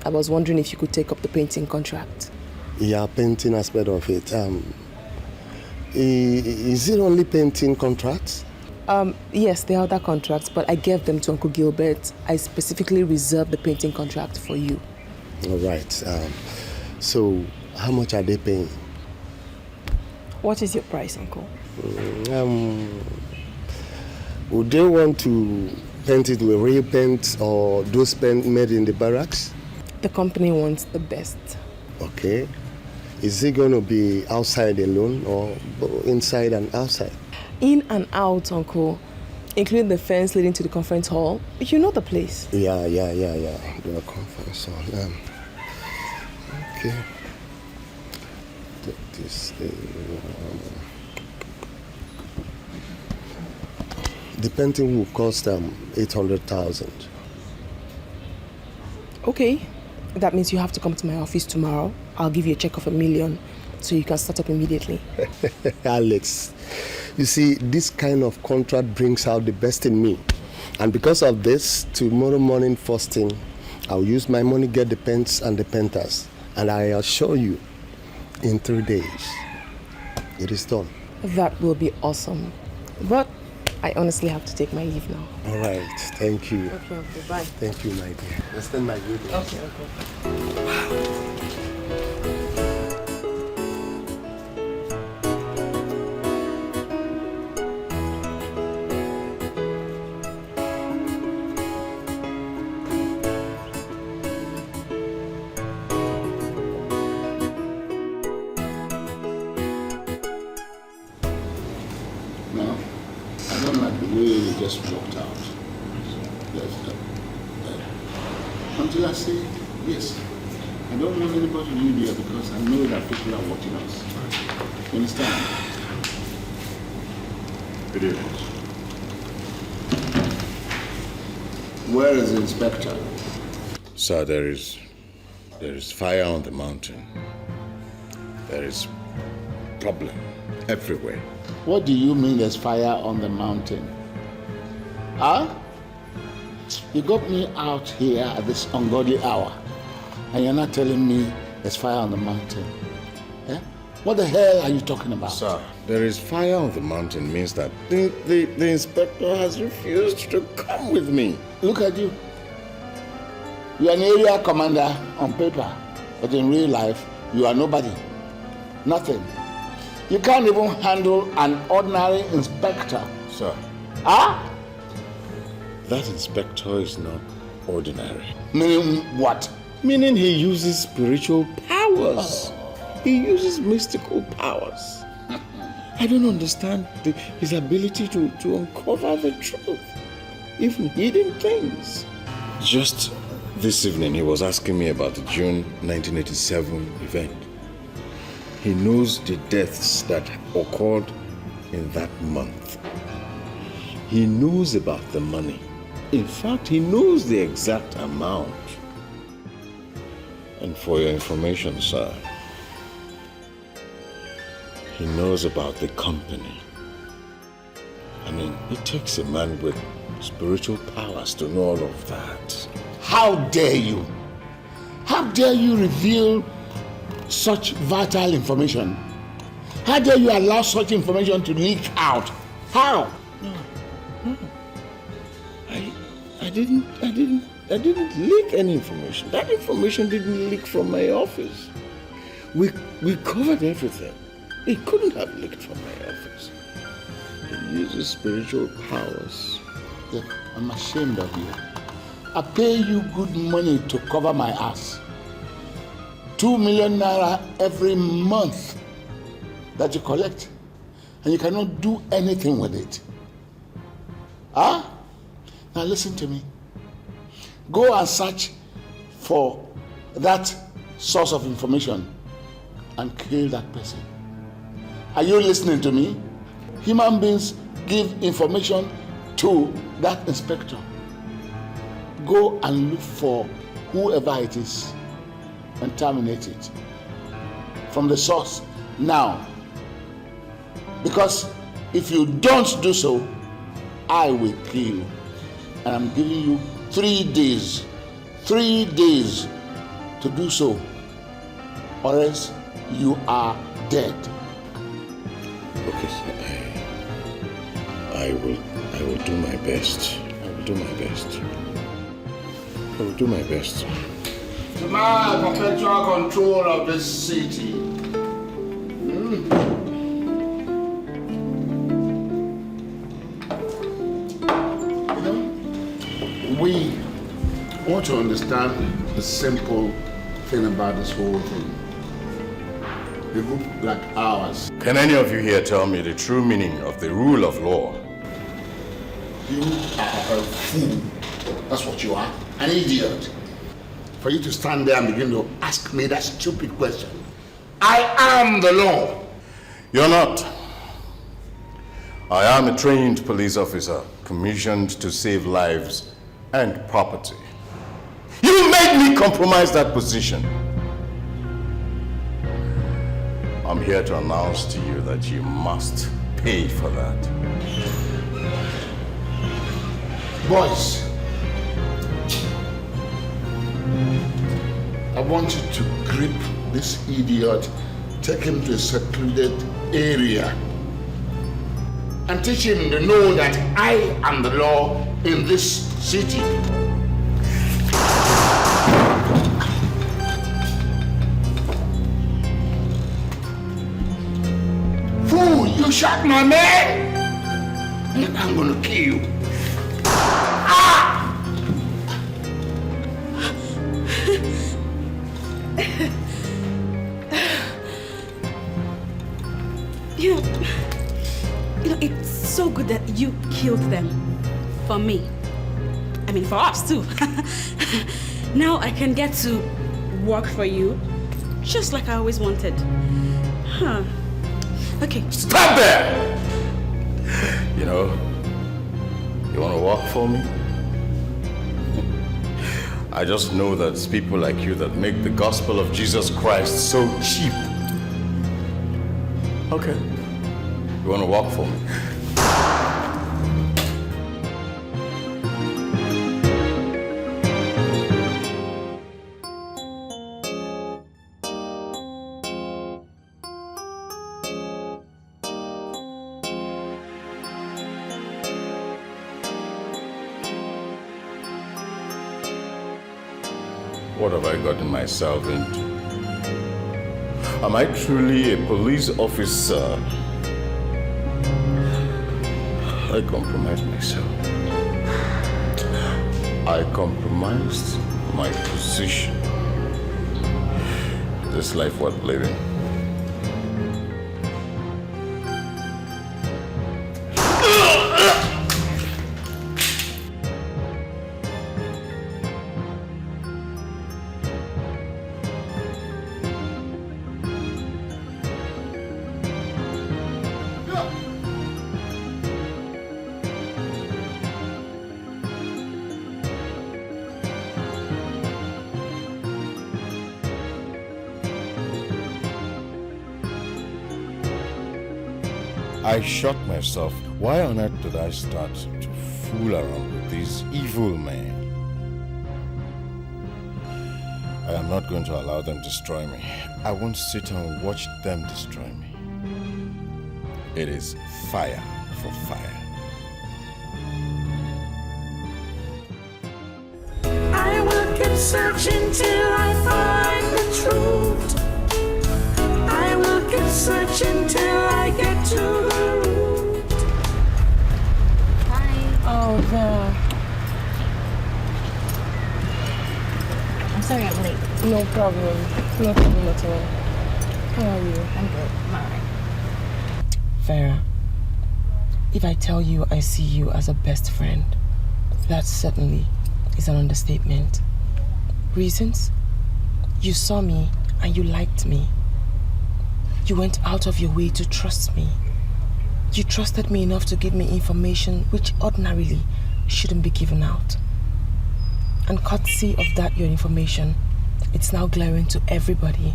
I was wondering if you could take up the painting contract. Yeah, painting aspect of it. Is it only painting contracts? Yes, there are other contracts, but I gave them to Uncle Gilbert. I specifically reserved the painting contract for you. All right. So, how much are they paying? What is your price, Uncle? Would they want to paint it with real paint or those paint made in the barracks? The company wants the best. Okay. Is it going to be outside alone or inside and outside? In and out, Uncle, including the fence leading to the conference hall. You know the place. Yeah. The conference hall. Okay. Take this. The painting will cost 800,000. Okay. That means you have to come to my office tomorrow. I'll give you a check of $1 million so you can start up immediately. Alex, you see, this kind of contract brings out the best in me. And because of this, tomorrow morning first thing, I'll use my money, get the paints and the painters. And I assure you, in 3 days, it is done. That will be awesome. But I honestly have to take my leave now. All right, thank you. Okay, bye. Thank you, my dear. Extend my greetings. Okay. Just walked out. Until I say yes. I don't want anybody to leave here because I know that people are watching us. You understand? Good evening. Where is the inspector? Sir, there is fire on the mountain. There is problem everywhere. What do you mean there's fire on the mountain? Huh? You got me out here at this ungodly hour, and you're not telling me there's fire on the mountain. Eh? What the hell are you talking about? Sir, there is fire on the mountain means that the inspector has refused to come with me. Look at you. You are an area commander on paper, but in real life, you are nobody. Nothing. You can't even handle an ordinary inspector. Sir. Huh? That inspector is not ordinary. Meaning what? Meaning he uses spiritual powers. He uses mystical powers. I don't understand his ability to uncover the truth, even hidden things. Just this evening, he was asking me about the June 1987 event. He knows the deaths that occurred in that month. He knows about the money. In fact, he knows the exact amount. And for your information, sir, he knows about the company. I mean, it takes a man with spiritual powers to know all of that. How dare you? How dare you reveal such vital information? How dare you allow such information to leak out? How? No. I didn't leak any information. That information didn't leak from my office. We covered everything. It couldn't have leaked from my office. He uses spiritual powers. Look, I'm ashamed of you. I pay you good money to cover my ass. 2 million naira every month that you collect, and you cannot do anything with it. Huh? Now listen to me. Go and search for that source of information and kill that person. Are you listening to me? Human beings give information to that inspector. Go and look for whoever it is and terminate it from the source now. Because if you don't do so, I will kill you. And I'm giving you 3 days. 3 days to do so, or else you are dead. Okay, sir. I will do my best. I will do my best. I will do my best. To my perpetual control of this city. You know, we want to understand the simple thing about this whole thing. A group like ours. Can any of you here tell me the true meaning of the rule of law? You are a fool. That's what you are. An idiot. For you to stand there and begin to ask me that stupid question. I am the law. You're not. I am a trained police officer commissioned to save lives and property. You made me compromise that position. I'm here to announce to you that you must pay for that. Boys, I want you to grip this idiot, take him to a secluded area, and teach him to know that I am the law in this city. Fool, you shot my man, and I'm gonna kill you. You know, it's so good that you killed them. For me. I mean, for us too. Now I can get to work for you, just like I always wanted. Huh. Okay. Stop there! You know, you want to work for me? I just know that it's people like you that make the gospel of Jesus Christ so cheap. Okay. You want to work for me? What have I gotten myself into? Am I truly a police officer? I compromised myself. I compromised my position. This life worth living. I shot myself. Why on earth did I start to fool around with these evil men? I am not going to allow them to destroy me. I won't sit and watch them destroy me. It is fire for fire. I will keep searching till I find the truth. I will keep searching till I get to the root. Oh, I'm sorry I'm late. No problem. No problem at all. How are you? I'm good. I'm alright. Vera, if I tell you I see you as a best friend, that certainly is an understatement. Reasons? You saw me and you liked me. You went out of your way to trust me. You trusted me enough to give me information which ordinarily shouldn't be given out. And courtesy of that your information, it's now glaring to everybody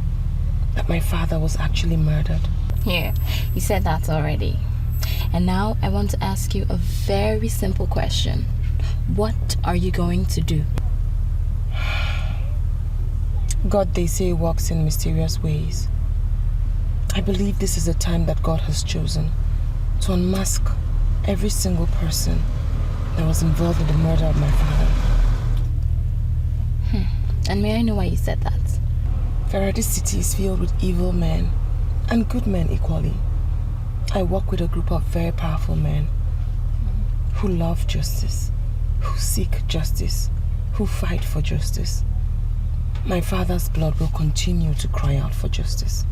that my father was actually murdered. Yeah, you said that already. And now I want to ask you a very simple question. What are you going to do? God, they say, works in mysterious ways. I believe this is the time that God has chosen to unmask every single person that was involved in the murder of my father. And may I know why you said that? Vera, this city is filled with evil men and good men equally. I work with a group of very powerful men who love justice, who seek justice, who fight for justice. My father's blood will continue to cry out for justice.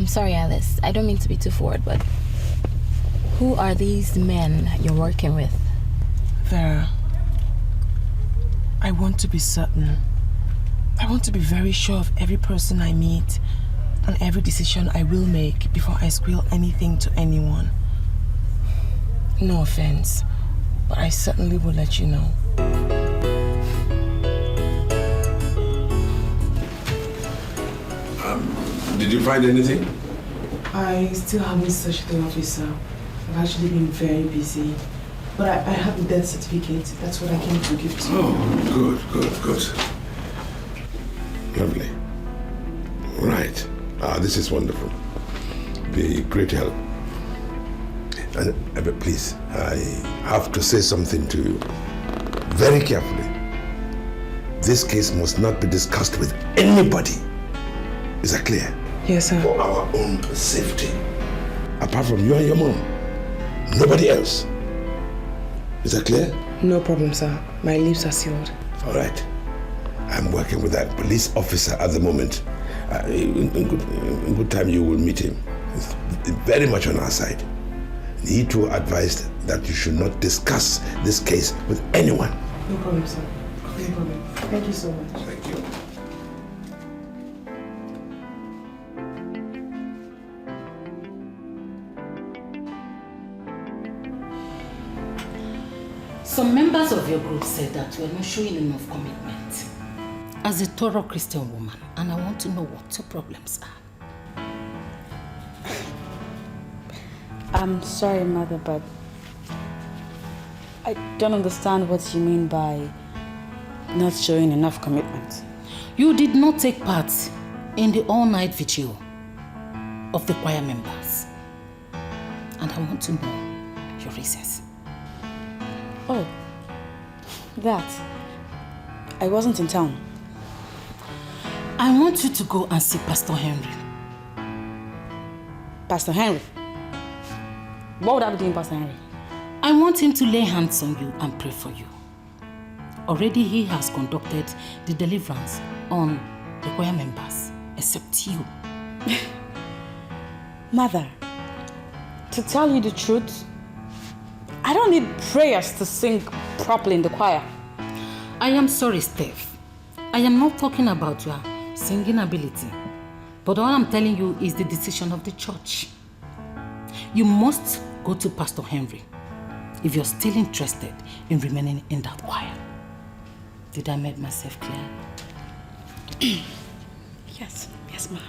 Sorry, Alice. I don't mean to be too forward, but who are these men you're working with? Vera, I want to be certain. I want to be very sure of every person I meet and every decision I will make before I squeal anything to anyone. No offense, but I certainly will let you know. Did you find anything? I still haven't searched the office, sir. I've actually been very busy. But I have the death certificate. That's what I came to give to you. Oh, good. Lovely. Right. This is wonderful. Be great help. And please, I have to say something to you very carefully. This case must not be discussed with anybody. Is that clear? Yes, sir. For our own safety. Apart from you and your mom. Nobody else. Is that clear? No problem, sir. My lips are sealed. All right. I'm working with that police officer at the moment. In good time, you will meet him. He's very much on our side. He too advised that you should not discuss this case with anyone. No problem, sir. No problem. Thank you so much. Thank you. Some members of your group said that you are not showing enough commitment as a thorough Christian woman, and I want to know what your problems are. I'm sorry, Mother, but I don't understand what you mean by not showing enough commitment. You did not take part in the all-night vigil of the choir members, and I want to know your reasons. Oh, that. I wasn't in town. I want you to go and see Pastor Henry. Pastor Henry? What would I be doing, Pastor Henry? I want him to lay hands on you and pray for you. Already he has conducted the deliverance on the choir members, except you. Mother, to tell you the truth, I don't need prayers to sing properly in the choir. I am sorry, Steph. I am not talking about your singing ability, but all I'm telling you is the decision of the church. You must go to Pastor Henry if you're still interested in remaining in that choir. Did I make myself clear? Yes, ma'am.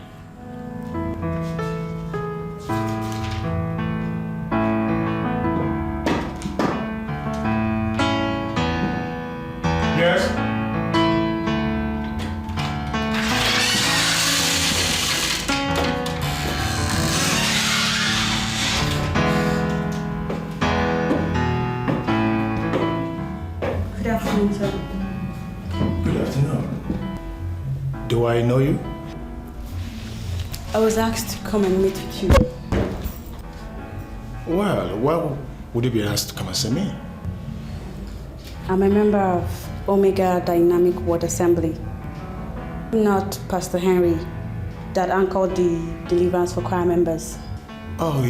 Yes? Good afternoon, sir. Good afternoon. Do I know you? I was asked to come and meet with you. Well, why would you be asked to come and see me? I'm a member of Omega Dynamic Ward Assembly. Not Pastor Henry that anchored the deliverance for choir members. Oh,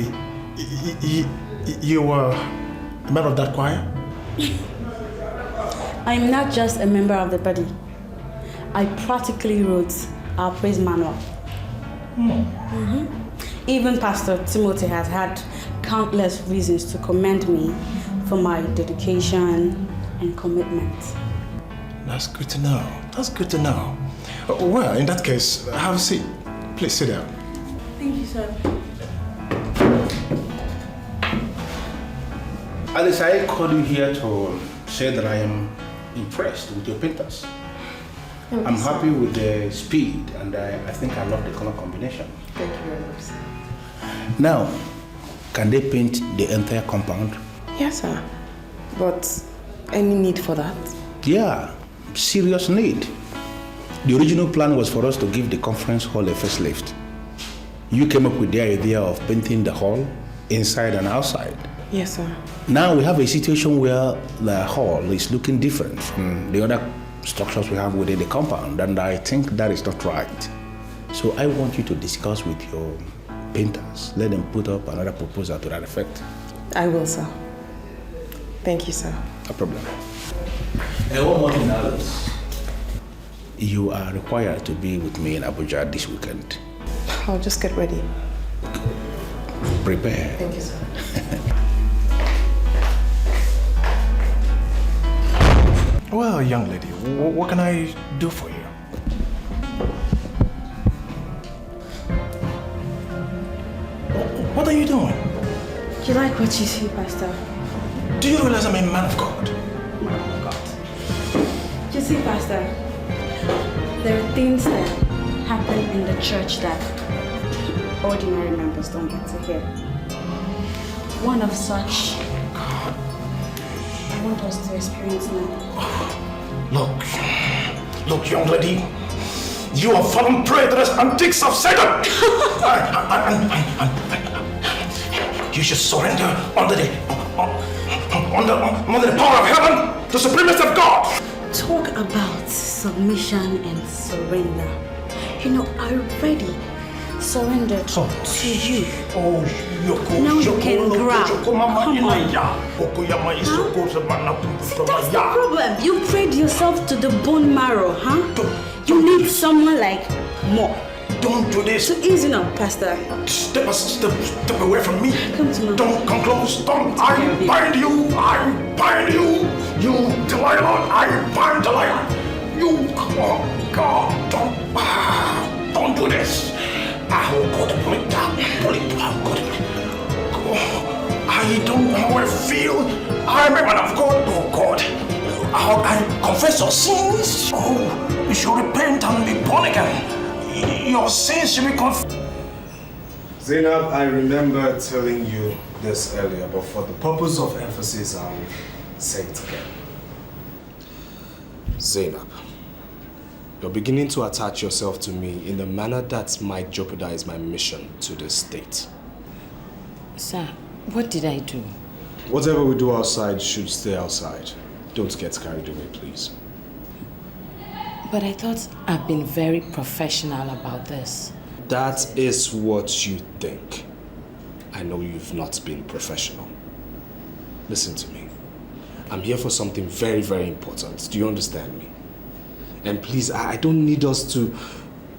you were a member of that choir? I'm not just a member of the body. I practically wrote our praise manual. Even Pastor Timothy has had countless reasons to commend me for my dedication and commitment. That's good to know. That's good to know. Well, in that case, have a seat. Please sit down. Thank you, sir. Alice, I called you here to say that I am impressed with your painters. I'm happy with the speed, and I think I love the color combination. Thank you very much, sir. Now, can they paint the entire compound? Yes, sir. But any need for that? Yeah, serious need. The original plan was for us to give the conference hall a facelift. You came up with the idea of painting the hall inside and outside. Yes, sir. Now we have a situation where the hall is looking different from the other structures we have within the compound, and I think that is not right. So I want you to discuss with your painters. Let them put up another proposal to that effect. I will, sir. Thank you, sir. No problem. And one more thing, Alice. You are required to be with me in Abuja this weekend. I'll just get ready. Prepare. Thank you, sir. Well, young lady, what can I do for you? What are you doing? Do you like what you see, Pastor? Do you realize I'm a man of God? Oh, God. You see, Pastor, there are things that happen in the church that ordinary members don't get to hear. One of such, I want us to experience now. Look, young lady, you have fallen prey to the antics of Satan. You should surrender under the power of heaven, the supremacy of God. Talk about submission and surrender. You know, I already surrendered to you. Now you can grab. Come on. See, that's the problem. You prayed yourself to the bone marrow, huh? You need someone like more. Don't do this. So easy now, Pastor. Step away from me. Come to me. Don't come close. Don't. I bind you. my lord, I bind the lion. You, oh God, don't do this. I will go to police. I don't know how I feel. I'm a man of God. Oh God. I confess your sins. Oh, you should repent and be born again. Your sins should be confessed. Zainab, I remember telling you this earlier, but for the purpose of emphasis, I'll say it again. Zainab, you're beginning to attach yourself to me in a manner that might jeopardize my mission to this state. Sir, what did I do? Whatever we do outside should stay outside. Don't get carried away, please. But I thought I've been very professional about this. That is what you think. I know you've not been professional. Listen to me. I'm here for something very, very important. Do you understand me? And please, I don't need us to,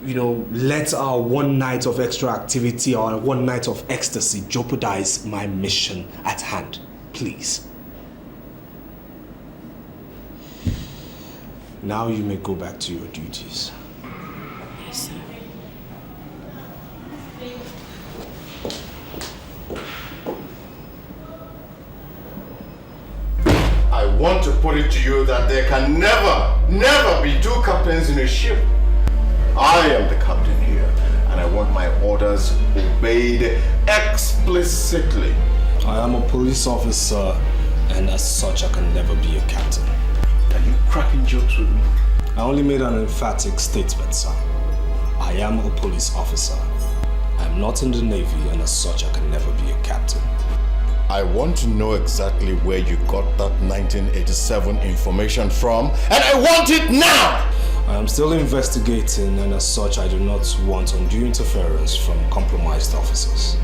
let our one night of extra activity or one night of ecstasy jeopardize my mission at hand. Please. Now you may go back to your duties. Yes, sir. I want to put it to you that there can never be two captains in a ship. I am the captain here, and I want my orders obeyed explicitly. I am a police officer, and as such, I can never be a captain. Are you cracking jokes with me? I only made an emphatic statement, sir. I am a police officer. I'm not in the Navy, and as such, I can never be a captain. I want to know exactly where you got that 1987 information from, and I want it now! I am still investigating, and as such, I do not want undue interference from compromised officers.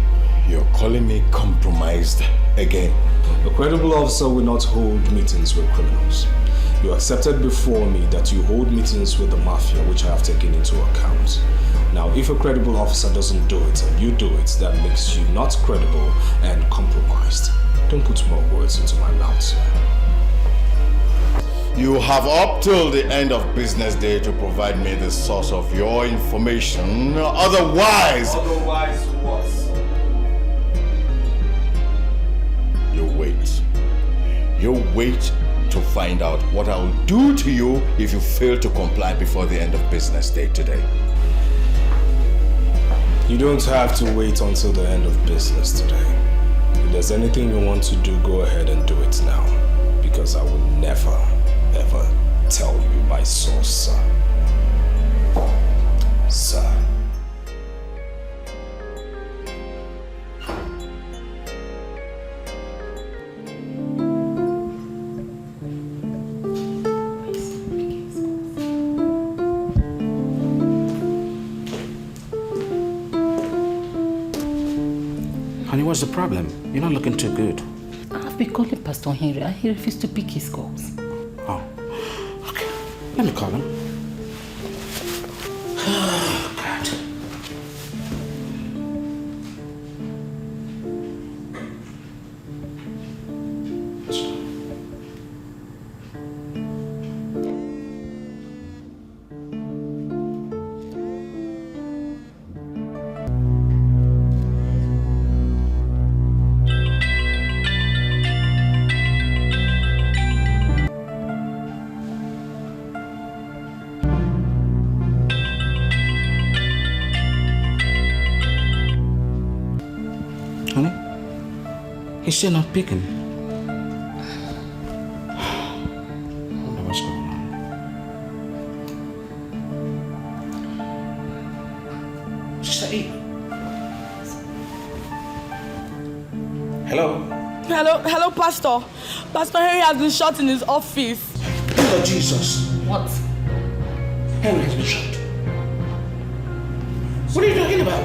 You're calling me compromised again? A credible officer will not hold meetings with criminals. You accepted before me that you hold meetings with the mafia, which I have taken into account. Now, if a credible officer doesn't do it and you do it, that makes you not credible and compromised. Don't put more words into my mouth, sir. You have up till the end of business day to provide me the source of your information. Otherwise... Otherwise what? You wait. You wait to find out what I will do to you if you fail to comply before the end of business day today. You don't have to wait until the end of business today. If there's anything you want to do, go ahead and do it now. Because I will never, ever tell you my source, sir. Sir. Honey, what's the problem? You're not looking too good. I've been calling Pastor Henry and he refused to pick his calls. Oh, okay. Let me call him. Oh, God. He's still not picking. I wonder what's going on. Sister E. Hello? Hello, Pastor. Pastor Henry has been shot in his office. Lord Jesus. What? Henry has been shot. What are you talking about?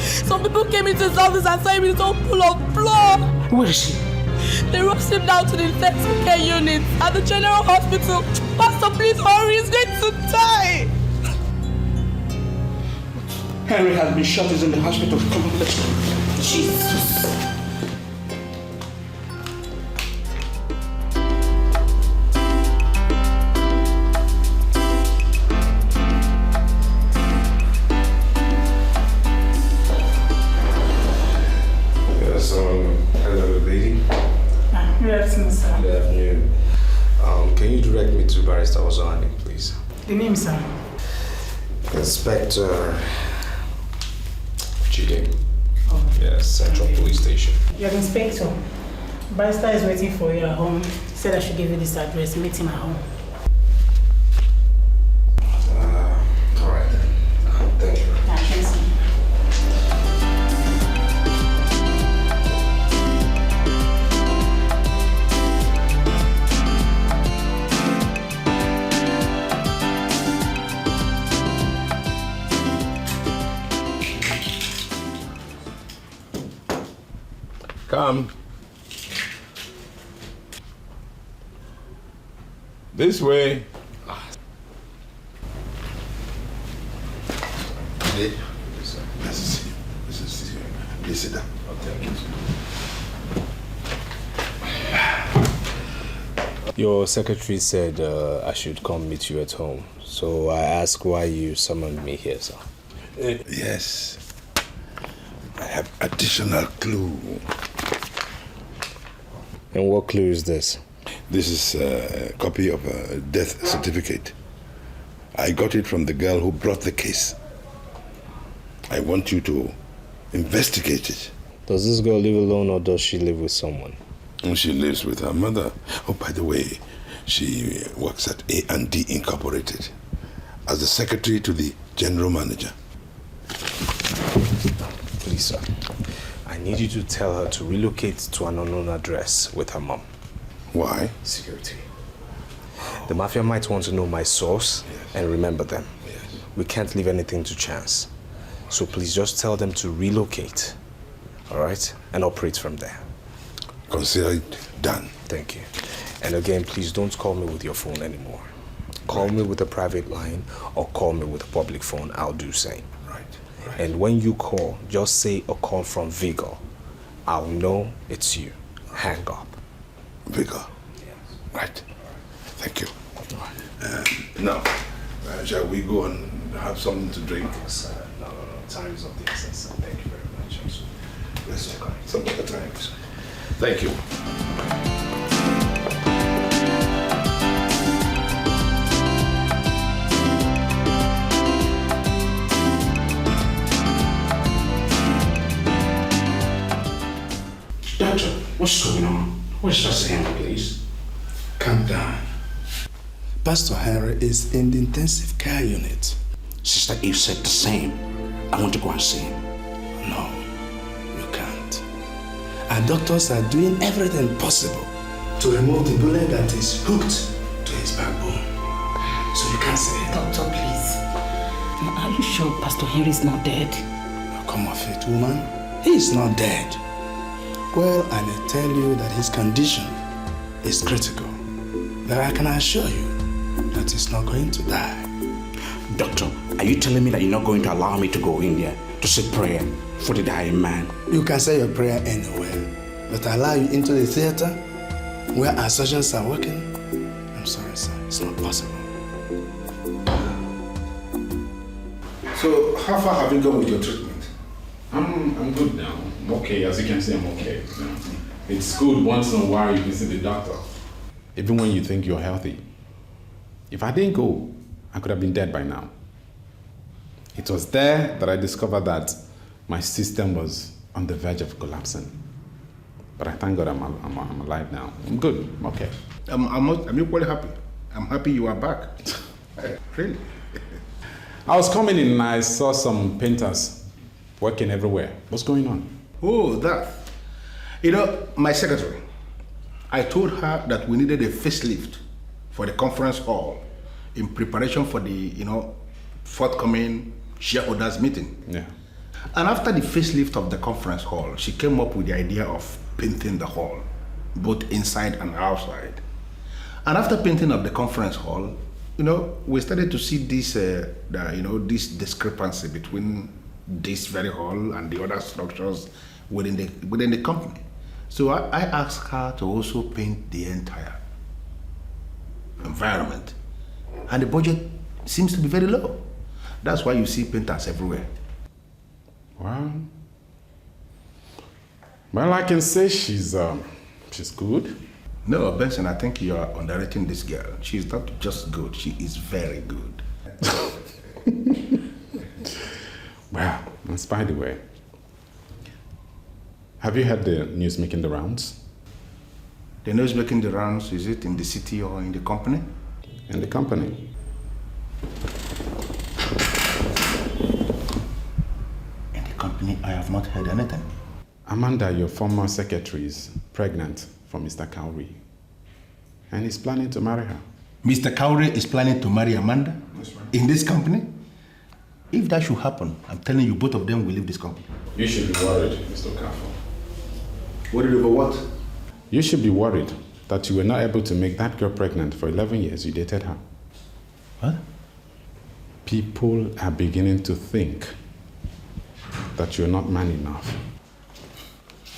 Some people came into his office and saw him in his own pool of blood. Where is he? They rushed him down to the intensive care unit at the general hospital. Pastor, please hurry, he's going to die. Henry has been shot, he's in the hospital. Come on, let's go. Jesus. to Barrister Onny, please. The name, sir? Inspector Chide. Oh. Yes, Central Police Station. You're the inspector. Barrister is waiting for you at home. He said I should give you this address. Meet him at home. All right then. Thank you. Thanks. Come. This way. Please sit down. Your secretary said I should come meet you at home. So I asked why you summoned me here, sir. Yes. I have additional clue. And what clue is this? This is a copy of a death certificate. I got it from the girl who brought the case. I want you to investigate it. Does this girl live alone or does she live with someone? She lives with her mother. Oh, by the way, she works at A&D Incorporated as the secretary to the general manager. Please, sir. I need you to tell her to relocate to an unknown address with her mom. Why? Security. The mafia might want to know my source and remember them. We can't leave anything to chance. So please just tell them to relocate, all right? And operate from there. Consider it done. Thank you. And again, please don't call me with your phone anymore. Call me with a private line or call me with a public phone. I'll do same. Right. And when you call, just say a call from Vigor. I'll know it's you. Hang up. Vigor? Yes. Right. Thank you. Now, shall we go and have something to drink? Sir, no. Time is of the essence. Thank you very much. Let's talk some other time. Thank you. Doctor, what's going on? What's just saying, please? Calm down. Pastor Henry is in the intensive care unit. Sister Eve said the same. I want to go and see him. No, you can't. Our doctors are doing everything possible to remove the bullet that is hooked to his backbone. So you can't see him. Doctor, please. Are you sure Pastor Henry is not dead? Come off it, woman. He is not dead. Well, I may tell you that his condition is critical. But I can assure you that he's not going to die. Doctor, are you telling me that you're not going to allow me to go in there to say prayer for the dying man? You can say your prayer anywhere, but I allow you into the theater where our surgeons are working? I'm sorry, sir. It's not possible. So, how far have you gone with your treatment? I'm good now. I'm okay. As you can see, I'm okay. You know, it's good once in a while you visit the doctor. Even when you think you're healthy. If I didn't go, I could have been dead by now. It was there that I discovered that my system was on the verge of collapsing. But I thank God I'm alive now. I'm good. I'm okay. I'm equally happy. I'm happy you are back. Really? I was coming in and I saw some painters working everywhere. What's going on? Oh, that. You know, my secretary, I told her that we needed a facelift for the conference hall in preparation for the, forthcoming shareholders meeting. Yeah. And after the facelift of the conference hall, she came up with the idea of painting the hall, both inside and outside. And after painting of the conference hall, we started to see this, this discrepancy between this very hall and the other structures within the company. So I asked her to also paint the entire environment. And the budget seems to be very low. That's why you see painters everywhere. Wow. Well, I can say she's good. No, Benson, I think you are underrating this girl. She's not just good, she is very good. Wow, that's by the way. Have you heard the news making the rounds? The news making the rounds, is it in the city or in the company? In the company. In the company, I have not heard anything. Amanda, your former secretary, is pregnant for Mr. Cowrie. And he's planning to marry her. Mr. Cowrie is planning to marry Amanda? That's right. In this company? If that should happen, I'm telling you, both of them will leave this company. You should be worried, Mr. Careful. Worried over what? You should be worried that you were not able to make that girl pregnant for 11 years you dated her. What? People are beginning to think that you're not man enough.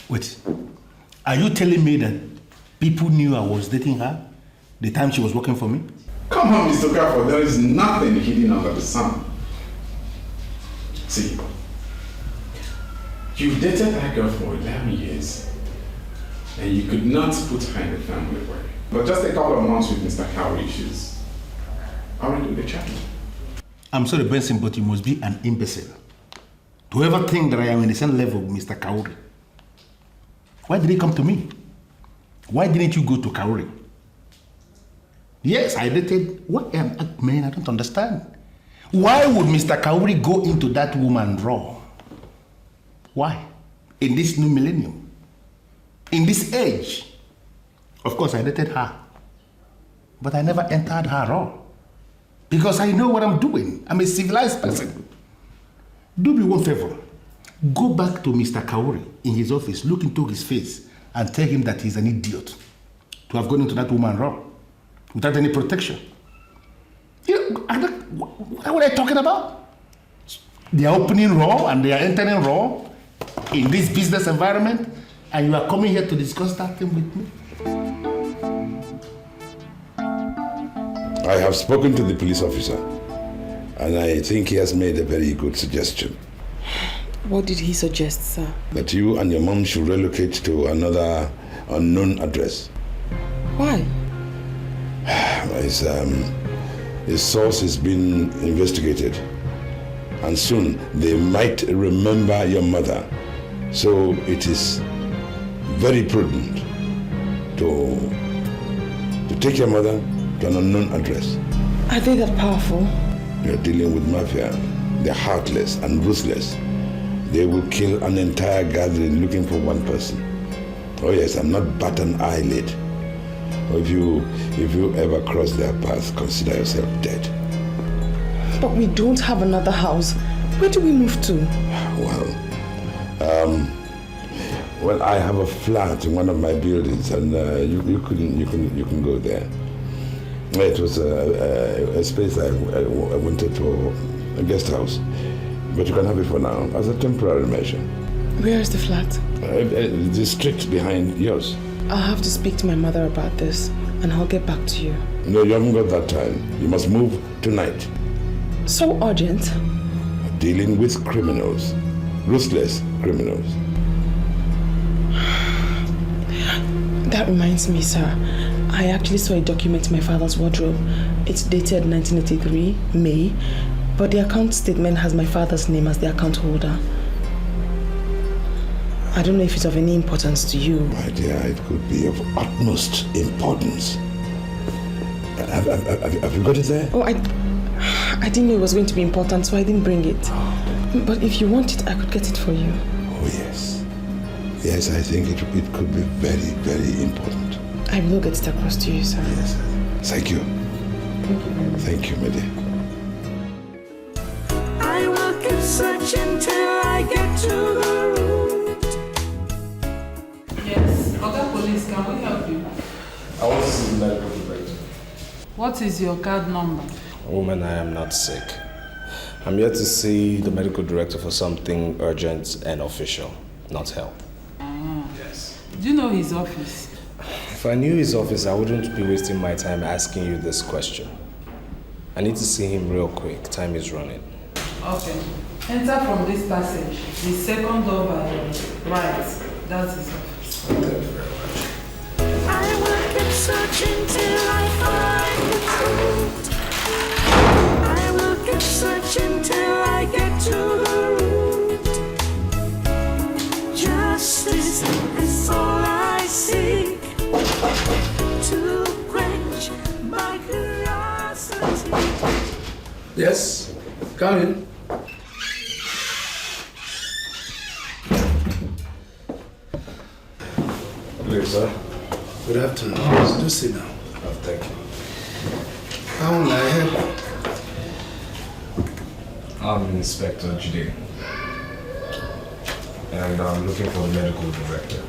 Wait, are you telling me that people knew I was dating her the time she was working for me? Come on, Mr. Careful, there is nothing hidden under the sun. See, you dated that girl for 11 years and you could not put her in the family way. But just a couple of months with Mr. Cowrie, she's already with the child. I'm sorry, Benson, but you must be an imbecile to ever think that I am in the same level with Mr. Cowrie. Why did he come to me? Why didn't you go to Cowrie? Yes, I dated... What? Man, I don't understand. Why would Mr. Cowrie go into that woman raw? Why? In this new millennium? In this age? Of course, I dated her. But I never entered her raw. Because I know what I'm doing. I'm a civilized person. Do me one favor. Go back to Mr. Cowrie in his office, look into his face, and tell him that he's an idiot to have gone into that woman raw without any protection. You know, what are they talking about? They are opening raw and they are entering raw in this business environment, and you are coming here to discuss that thing with me? I have spoken to the police officer, and I think he has made a very good suggestion. What did he suggest, sir? That you and your mom should relocate to another unknown address. Why? His source is being investigated, and soon they might remember your mother. So it is very prudent to take your mother to an unknown address. Are they that powerful? You're dealing with mafia. They're heartless and ruthless. They will kill an entire gathering looking for one person. Oh yes, I'm not bat an eyelid. If you ever cross their path, consider yourself dead. But we don't have another house. Where do we move to? Well, I have a flat in one of my buildings, and you can go there. It was a space I wanted for a guest house, but you can have it for now as a temporary measure. Where is the flat? The street behind yours. I'll have to speak to my mother about this, and I'll get back to you. No, you haven't got that time. You must move tonight. So urgent? Dealing with criminals, ruthless criminals. That reminds me, sir. I actually saw a document in my father's wardrobe. It's dated 1983, May, but the account statement has my father's name as the account holder. I don't know if it's of any importance to you. My dear, it could be of utmost importance. Have you got it there? Oh, I didn't know it was going to be important, so I didn't bring it. But if you want it, I could get it for you. Oh, yes. Yes, I think it could be very, very important. I will get it across to you, sir. Yes. Thank you. Thank you very much. Thank you, my dear. I will keep searching till I get to the root. Yes, other police, can we help you? I want to see the medical director. What is your card number? Woman, I am not sick. I'm here to see the medical director for something urgent and official, not help. Yes. Do you know his office? If I knew his office, I wouldn't be wasting my time asking you this question. I need to see him real quick. Time is running. Okay. Enter from this passage. The second door by the right. That's his office. Thank you very much. I will searching till I find the truth. I will keep searching till I get to the root. Justice is all I seek, to quench my curiosity. Yes, come in. Please, sir. Good afternoon. Do sit down. Oh, thank you. How may I help you? I'm Inspector Jide, and I'm looking for the medical director.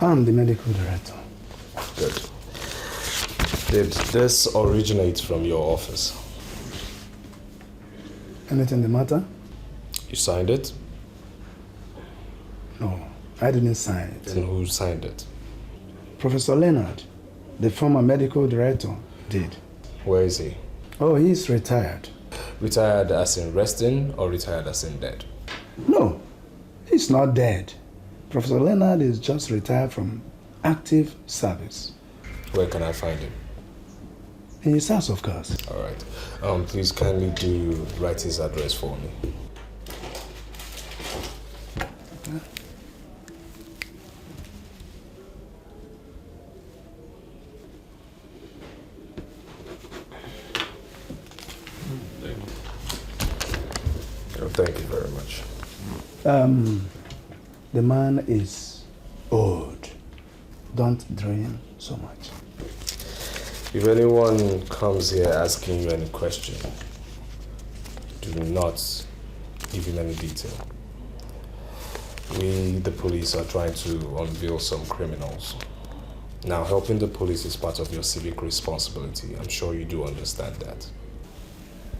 I'm the medical director. Good. Did this originate from your office? Anything the matter? You signed it? No, I didn't sign it. Then who signed it? Professor Leonard, the former medical director, did. Where is he? Oh, he's retired. Retired as in resting or retired as in dead? No, he's not dead. Professor Leonard is just retired from active service. Where can I find him? In his house, of course. All right. Please kindly write his address for me. Thank you very much. The man is old. Don't dream so much. If anyone comes here asking you any question, do not give him any detail. We, the police, are trying to unveil some criminals. Now, helping the police is part of your civic responsibility. I'm sure you do understand that.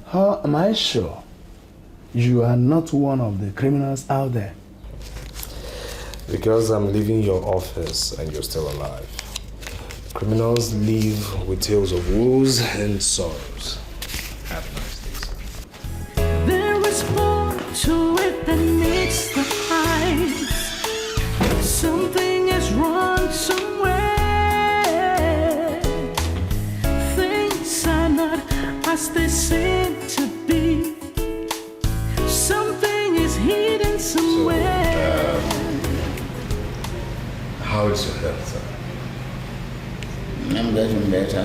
How am I sure you are not one of the criminals out there? Because I'm leaving your office and you're still alive. Criminals live with tales of woes and sorrows. Have a nice day, sir. There is more to it than meets the eyes. Something is wrong somewhere. Things are not as they seem to be. Something is hidden somewhere. How is your health, sir? I'm getting better.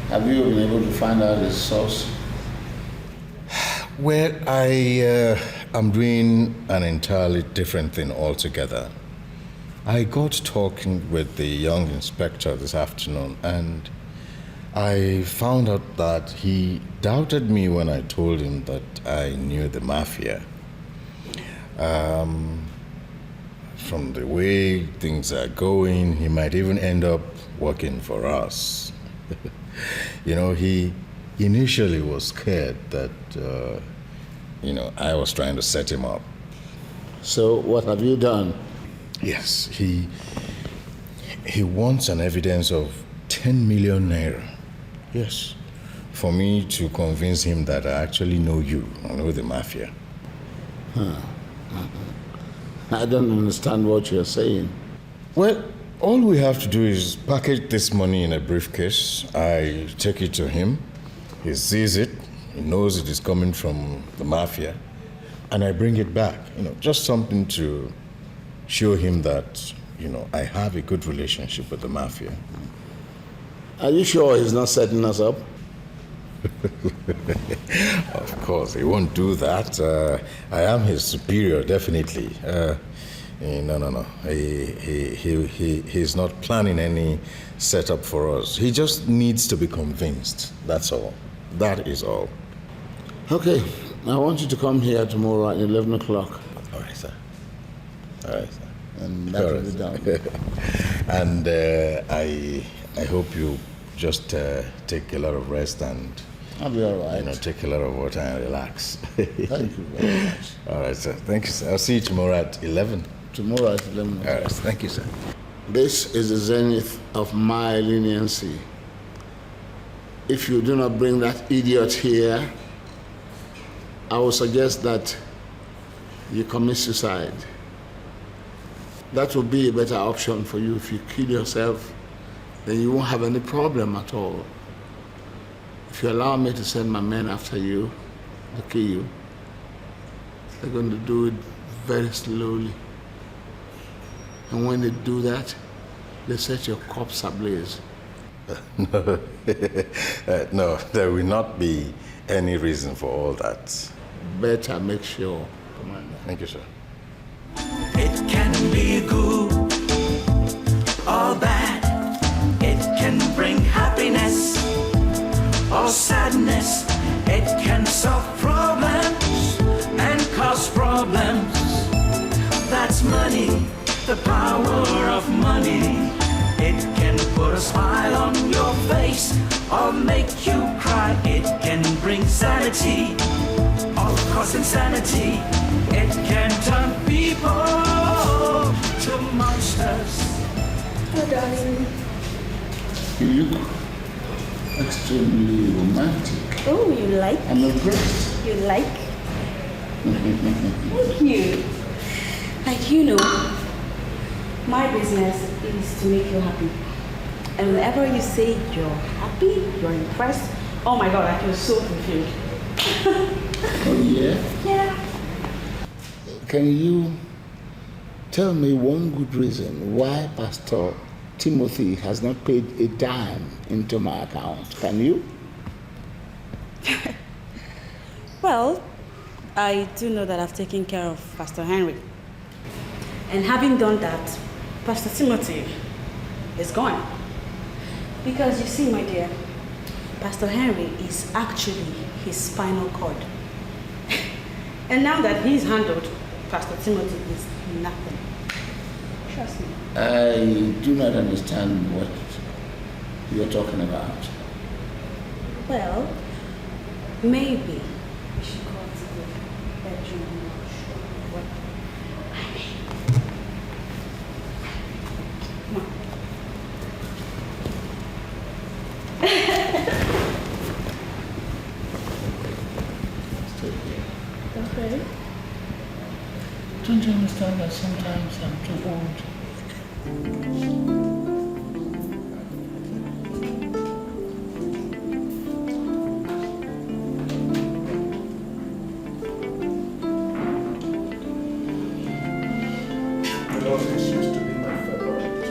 Have you been able to find out the source? Well, I am doing an entirely different thing altogether. I got talking with the young inspector this afternoon, and I found out that he doubted me when I told him that I knew the mafia. From the way things are going, he might even end up working for us. You know, he initially was scared that, I was trying to set him up. So what have you done? Yes, he wants an evidence of 10 million naira. Yes, for me to convince him that I actually know you, I know the mafia. I don't understand what you're saying. Well, all we have to do is package this money in a briefcase. I take it to him. He sees it. He knows it is coming from the mafia. And I bring it back. Just something to show him that, I have a good relationship with the mafia. Are you sure he's not setting us up? Of course, he won't do that. I am his superior, definitely. No. He's not planning any setup for us. He just needs to be convinced. That's all. That is all. Okay, I want you to come here tomorrow at 11 o'clock. All right, sir. And that will be done. And I hope you just take a lot of rest and I'll be all right. Take a lot of water and relax. Thank you very much. All right, sir. Thank you, sir. I'll see you tomorrow at 11. Tomorrow at 11. All right. Thank you, sir. This is the zenith of my leniency. If you do not bring that idiot here, I will suggest that you commit suicide. That will be a better option for you. If you kill yourself, then you won't have any problem at all. If you allow me to send my men after you, to kill you, they're going to do it very slowly. And when they do that, they set your corpse ablaze. No, no, there will not be any reason for all that. Better make sure, Commander. Thank you, sir. It can be good or bad. It can bring happiness or sadness. It can solve problems and cause problems. That's money, the power of money. It can put a smile on your face or make you cry. It can bring sanity or cause insanity. It can turn people to monsters. Oh, darling. You look extremely romantic. Oh, you like? I'm impressed. You like? Thank you. Like, you know, my business is to make you happy. And whenever you say you're happy, you're impressed, oh my God, I feel so fulfilled. Oh, yeah? Yeah. Can you tell me one good reason why Pastor Timothy has not paid a dime into my account? Can you? Well, I do know that I've taken care of Pastor Henry. And having done that, Pastor Timothy is gone. Because you see, my dear, Pastor Henry is actually his spinal cord. And now that he's handled, Pastor Timothy is nothing. Trust me. I do not understand what you're talking about. Well, maybe we should go to the bedroom and I'll show you what I mean. Come on. Okay. Don't you understand that sometimes I'm too old? This used to be my favorite.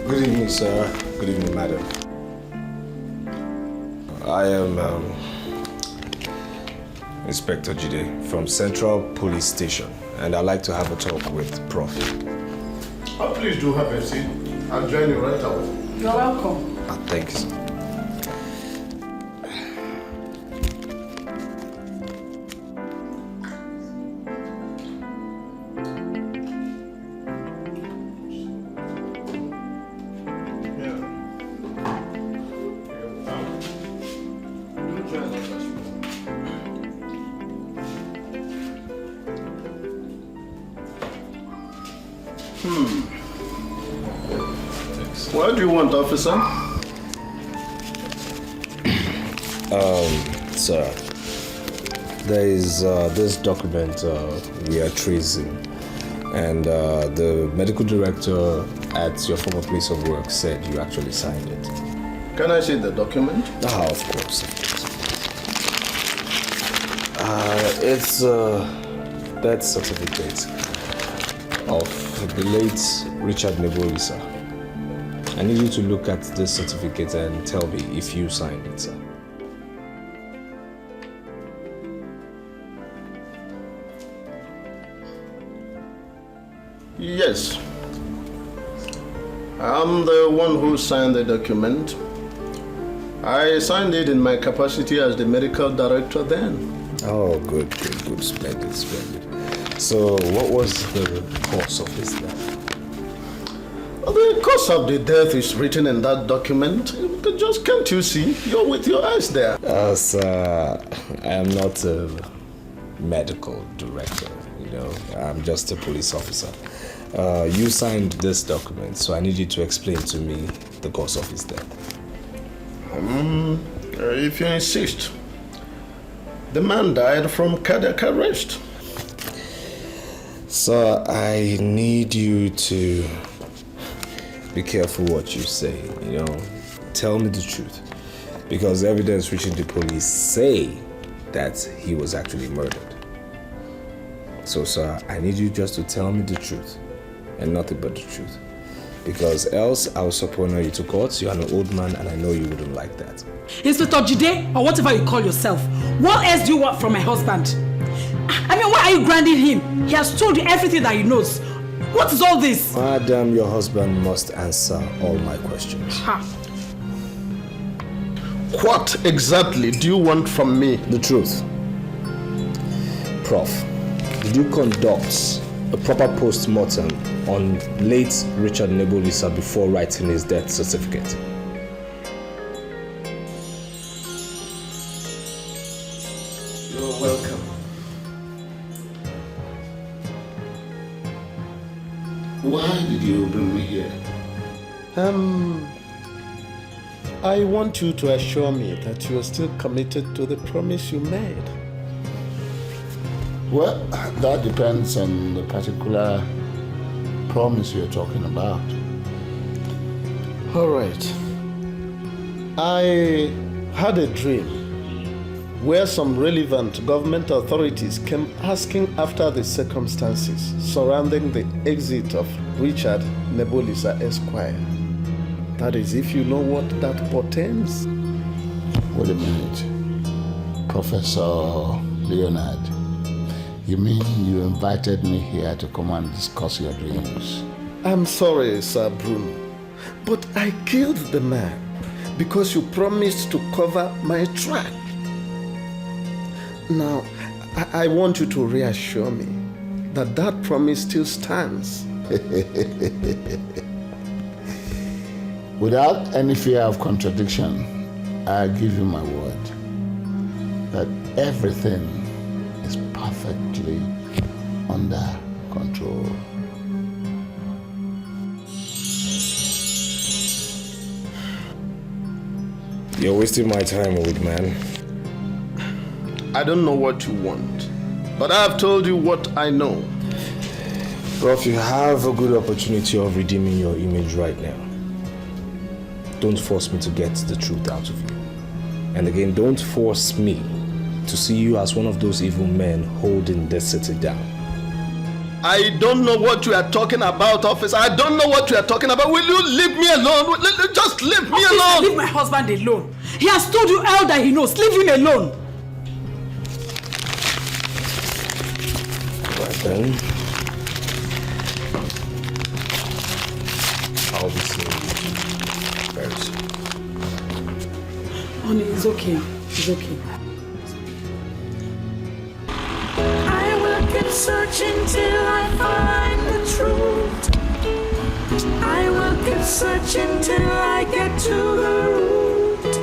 Good evening, sir. Good evening, madam. I am Inspector Jide from Central Police Station, and I'd like to have a talk with Prof. Oh, please do have a seat. I'll join you right away. You're welcome. Thank you, sir. What do you want, officer? Sir, there is this document we are tracing, and the medical director at your former place of work said you actually signed it. Can I see the document? Ah, of course. It's death certificate of the late Richard Nebori, sir. I need you to look at this certificate and tell me if you signed it, sir. Yes. I'm the one who signed the document. I signed it in my capacity as the medical director then. Oh, good. Splendid. So, what was the cause of his death? The cause of the death is written in that document. Just can't you see? You're with your eyes there. Sir, I am not a medical director, you know. I'm just a police officer. You signed this document, so I need you to explain to me the cause of his death. If you insist. The man died from cardiac arrest. Sir, I need you to be careful what you say, you know. Tell me the truth. Because evidence reaching the police say that he was actually murdered. So, sir, I need you just to tell me the truth and nothing but the truth. Because else I'll subpoena you to court. You're an old man and I know you wouldn't like that. Inspector Jide, or whatever you call yourself, what else do you want from my husband? I mean, why are you grounding him? He has told you everything that he knows. What is all this? Madam, your husband must answer all my questions. Ha. What exactly do you want from me? The truth. Prof, did you conduct a proper post-mortem on late Richard Nebulisa before writing his death certificate? You're welcome. Why did you bring me here? I want you to assure me that you are still committed to the promise you made. Well, that depends on the particular promise you're talking about. All right. I had a dream where some relevant government authorities came asking after the circumstances surrounding the exit of Richard Nebulisa Esquire. That is, if you know what that portends. Wait a minute. Professor Leonard, you mean you invited me here to come and discuss your dreams? I'm sorry, Sir Bruno, but I killed the man because you promised to cover my track. Now, I want you to reassure me that that promise still stands. Without any fear of contradiction, I give you my word that everything is perfectly under control. You're wasting my time, old man. I don't know what you want, but I've told you what I know. Prof, you have a good opportunity of redeeming your image right now. Don't force me to get the truth out of you. And again, don't force me to see you as one of those evil men holding this city down. I don't know what you are talking about, officer. I don't know what you are talking about. Will you leave me alone? Just leave me alone. Leave my husband alone. He has told you all that he knows. Leave him alone. Right then. I'll be seeing you very soon. Honey, it's okay. It's okay. I will keep searching till I find the truth. I will keep searching till I get to the root.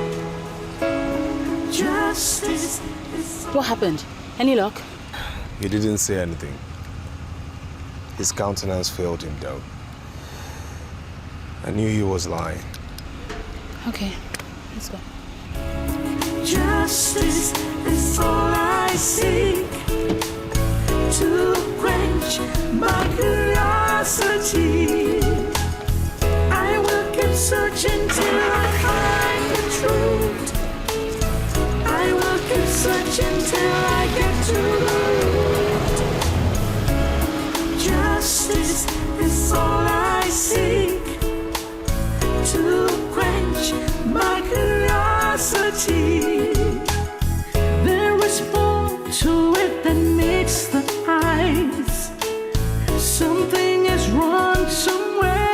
Justice is... What happened? Any luck? He didn't say anything. His countenance failed him though. I knew he was lying. Okay, let's go. Justice is all I seek, to quench my curiosity. I will keep searching till I find the truth. I will keep searching till I get to the root. Justice is all I seek, to quench my curiosity. There is more to it than meets the eyes. Something is wrong somewhere.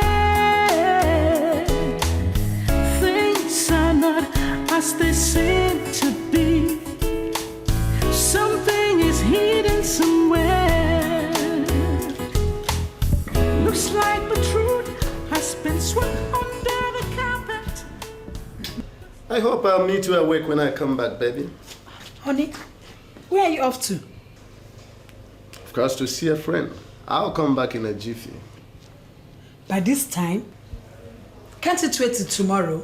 Things are not as they seem to be. Something is hidden somewhere. Looks like the truth has been swept under the carpet. I hope I'll meet you awake when I come back, baby. Honey, where are you off to? Of course, to see a friend. I'll come back in a jiffy. By this time? Can't it wait till tomorrow?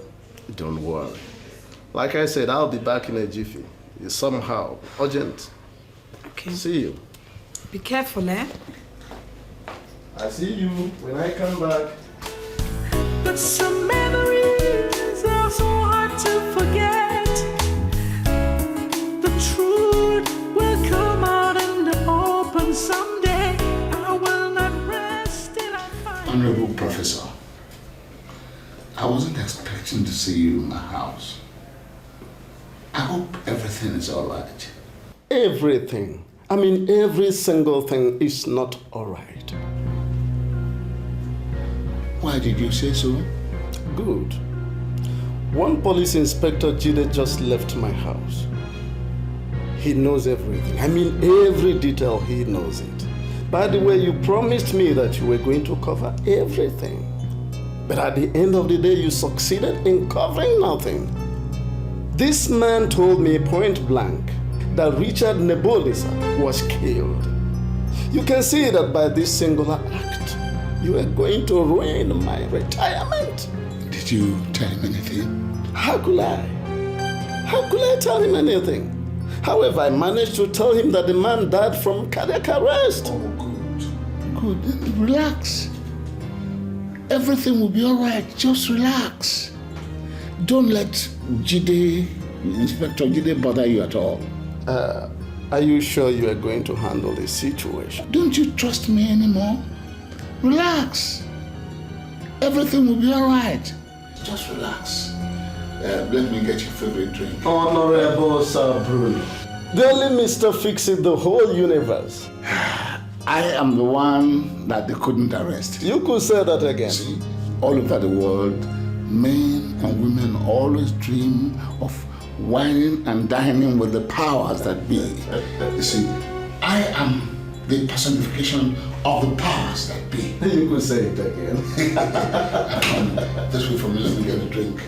Don't worry. Like I said, I'll be back in a jiffy. is somehow urgent. Okay. See you. Be careful, eh? I see you when I come back. But some memories are so hard to forget. The truth will come out in the open someday. I will not rest till I find. Honorable Professor, I wasn't expecting to see you in my house. I hope everything is all right. Everything. I mean, every single thing is not all right. Why did you say so? Good. One police inspector, Jide, just left my house. He knows everything. I mean, every detail, he knows it. By the way, you promised me that you were going to cover everything. But at the end of the day, you succeeded in covering nothing. This man told me point blank that Richard Nebulisa was killed. You can see that by this singular act, you are going to ruin my retirement. Did you tell him anything? How could I? How could I tell him anything? However, I managed to tell him that the man died from cardiac arrest. Oh, good. Good. Relax. Everything will be all right. Just relax. Don't let Inspector Jide bother you at all. Are you sure you are going to handle the situation? Don't you trust me anymore? Relax. Everything will be all right. Just relax. Let me get your favorite drink. Honorable Sir Bruno. The only Mr. Fix-It the whole universe. I am the one that they couldn't arrest. You could say that again. See, all over the world, men and women always dream of wining and dining with the powers that be. You see, I am the personification of the powers that be. You could say it again. This way from me, let me get a drink.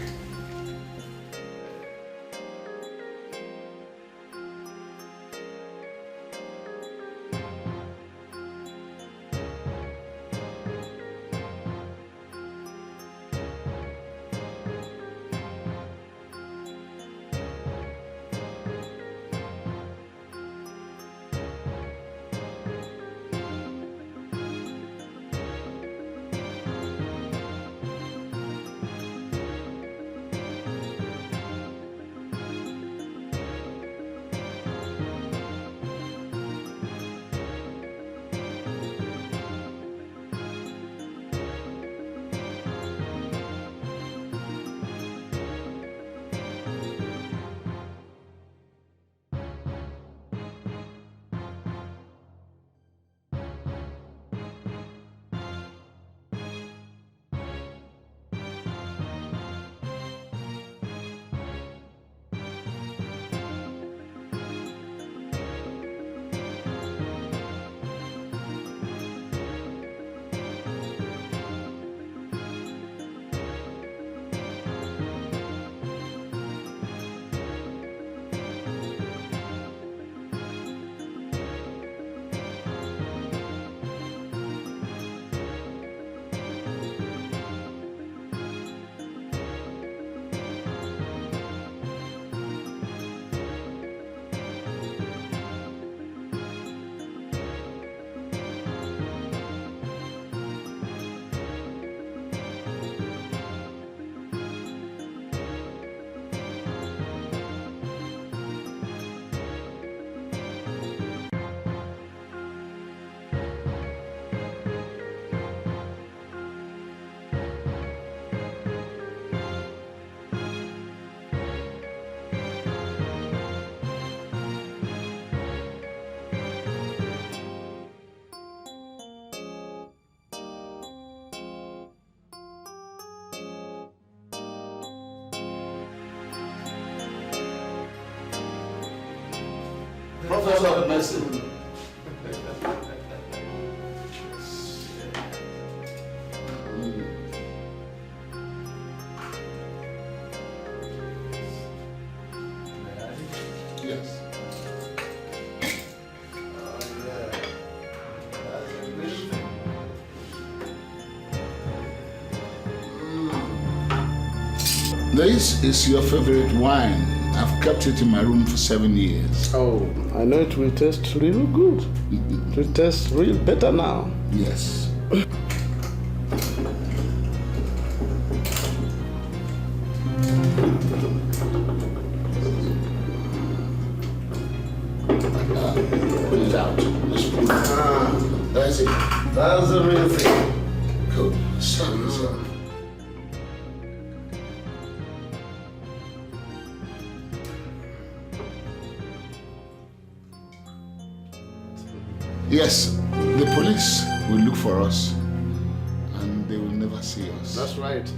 Professor of Medicine. Yes. This is your favorite wine, I've kept it in my room for 7 years. Oh, I know it will taste real good. It will taste real better now. Yes. Put it out. Just put it out. That's it. That's the real thing. Cool. Son. Yes, the police will look for us and they will never see us. That's right.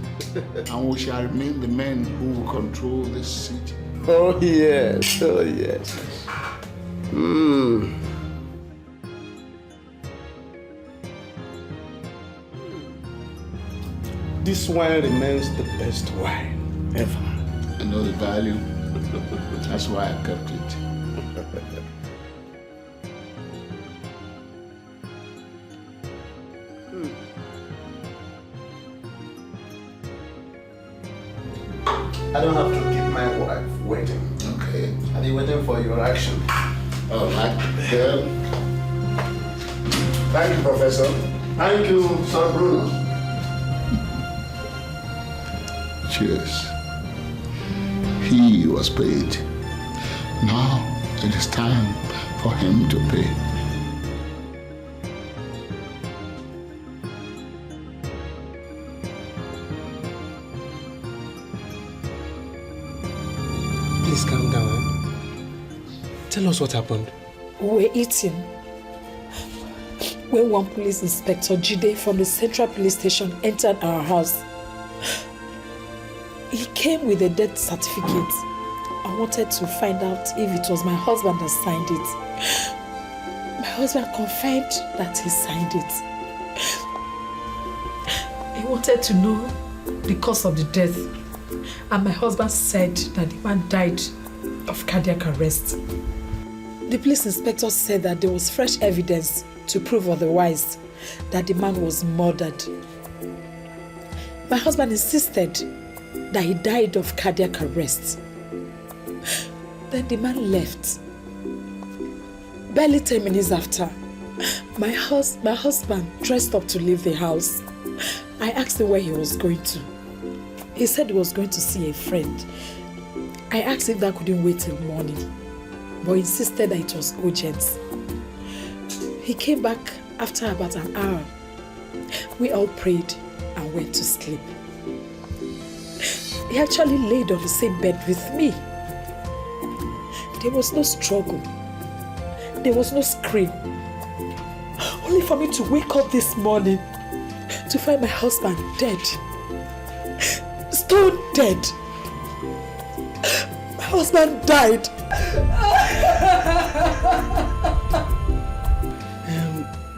And we shall remain the men who will control this city. Oh yes, oh yes. This wine remains the best wine ever. I know the value. That's why I kept it. I don't have to keep my wife waiting. Okay. I'll be waiting for your action. All right. Well, thank you, Professor. Thank you, Sir Bruno. Cheers. He was paid. Now it is time for him to pay. Please calm down. Tell us what happened. We were eating when one police inspector, Jide, from the Central Police Station entered our house. He came with a death certificate. I wanted to find out if it was my husband that signed it. My husband confirmed that he signed it. He wanted to know the cause of the death. And my husband said that the man died of cardiac arrest. The police inspector said that there was fresh evidence to prove otherwise, that the man was murdered. My husband insisted that he died of cardiac arrest. Then the man left. Barely 10 minutes after, my husband dressed up to leave the house. I asked him where he was going to. He said he was going to see a friend. I asked if that couldn't wait till morning, but he insisted that it was urgent. He came back after about an hour. We all prayed and went to sleep. He actually laid on the same bed with me. There was no struggle. There was no scream. Only for me to wake up this morning to find my husband dead. Stone dead. My husband died.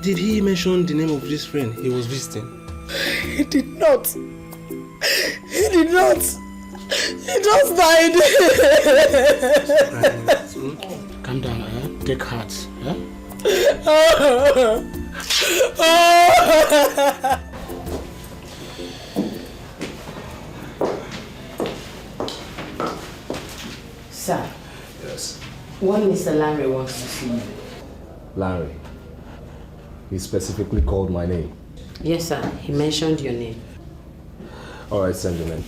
Did he mention the name of this friend he was visiting? He did not. He did not. He just died. Calm down, take heart. Sir. Yes. One Mr. Larry wants to see you. Larry. He specifically called my name. Yes, sir. He mentioned your name. All right, send him in.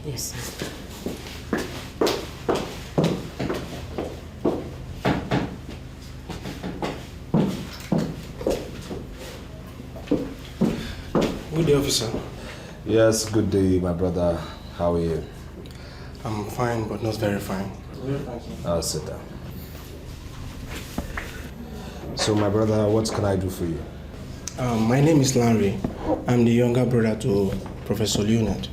Yes, sir. Good day, officer. Yes, good day, my brother. How are you? I'm fine, but not very fine. I'll sit down. So, my brother, what can I do for you? My name is Larry. I'm the younger brother to Professor Leonard.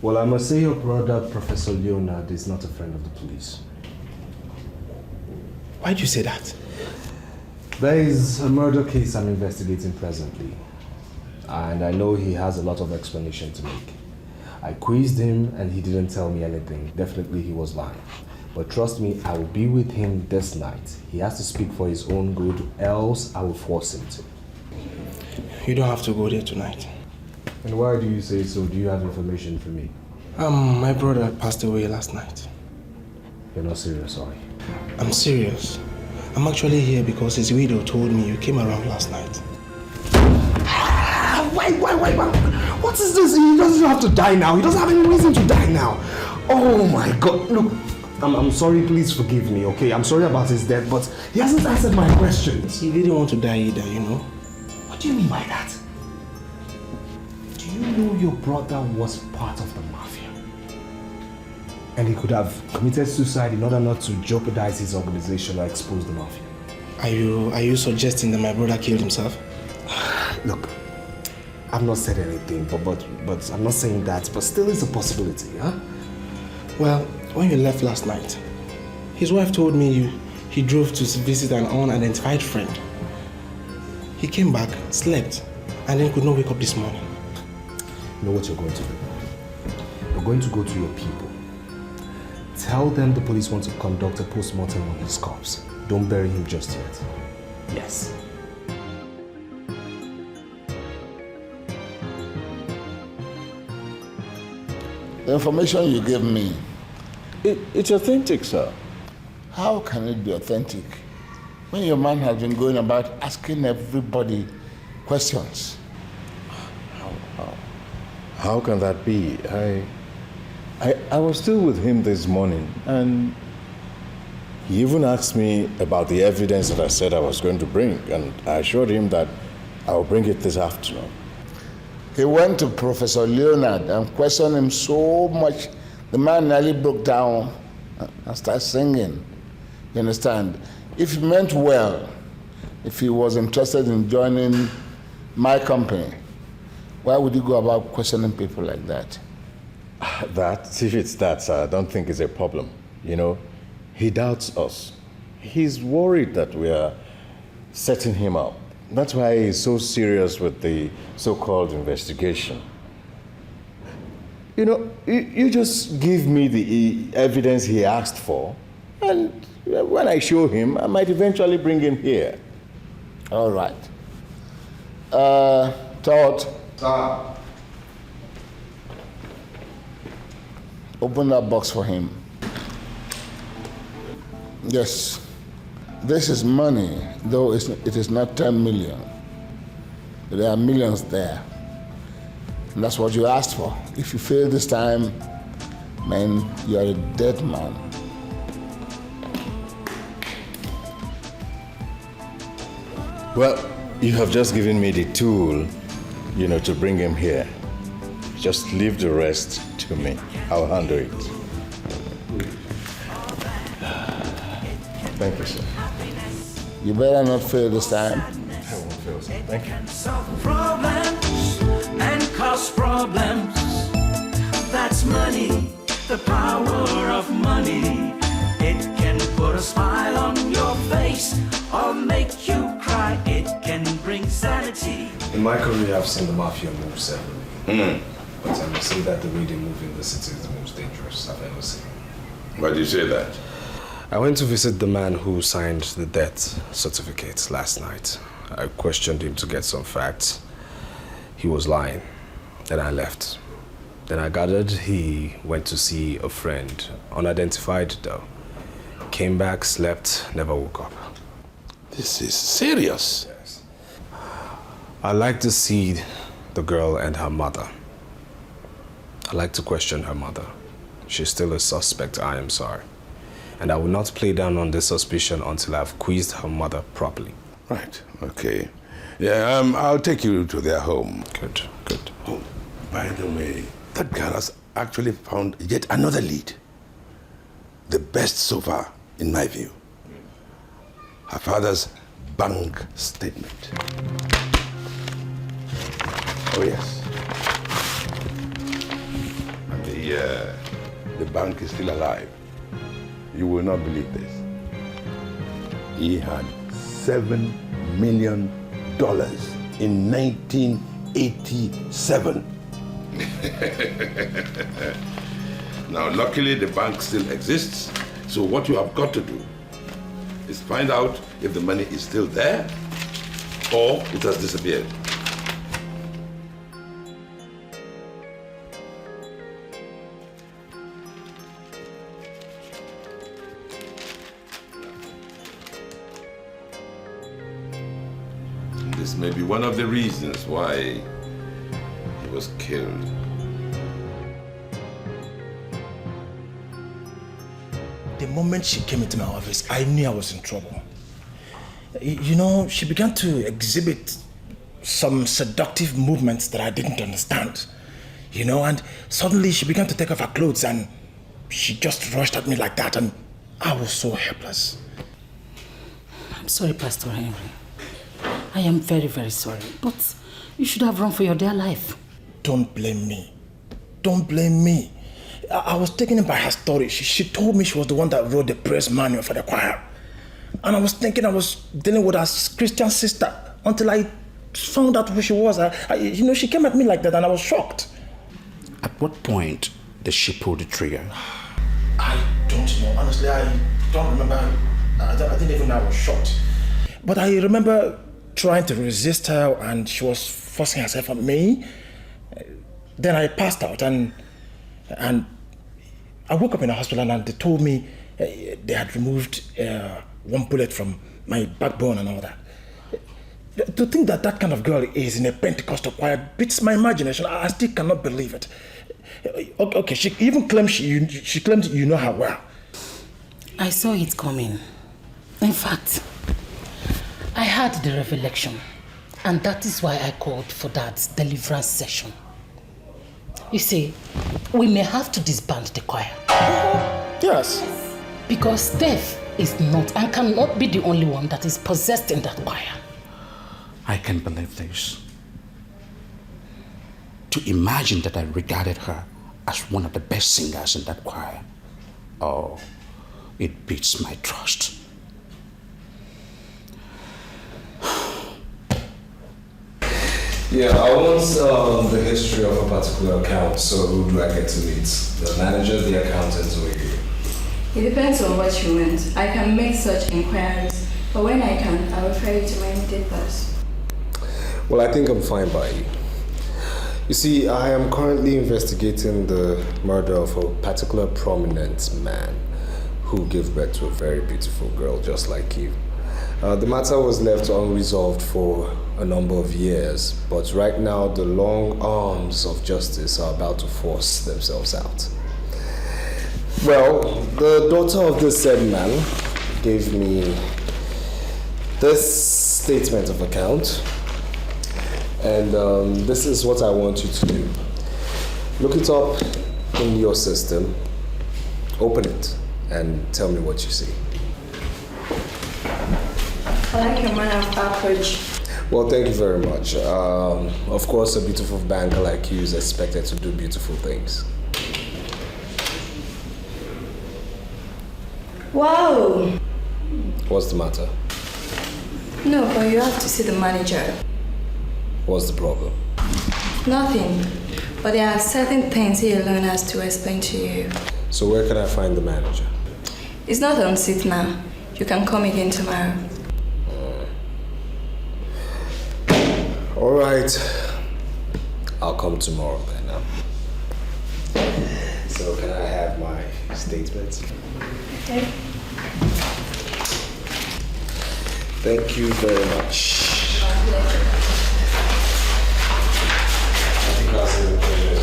Well, I must say your brother, Professor Leonard, is not a friend of the police. Why do you say that? There is a murder case I'm investigating presently, and I know he has a lot of explanation to make. I quizzed him and he didn't tell me anything. Definitely he was lying. But trust me, I will be with him this night. He has to speak for his own good, else I will force him to. You don't have to go there tonight. And why do you say so? Do you have information for me? My brother passed away last night. You're not serious, are you? I'm serious. I'm actually here because his widow told me you came around last night. Why? What is this? He doesn't have to die now. He doesn't have any reason to die now. Oh my God. Look, I'm sorry. Please forgive me, okay? I'm sorry about his death, but he hasn't answered my questions. He didn't want to die either, you know? What do you mean by that? Do you know your brother was part of the mafia? And he could have committed suicide in order not to jeopardize his organization or expose the mafia. Are you suggesting that my brother killed himself? Look, I've not said anything, but I'm not saying that, but still it's a possibility, huh? Well, when you left last night, his wife told me he drove to visit an unidentified friend. He came back, slept, and then could not wake up this morning. You know what you're going to do? You're going to go to your people. Tell them the police want to conduct a post-mortem on his corpse. Don't bury him just yet. Yes. The information you gave me... It's authentic, sir. How can it be authentic when your man has been going about asking everybody questions? How can that be? I was still with him this morning, and he even asked me about the evidence that I said I was going to bring, and I assured him that I'll bring it this afternoon. He went to Professor Leonard and questioned him so much, the man nearly broke down and started singing. You understand? If he meant well, if he was interested in joining my company, why would you go about questioning people like that? If it's that, sir, I don't think it's a problem. You know, he doubts us. He's worried that we are setting him up. That's why he's so serious with the so-called investigation. You know, you just give me the evidence he asked for, and when I show him, I might eventually bring him here. All right. Todd. Sir. Open that box for him. Yes. This is money, though it is not 10 million. There are millions there. And that's what you asked for. If you fail this time, man, you are a dead man. Well, you have just given me the tool, you know, to bring him here. Just leave the rest to me. I'll handle it. Thank you, sir. You better not fail this time. I won't fail, sir. Thank you. Solve problems and cause problems. That's money, the power of money. It can put a smile on your face or make you cry. It can bring sanity. In my career, I've seen the mafia move separately. But I must say that the way they move in the city is the most dangerous I've ever seen. Why do you say that? I went to visit the man who signed the death certificate last night. I questioned him to get some facts. He was lying. Then I left. Then I gathered he went to see a friend, unidentified though. Came back, slept, never woke up. This is serious. Yes. I like to see the girl and her mother. I like to question her mother. She's still a suspect, I am sorry. And I will not play down on this suspicion until I've quizzed her mother properly. Right, okay. Yeah, I'll take you to their home. Good. Oh, by the way, that girl has actually found yet another lead. The best so far, in my view. Her father's bank statement. Oh, yes. And the bank is still alive. You will not believe this. He had $7 million in 1987. Now, luckily, the bank still exists. So what you have got to do is find out if the money is still there or it has disappeared. This may be one of the reasons why he was killed. The moment she came into my office, I knew I was in trouble. You know, she began to exhibit some seductive movements that I didn't understand. You know, and suddenly she began to take off her clothes and she just rushed at me like that, and I was so helpless. I'm sorry, Pastor Henry. I am very, very sorry. But you should have run for your dear life. Don't blame me. Don't blame me. I was taken in by her story. She told me she was the one that wrote the praise manual for the choir. And I was thinking I was dealing with her Christian sister until I found out who she was. You know, she came at me like that and I was shocked. At what point did she pull the trigger? I don't know. Honestly, I don't remember. I didn't even know I was shocked. But I remember trying to resist her and she was forcing herself on me. Then I passed out and I woke up in the hospital and they told me they had removed one bullet from my backbone and all that. To think that that kind of girl is in a Pentecostal choir beats my imagination. I still cannot believe it. Okay, she even claimed she claimed you know her well. I saw it coming. In fact, I had the revelation, and that is why I called for that deliverance session. You see, we may have to disband the choir. Yes. Because Steph is not and cannot be the only one that is possessed in that choir. I can't believe this. To imagine that I regarded her as one of the best singers in that choir. Oh, it beats my trust. Yeah, I want the history of a particular account, so who do I get to meet? The manager, the accountant, or you? It depends on what you want. I can make such inquiries, but when I can, I will refer you to my immediate boss. Well, I think I'm fine by you. You see, I am currently investigating the murder of a particular prominent man who gave birth to a very beautiful girl just like you. The matter was left unresolved for a number of years, but right now the long arms of justice are about to force themselves out. Well, the daughter of this said man gave me this statement of account, and this is what I want you to do. Look it up in your system, open it, and tell me what you see. I like your manner of approach. Well, thank you very much. Of course, a beautiful banker like you is expected to do beautiful things. Wow! What's the matter? No, but you have to see the manager. What's the problem? Nothing. But there are certain things he alone has to explain to you. So where can I find the manager? It's not on seat now. You can come again tomorrow. All right. I'll come tomorrow then. So can I have my statement? Okay. Thank you very much. I think I'll see the pleasure.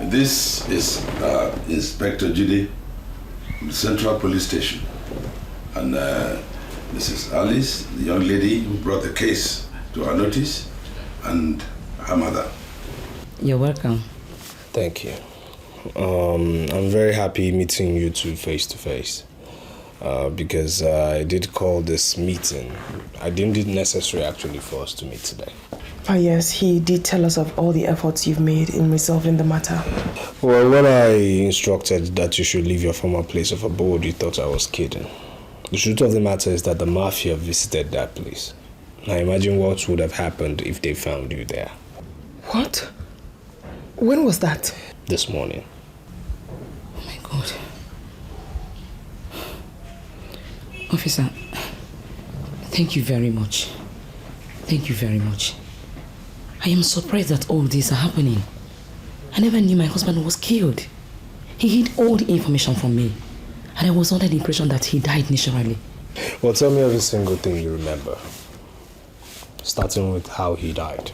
This is Inspector Judy, Central Police Station. And this is Alice, the young lady who brought the case to our notice, and her mother. You're welcome. Thank you. I'm very happy meeting you two face to face. Because I did call this meeting. I deemed it necessary actually for us to meet today. Yes, he did tell us of all the efforts you've made in resolving the matter. Well, when I instructed that you should leave your former place of abode, you thought I was kidding. The truth of the matter is that the mafia visited that place. Now imagine what would have happened if they found you there. What? When was that? This morning. Oh my God. Officer, thank you very much. Thank you very much. I am surprised that all this are happening. I never knew my husband was killed. He hid all the information from me. And I was under the impression that he died naturally. Well, tell me every single thing you remember. Starting with how he died.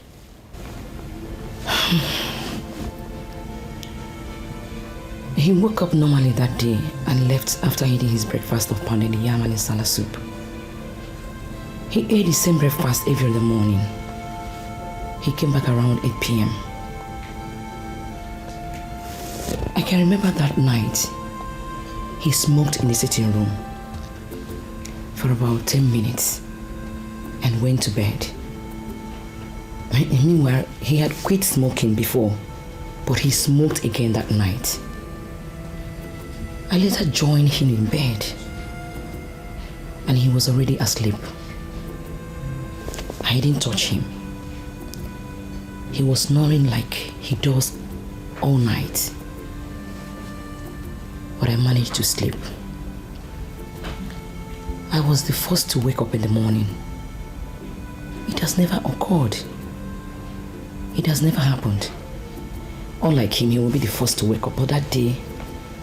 He woke up normally that day and left after eating his breakfast of pounded yam and insala soup. He ate the same breakfast every other morning. He came back around 8 p.m. I can remember that night, he smoked in the sitting room for about 10 minutes and went to bed. Meanwhile, he had quit smoking before, but he smoked again that night. I later joined him in bed, and he was already asleep. I didn't touch him. He was snoring like he does all night, but I managed to sleep. I was the first to wake up in the morning. It has never occurred. It has never happened. Unlike him, he will be the first to wake up, but that day,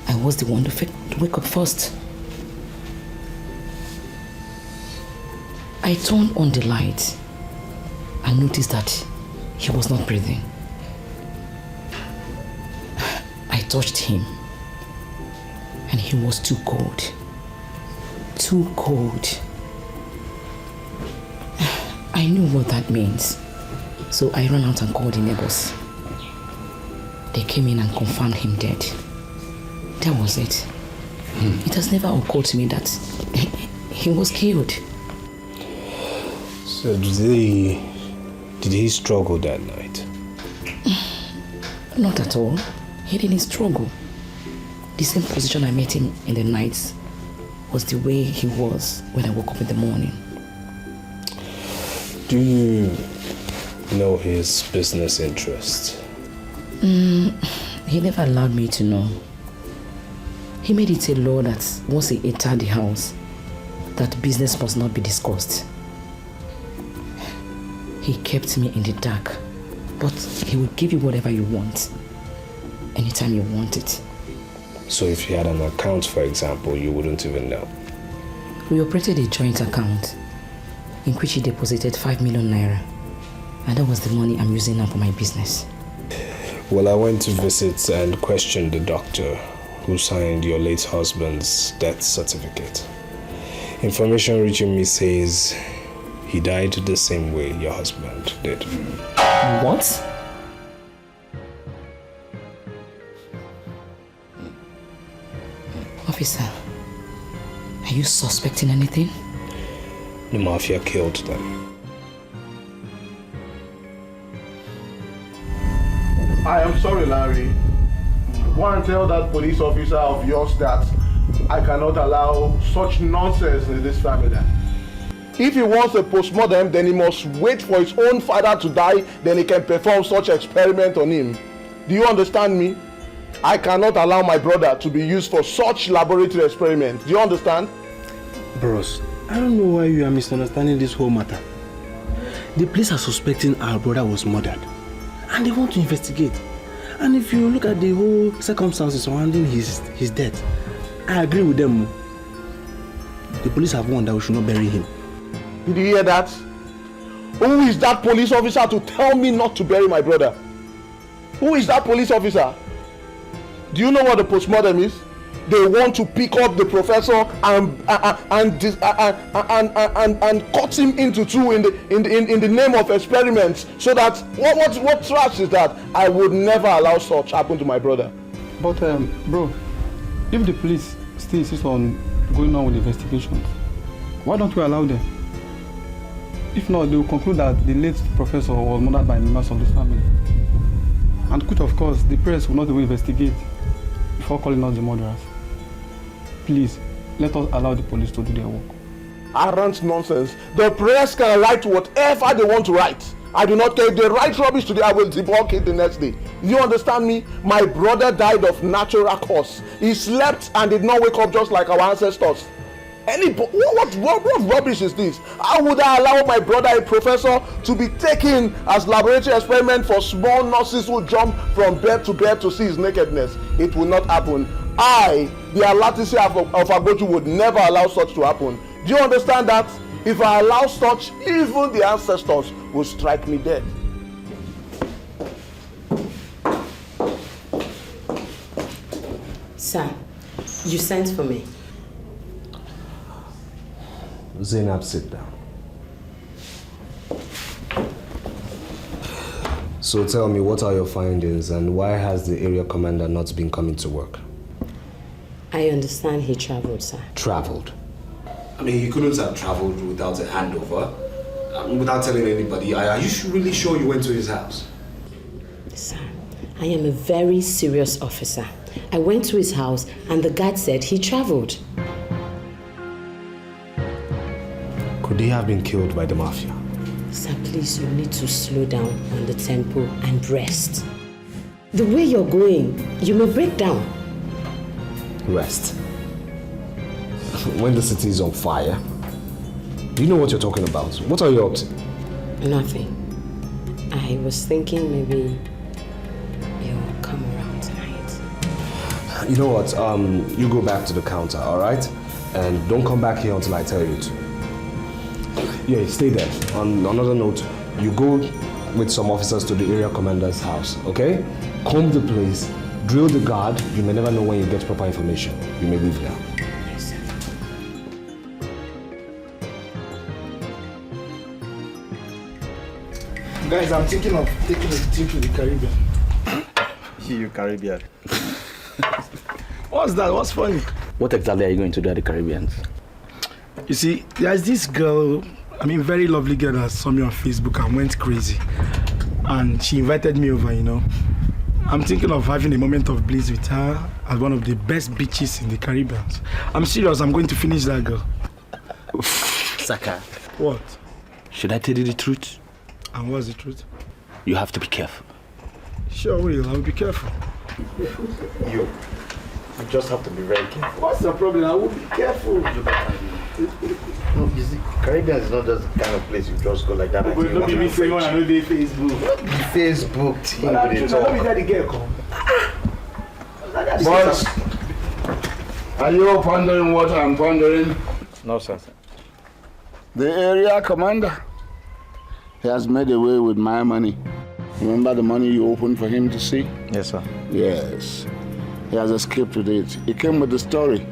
I was the one to wake up first. I turned on the light and noticed that he was not breathing. I touched him and he was too cold. Too cold. I knew what that means, so I ran out and called the neighbors. They came in and confirmed him dead. That was it. It has never occurred to me that he was killed. So did he struggle that night? Not at all. He didn't struggle. The same position I met him in the night was the way he was when I woke up in the morning. Do you know his business interests? He never allowed me to know. He made it a law that once he entered the house, that business must not be discussed. He kept me in the dark, but he would give you whatever you want, anytime you want it. So if he had an account, for example, you wouldn't even know? We operated a joint account in which he deposited 5 million naira, and that was the money I'm using now for my business. Well, I went to visit and question the doctor who signed your late husband's death certificate. Information reaching me says he died the same way your husband did. What? Officer, are you suspecting anything? The mafia killed them. I am sorry, Larry. Go and tell that police officer of yours that I cannot allow such nonsense in this family. If he wants a postmortem, then he must wait for his own father to die, then he can perform such experiment on him. Do you understand me? I cannot allow my brother to be used for such laboratory experiment. Do you understand? Bros, I don't know why you are misunderstanding this whole matter. The police are suspecting our brother was murdered, and they want to investigate. And if you look at the whole circumstances surrounding his death, I agree with them. The police have warned that we should not bury him. Did you hear that? Who is that police officer to tell me not to bury my brother? Who is that police officer? Do you know what the postmortem is? They want to pick up the professor and cut him into two in the name of experiments. So that what trash is that? I would never allow such happen to my brother. But bro, if the police still insist on going on with the investigations, why don't we allow them? If not, they will conclude that the late professor was murdered by members of the family. And which, of course, the press will not even investigate before calling us the murderers. Please, let us allow the police to do their work. Arrant nonsense. The press can write whatever they want to write. I do not care if they write rubbish today, I will debunk it the next day. You understand me? My brother died of natural cause. He slept and did not wake up just like our ancestors. What rubbish is this? How would I allow my brother, a professor, to be taken as laboratory experiment for small nurses who jump from bed to see his nakedness? It will not happen. I, the Alatisi of Agoju, would never allow such to happen. Do you understand that? If I allow such, even the ancestors will strike me dead. Sir, you sent for me. Zainab, sit down. So tell me, what are your findings and why has the area commander not been coming to work? I understand he traveled, sir. Traveled? I mean, he couldn't have traveled without a handover, without telling anybody. Are you really sure you went to his house? Sir, I am a very serious officer. I went to his house and the guard said he traveled. Could he have been killed by the mafia? Sir, please, you need to slow down on the tempo and rest. The way you're going, you may break down. Rest? When the city is on fire? Do you know what you're talking about? What are you up to? Nothing. I was thinking maybe you'll come around tonight. You know what? You go back to the counter, alright? And don't come back here until I tell you to. Yeah, stay there. On another note, you go with some officers to the area commander's house, okay? Comb the place, drill the guard. You may never know when you get proper information. You may leave now. Yes, sir. Guys, I'm thinking of taking a trip to the Caribbean. You Caribbean. What's that? What's funny? What exactly are you going to do at the Caribbean? You see, there's this girl, very lovely girl that saw me on Facebook and went crazy. And she invited me over, I'm thinking of having a moment of bliss with her at one of the best beaches in the Caribbean. I'm serious, I'm going to finish that girl. Saka. What? Should I tell you the truth? And what's the truth? You have to be careful. Sure will, I'll be careful. You just have to be very careful. What's the problem? I will be careful. No, you see, Caribbean is not just the kind of place you just go like that. But don't be saying I know they Facebook. Facebook thing. But I'm that the girl come. Boss, are you pondering what I'm pondering? No, sir. The area commander, he has made away with my money. Remember the money you opened for him to see? Yes, sir. Yes. He has escaped with it. He came with the story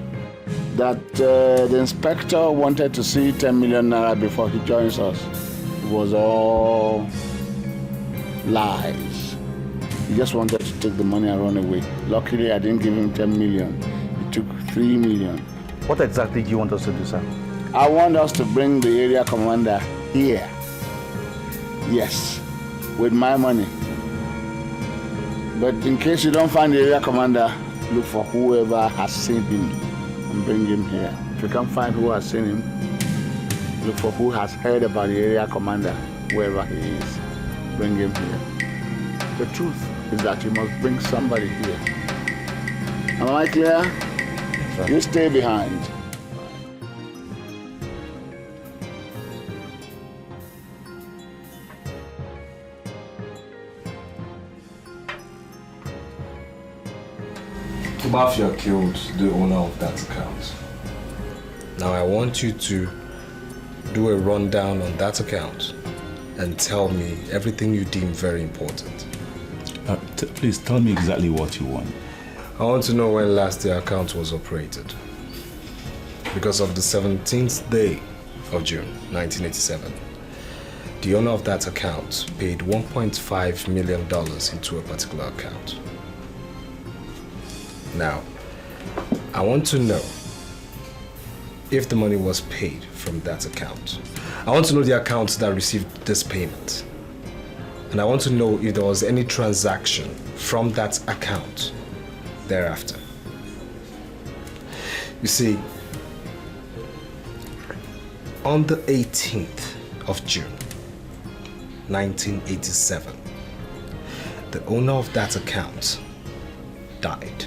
that the inspector wanted to see 10 million naira before he joins us. It was all lies. He just wanted to take the money and run away. Luckily, I didn't give him 10 million. He took 3 million. What exactly do you want us to do, sir? I want us to bring the area commander here. Yes, with my money. But in case you don't find the area commander, look for whoever has seen him and bring him here. If you can't find who has seen him, look for who has heard about the area commander, whoever he is. Bring him here. The truth is that you must bring somebody here. Am I clear? Sure. You stay behind. The mafia killed the owner of that account. Now I want you to do a rundown on that account and tell me everything you deem very important. Please tell me exactly what you want. I want to know when last the account was operated. Because of the 17th day of June 1987, the owner of that account paid $1.5 million into a particular account. Now, I want to know if the money was paid from that account. I want to know the account that received this payment. And I want to know if there was any transaction from that account thereafter. You see, on the 18th of June, 1987, the owner of that account died.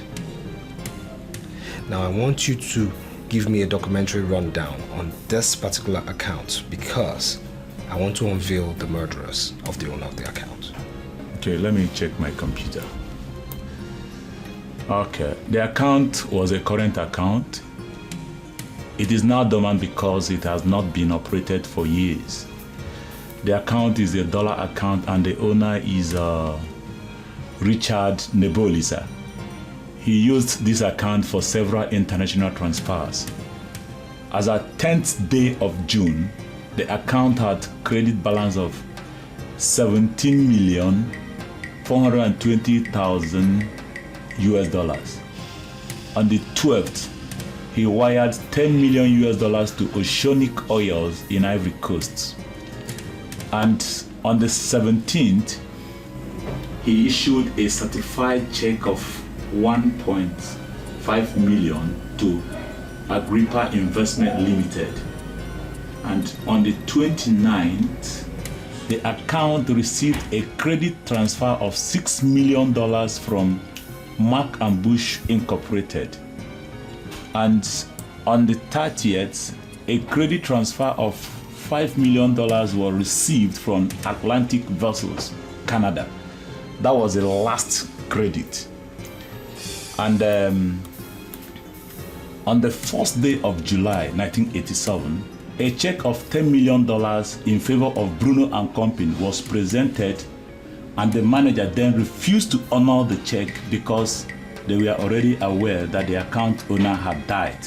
Now I want you to give me a documentary rundown on this particular account because I want to unveil the murderers of the owner of the account. Okay, let me check my computer. Okay. The account was a current account. It is now dormant because it has not been operated for years. The account is a dollar account and the owner is Richard Nebolisa. He used this account for several international transfers. As at 10th day of June, the account had credit balance of 17,420,000 US dollars. On the 12th, he wired $10 million US dollars to Oceanic Oils in Ivory Coast. And on the 17th, he issued a certified check of 1.5 million to Agrippa Investment Limited. And on the 29th, the account received a credit transfer of $6 million from Mark and Bush Incorporated. And on the 30th, a credit transfer of $5 million was received from Atlantic Vessels, Canada. That was the last credit. And on the first day of July 1987, a check of $10 million in favor of Bruno and Company was presented, and the manager then refused to honor the check because they were already aware that the account owner had died.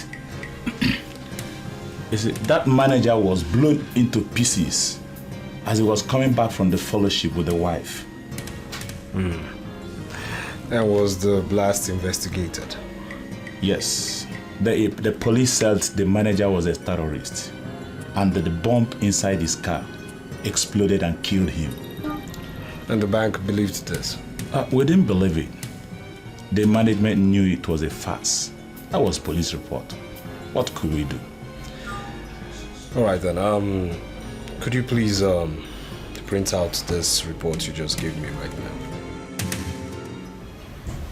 You see, that manager was blown into pieces as he was coming back from the fellowship with the wife. And was the blast investigated? Yes. The police said the manager was a terrorist and that the bomb inside his car exploded and killed him. And the bank believed this? We didn't believe it. The management knew it was a farce. That was police report. What could we do? All right then, could you please print out this report you just gave me right now?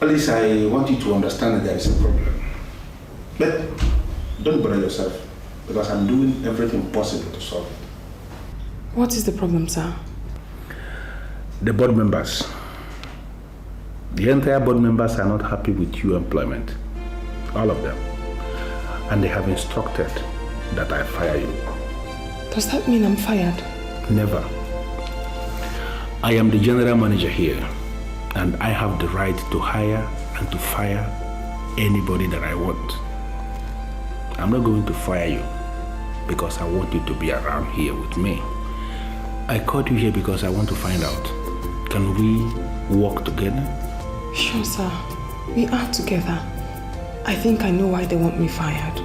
Alice, I want you to understand that there is a problem. But don't bother yourself, because I'm doing everything possible to solve it. What is the problem, sir? The board members. The entire board members are not happy with your employment. All of them. And they have instructed that I fire you. Does that mean I'm fired? Never. I am the general manager here, and I have the right to hire and to fire anybody that I want. I'm not going to fire you because I want you to be around here with me. I called you here because I want to find out, can we work together? Sure, sir. We are together. I think I know why they want me fired.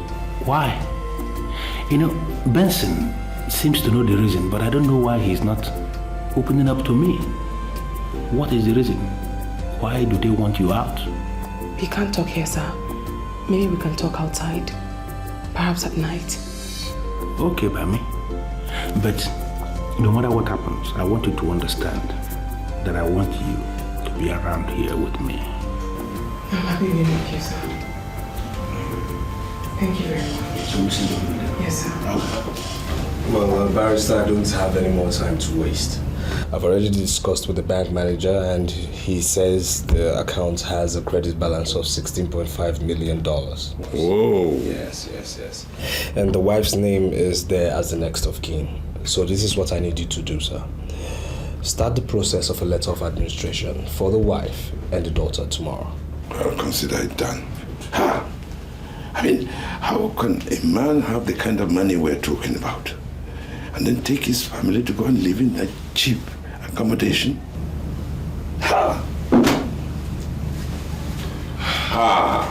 Why? You know, Benson seems to know the reason, but I don't know why he's not opening up to me. What is the reason? Why do they want you out? We can't talk here, sir. Maybe we can talk outside. Perhaps at night. Okay, Bami. But no matter what happens, I want you to understand that I want you to be around here with me. I'm happy we met you, sir. Thank you very much. So we'll see you later. Yes, sir. Well, Barrister, I don't have any more time to waste. I've already discussed with the bank manager and he says the account has a credit balance of $16.5 million. Whoa. Yes. And the wife's name is there as the next of kin. So this is what I need you to do, sir. Start the process of a letter of administration for the wife and the daughter tomorrow. I'll consider it done. I mean, how can a man have the kind of money we're talking about and then take his family to go and live in that cheap accommodation?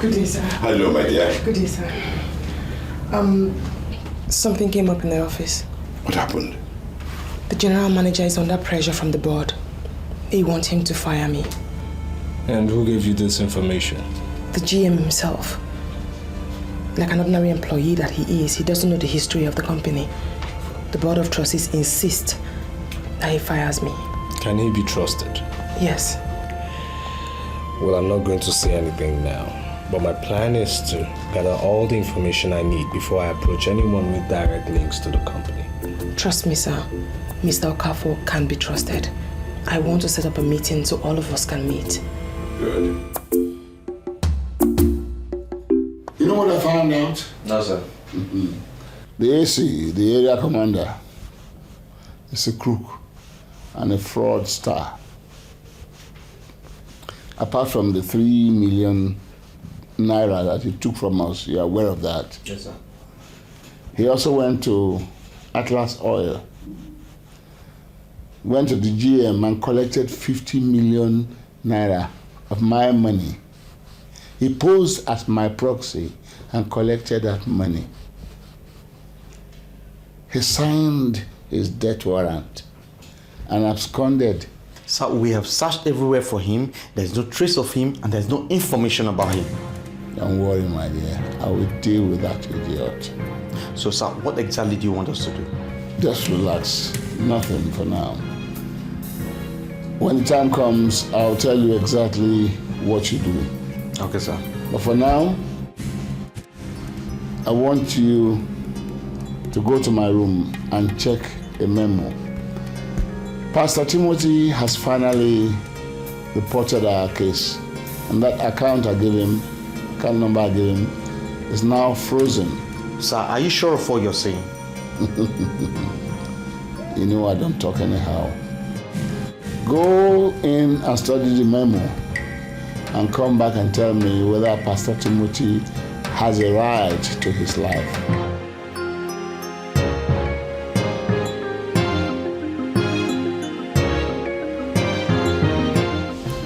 Good day, sir. Hello, my dear. Good day, sir. Something came up in the office. What happened? The general manager is under pressure from the board. They want him to fire me. And who gave you this information? The GM himself. Like an ordinary employee that he is, he doesn't know the history of the company. The board of trustees insist that he fires me. Can he be trusted? Yes. Well, I'm not going to say anything now, but my plan is to gather all the information I need before I approach anyone with direct links to the company. Trust me, sir. Mr. Okafor can be trusted. I want to set up a meeting so all of us can meet. Good. what I found out? No, sir. The AC, the area commander, is a crook and a fraudster. Apart from the 3 million naira that he took from us, you're aware of that? Yes, sir. He also went to Atlas Oil, went to the GM and collected 50 million naira of my money. He posed as my proxy and collected that money. He signed his death warrant and absconded. So we have searched everywhere for him. There's no trace of him and there's no information about him. Don't worry, my dear. I will deal with that idiot. So, sir, what exactly do you want us to do? Just relax. Nothing for now. When the time comes, I'll tell you exactly what you do. Okay, sir. But for now, I want you to go to my room and check a memo. Pastor Timothy has finally reported our case, and that account number I gave him, is now frozen. Sir, are you sure of what you're saying? You know I don't talk anyhow. Go in and study the memo and come back and tell me whether Pastor Timothy has a right to his life.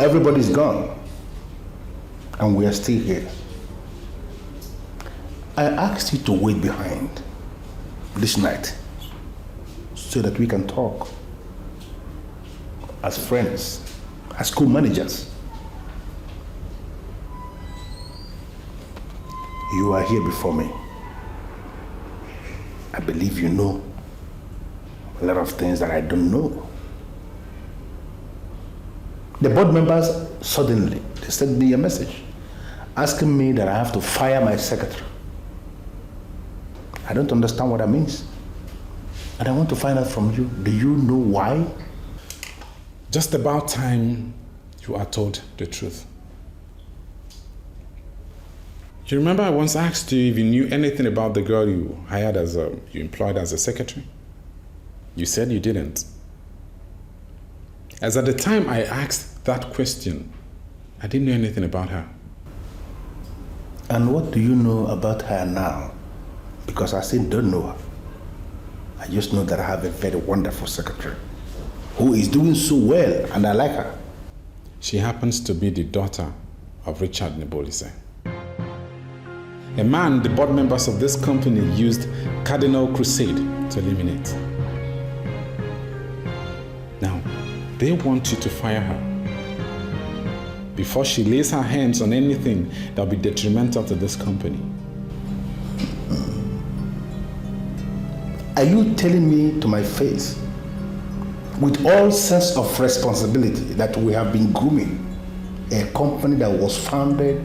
Everybody's gone, and we are still here. I asked you to wait behind this night so that we can talk as friends, as co-managers. You are here before me. I believe you know a lot of things that I don't know. The board members suddenly, they sent me a message asking me that I have to fire my secretary. I don't understand what that means. And I want to find out from you, do you know why? Just about time you are told the truth. You remember I once asked you if you knew anything about the girl you hired you employed as a secretary? You said you didn't. As at the time I asked that question, I didn't know anything about her. And what do you know about her now? Because I still don't know her. I just know that I have a very wonderful secretary who is doing so well, and I like her. She happens to be the daughter of Richard Nebolise, a man the board members of this company used Cardinal Crusade to eliminate. Now, they want you to fire her before she lays her hands on anything that will be detrimental to this company. Are you telling me to my face, with all sense of responsibility, that we have been grooming a company that was founded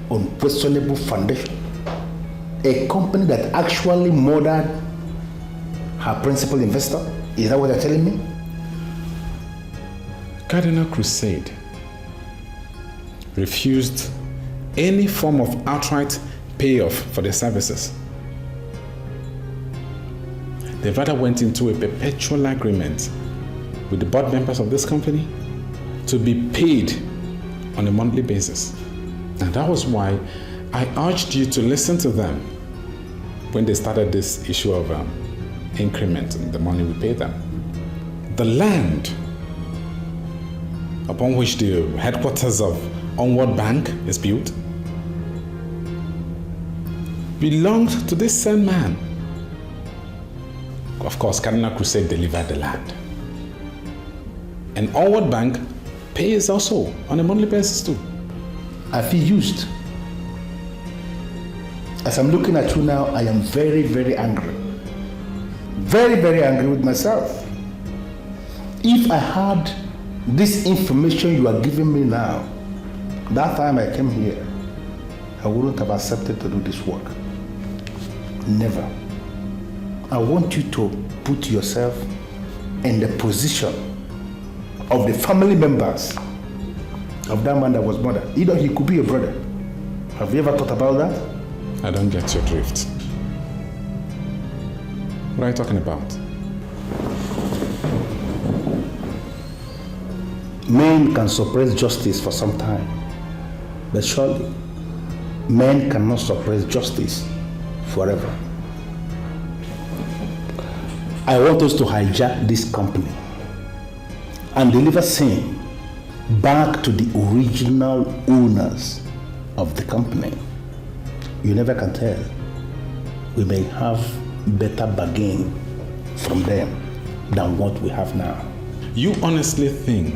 on questionable foundation? A company that actually murdered her principal investor? Is that what you're telling me? Cardinal Crusade refused any form of outright payoff for their services. They rather went into a perpetual agreement with the board members of this company to be paid on a monthly basis. And that was why I urged you to listen to them when they started this issue of increment in the money we pay them. The land upon which the headquarters of Onward Bank is built belonged to this same man. Of course, Cardinal Crusade delivered the land. And Onward Bank pays also on a monthly basis too. I feel used. As I'm looking at you now, I am very, very angry. Very, very angry with myself. If I had this information you are giving me now, that time I came here, I wouldn't have accepted to do this work. Never. I want you to put yourself in the position of the family members of that man that was murdered. Either he could be your brother. Have you ever thought about that? I don't get your drift. What are you talking about? Men can suppress justice for some time, but surely men cannot suppress justice forever. I want us to hijack this company and deliver same back to the original owners of the company. You never can tell. We may have better bargain from them than what we have now. You honestly think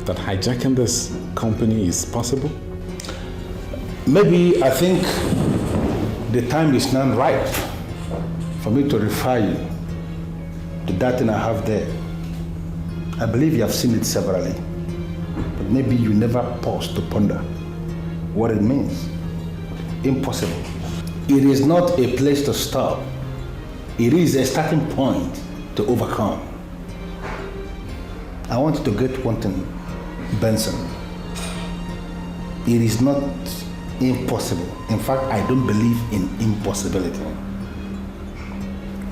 that hijacking this company is possible? Maybe I think the time is now right for me to refer you to that thing I have there. I believe you have seen it severally, but maybe you never pause to ponder what it means. Impossible. It is not a place to stop. It is a starting point to overcome. I want you to get one thing, Benson. It is not impossible. In fact, I don't believe in impossibility.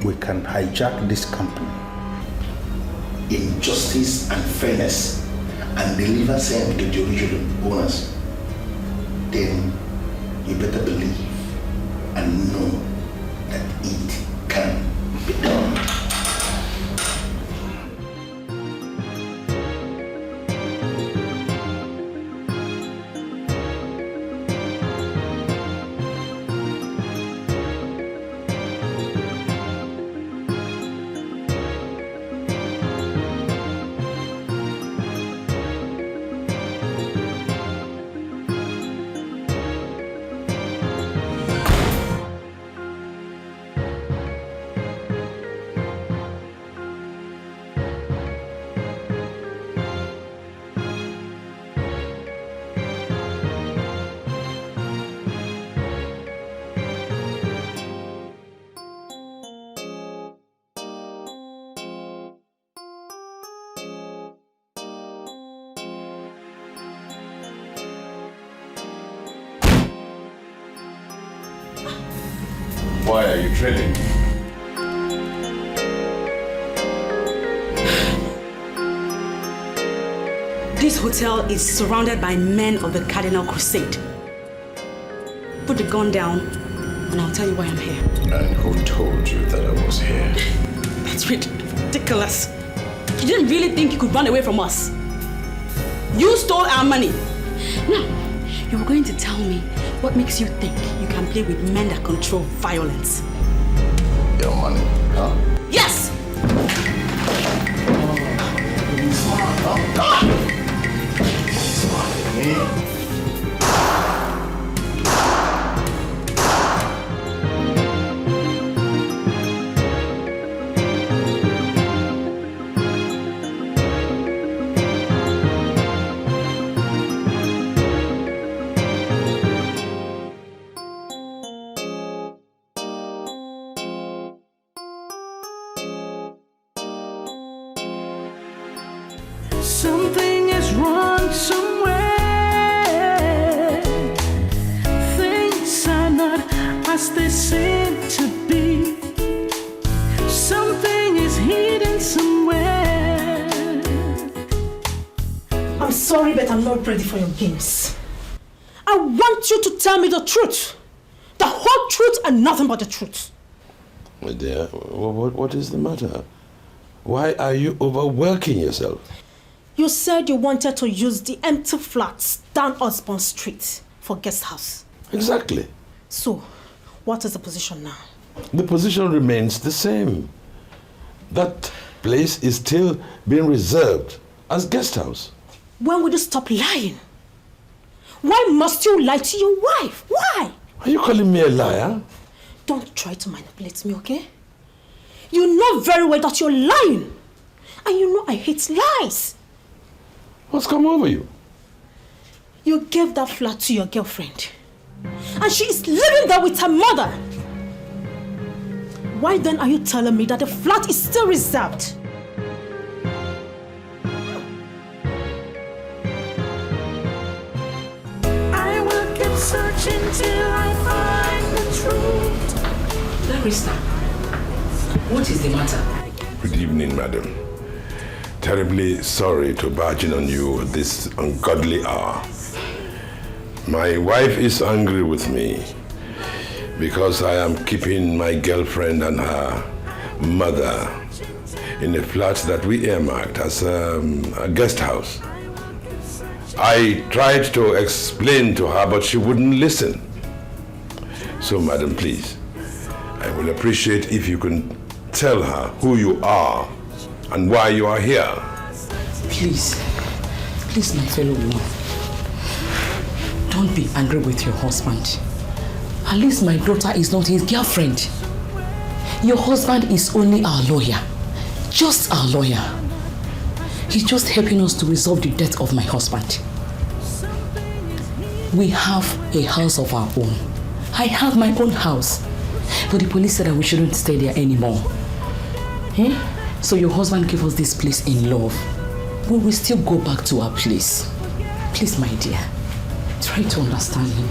We can hijack this company in justice and fairness and deliver same to the original owners. Then you better believe and know that it can be done. Why are you trading? This hotel is surrounded by men of the Cardinal Crusade. Put the gun down and I'll tell you why I'm here. And who told you that I was here? That's ridiculous. You didn't really think you could run away from us. You stole our money. Now, you were going to tell me what makes you think you can play with men that control violence. Your money, huh? Yes! Something is wrong somewhere. Things are not as they seem to be. Something is hidden somewhere. I'm sorry, but I'm not ready for your games. I want you to tell me the truth. The whole truth and nothing but the truth. My dear, what is the matter? Why are you overworking yourself? You said you wanted to use the empty flats down Osborne Street for guest house. Exactly. So, what is the position now? The position remains the same. That place is still being reserved as guest house. When will you stop lying? Why must you lie to your wife? Why? Are you calling me a liar? Don't try to manipulate me, okay? You know very well that you're lying. And you know I hate lies. What's come over you? You gave that flat to your girlfriend. And she is living there with her mother. Why then are you telling me that the flat is still reserved? I will keep searching till I find Barrister, what is the matter? Good evening, madam. Terribly sorry to barge in on you at this ungodly hour. My wife is angry with me because I am keeping my girlfriend and her mother in a flat that we earmarked as a guest house. I tried to explain to her, but she wouldn't listen. So, madam, please, I will appreciate if you can tell her who you are and why you are here. Please, my fellow woman, don't be angry with your husband. At least my daughter is not his girlfriend. Your husband is only our lawyer. Just our lawyer. He's just helping us to resolve the death of my husband. We have a house of our own. I have my own house. But the police said that we shouldn't stay there anymore. So your husband gave us this place in love. We will still go back to our place. Please, my dear, try to understand him.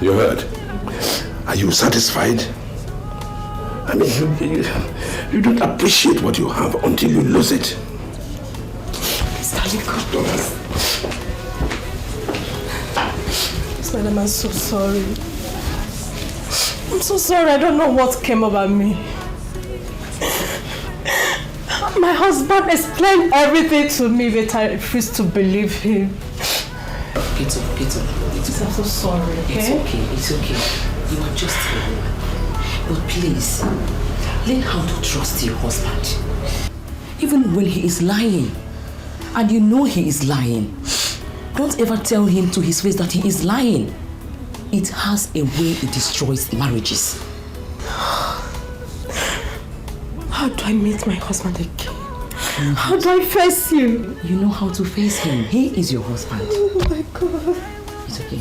You heard? Are you satisfied? I mean, you don't appreciate what you have until you lose it. Madam, I'm so sorry. I'm so sorry. I don't know what came over me. My husband explained everything to me, but I refused to believe him. It's okay. I'm so sorry, okay? It's okay. You are just a woman. But please, learn how to trust your husband. Even when he is lying, and you know he is lying, don't ever tell him to his face that he is lying. It has a way it destroys marriages. How do I meet my husband again? How do I face him? You know how to face him. He is your husband. Oh my God. It's okay.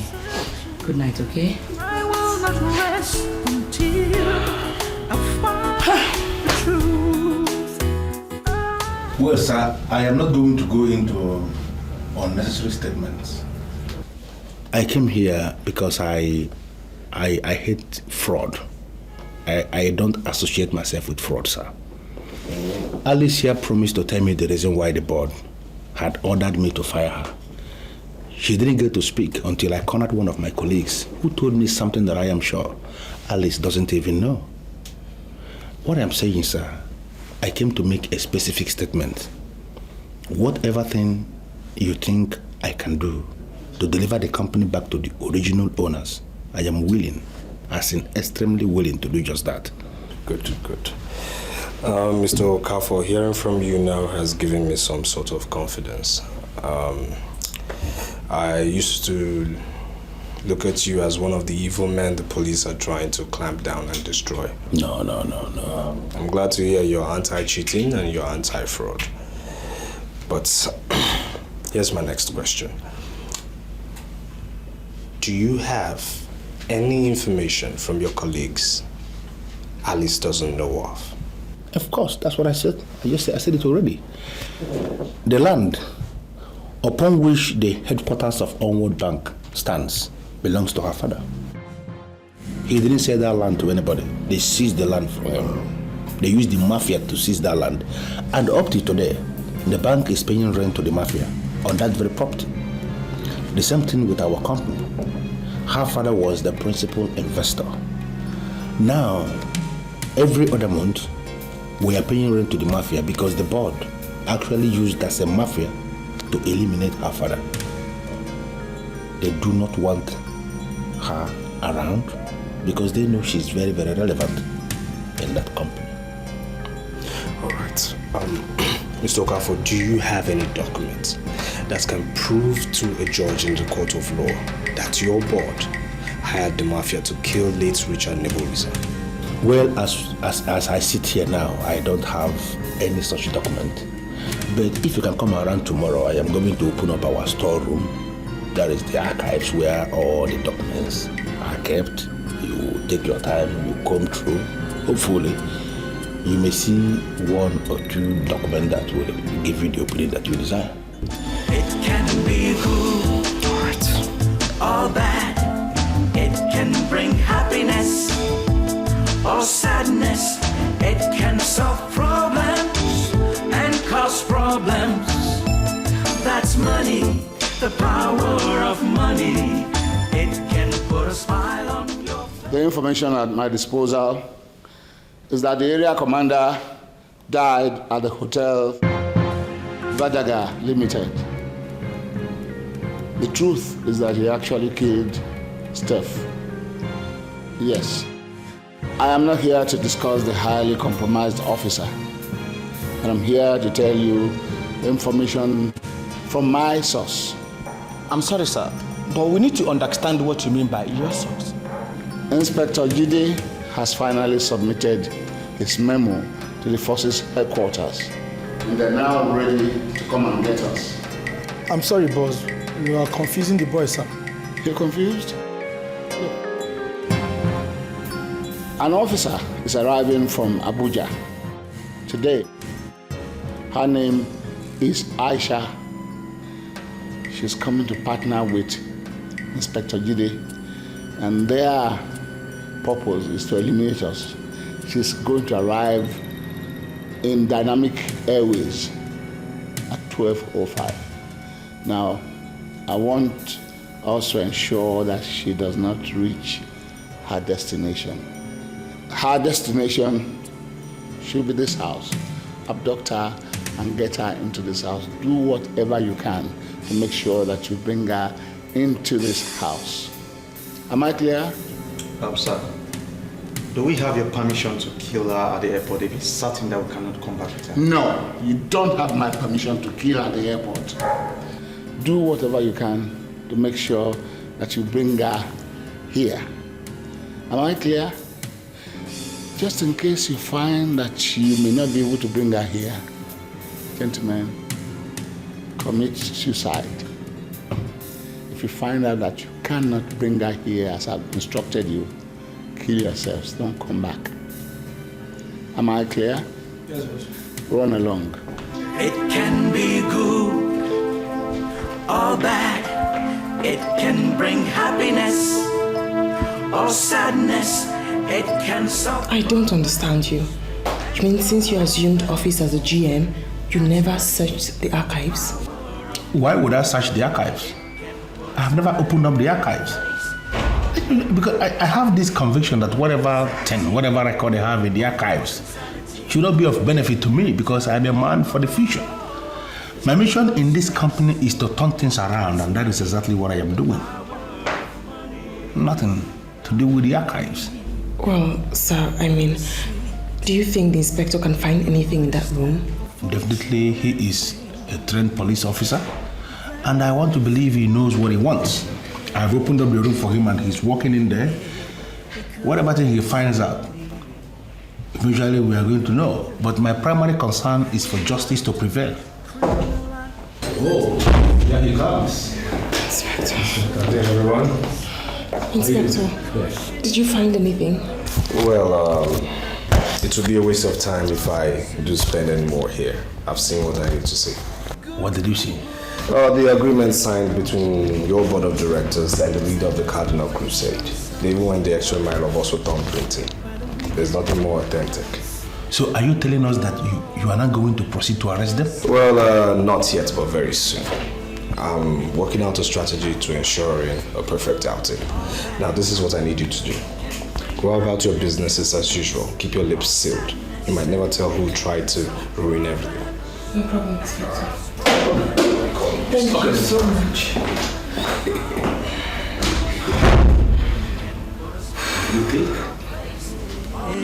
Good night, okay? I will not rest until I find the truth. Well, sir, I am not going to go into unnecessary statements. I came here because I hate fraud. I don't associate myself with fraud, sir. Alicia promised to tell me the reason why the board had ordered me to fire her. She didn't get to speak until I cornered one of my colleagues who told me something that I am sure Alice doesn't even know. What I'm saying, sir, I came to make a specific statement. Whatever thing you think I can do to deliver the company back to the original owners, I am willing, as in extremely willing to do just that. Good. Mr. Okafor, hearing from you now has given me some sort of confidence. I used to look at you as one of the evil men the police are trying to clamp down and destroy. No. I'm glad to hear you're anti-cheating and you're anti-fraud. But here's my next question. Do you have any information from your colleagues Alice doesn't know of? Of course, that's what I said. I said it already. The land upon which the headquarters of Onward Bank stands belongs to her father. He didn't sell that land to anybody. They seized the land from him. They used the mafia to seize that land. And up to today, the bank is paying rent to the mafia on that very property. The same thing with our company. Her father was the principal investor. Now, every other month, we are paying rent to the mafia because the board actually used as a mafia to eliminate her father. They do not want her around because they know she's very, very relevant in that company. All right. Mr. Okafor, do you have any documents that can prove to a judge in the court of law that your board hired the mafia to kill late Richard Neboriza? Well, as I sit here now, I don't have any such document. But if you can come around tomorrow, I am going to open up our storeroom. That is the archives where all the documents are kept. You take your time, you comb through. Hopefully, you may see one or two documents that will give you the opinion that you desire. It can be good or bad. The power of money, it can put a smile on your face. The information at my disposal is that the area commander died at the Hotel Vadaga Limited. The truth is that he actually killed Steph. Yes. I am not here to discuss the highly compromised officer, but I'm here to tell you information from my source. I'm sorry, sir, but we need to understand what you mean by your source. Inspector Jide has finally submitted his memo to the forces headquarters, and they're now ready to come and get us. I'm sorry, boss. You are confusing the boys, sir. You're confused? An officer is arriving from Abuja today. Her name is Aisha. She's coming to partner with Inspector Jide, and their purpose is to eliminate us. She's going to arrive in Dynamic Airways at 12:05. Now, I want us to ensure that she does not reach her destination. Her destination should be this house. Abduct her and get her into this house. Do whatever you can to make sure that you bring her into this house. Am I clear? Sir, do we have your permission to kill her at the airport if it's certain that we cannot come back with her? No, you don't have my permission to kill her at the airport. Do whatever you can to make sure that you bring her here. Am I clear? Just in case you find that you may not be able to bring her here, gentlemen, commit suicide. If you find out that you cannot bring her here as I've instructed you, kill yourselves, don't come back. Am I clear? Yes, boss. Run along. It can be good or bad. It can bring happiness or sadness. It can solve. I don't understand you. You mean since you assumed office as a GM, you never searched the archives? Why would I search the archives? I have never opened up the archives. Because I have this conviction that whatever record I have in the archives should not be of benefit to me because I'm a man for the future. My mission in this company is to turn things around, and that is exactly what I am doing. Nothing to do with the archives. Well, sir, do you think the inspector can find anything in that room? Definitely, he is a trained police officer, and I want to believe he knows what he wants. I've opened up the room for him and he's walking in there. Whatever thing he finds out, eventually we are going to know. But my primary concern is for justice to prevail. Oh, here he comes. Inspector. Good day, everyone. Inspector, did you find anything? Well, it would be a waste of time if I do spend any more here. I've seen what I need to see. What did you see? The agreement signed between your board of directors and the leader of the Cardinal Crusade. They even went the extra mile of also thumbprinting. There's nothing more authentic. So are you telling us that you are not going to proceed to arrest them? Well, not yet, but very soon. I'm working out a strategy to ensuring a perfect outing. Now, this is what I need you to do. Go about your businesses as usual. Keep your lips sealed. You might never tell who tried to ruin everything. No problem, Inspector. Thank you so much.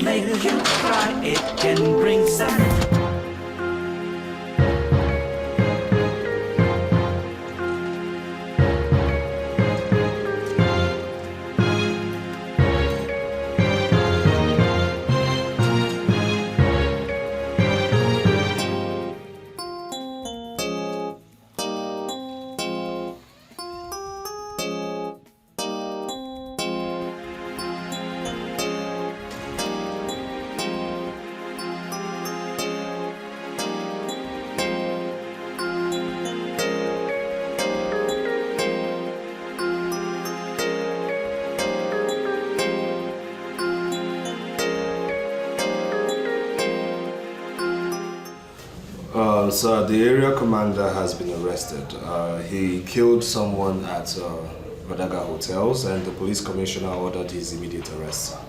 Make you cry, it can bring sadness. Sir, the area commander has been arrested. He killed someone at Radaga Hotels and the police commissioner ordered his immediate arrest, sir.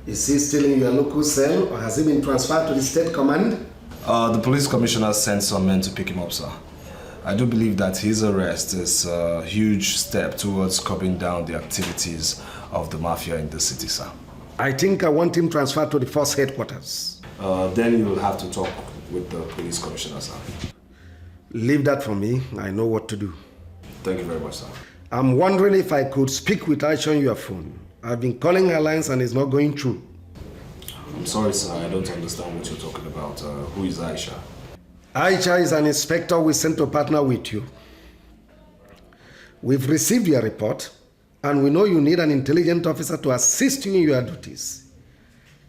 Is he still in your local cell or has he been transferred to the state command? The police commissioner sent some men to pick him up, sir. I do believe that his arrest is a huge step towards curbing down the activities of the mafia in the city, sir. I think I want him transferred to the force headquarters. Then you will have to talk with the police commissioner, sir. Leave that for me. I know what to do. Thank you very much, sir. I'm wondering if I could speak with Aisha on your phone. I've been calling her lines and it's not going through. I'm sorry, sir. I don't understand what you're talking about. Who is Aisha? Aisha is an inspector we sent to partner with you. We've received your report and we know you need an intelligent officer to assist you in your duties.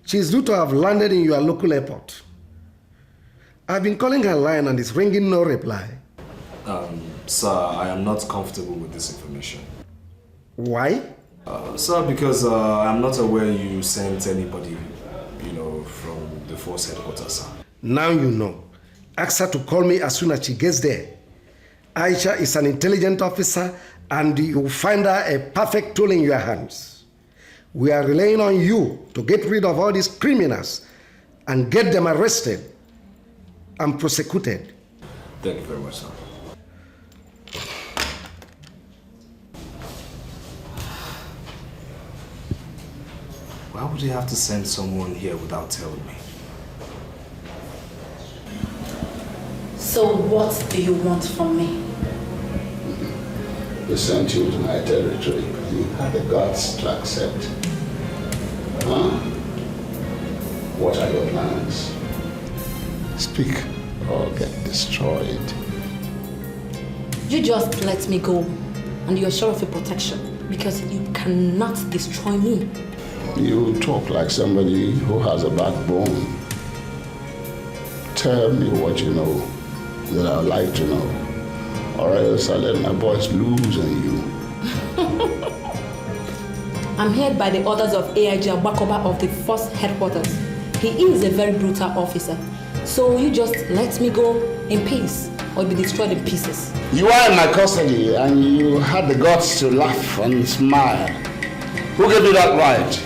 She is due to have landed in your local airport. I've been calling her line and it's ringing no reply. Sir, I am not comfortable with this information. Why? Sir, because I'm not aware you sent anybody, from the force headquarters, sir. Now you know. Ask her to call me as soon as she gets there. Aisha is an intelligent officer and you'll find her a perfect tool in your hands. We are relying on you to get rid of all these criminals and get them arrested and prosecuted. Thank you very much, sir. Why would you have to send someone here without telling me? So what do you want from me? They sent you to my territory. You had the guts to accept. Huh? What are your plans? Speak or get destroyed. You just let me go and you're sure of your protection because you cannot destroy me. You talk like somebody who has a backbone. Tell me what you know that I would like to know, or else I'll let my boys lose on you. I'm here by the orders of AIG Abakoba of the Force Headquarters. He is a very brutal officer. So you just let me go in peace or be destroyed in pieces. You are in my custody and you had the guts to laugh and smile. Who gave you that right?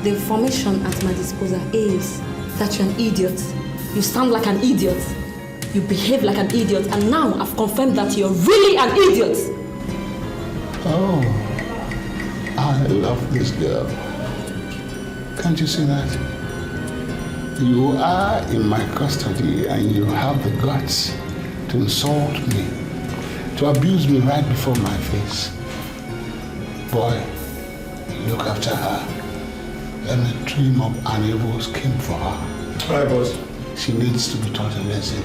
The information at my disposal is that you're an idiot. You sound like an idiot. You behave like an idiot. And now I've confirmed that you're really an idiot. Oh, I love this girl. Can't you see that? You are in my custody and you have the guts to insult me, to abuse me right before my face. Boy, look after her. Let me dream up an evil scheme for her. All right, boss. She needs to be taught a lesson.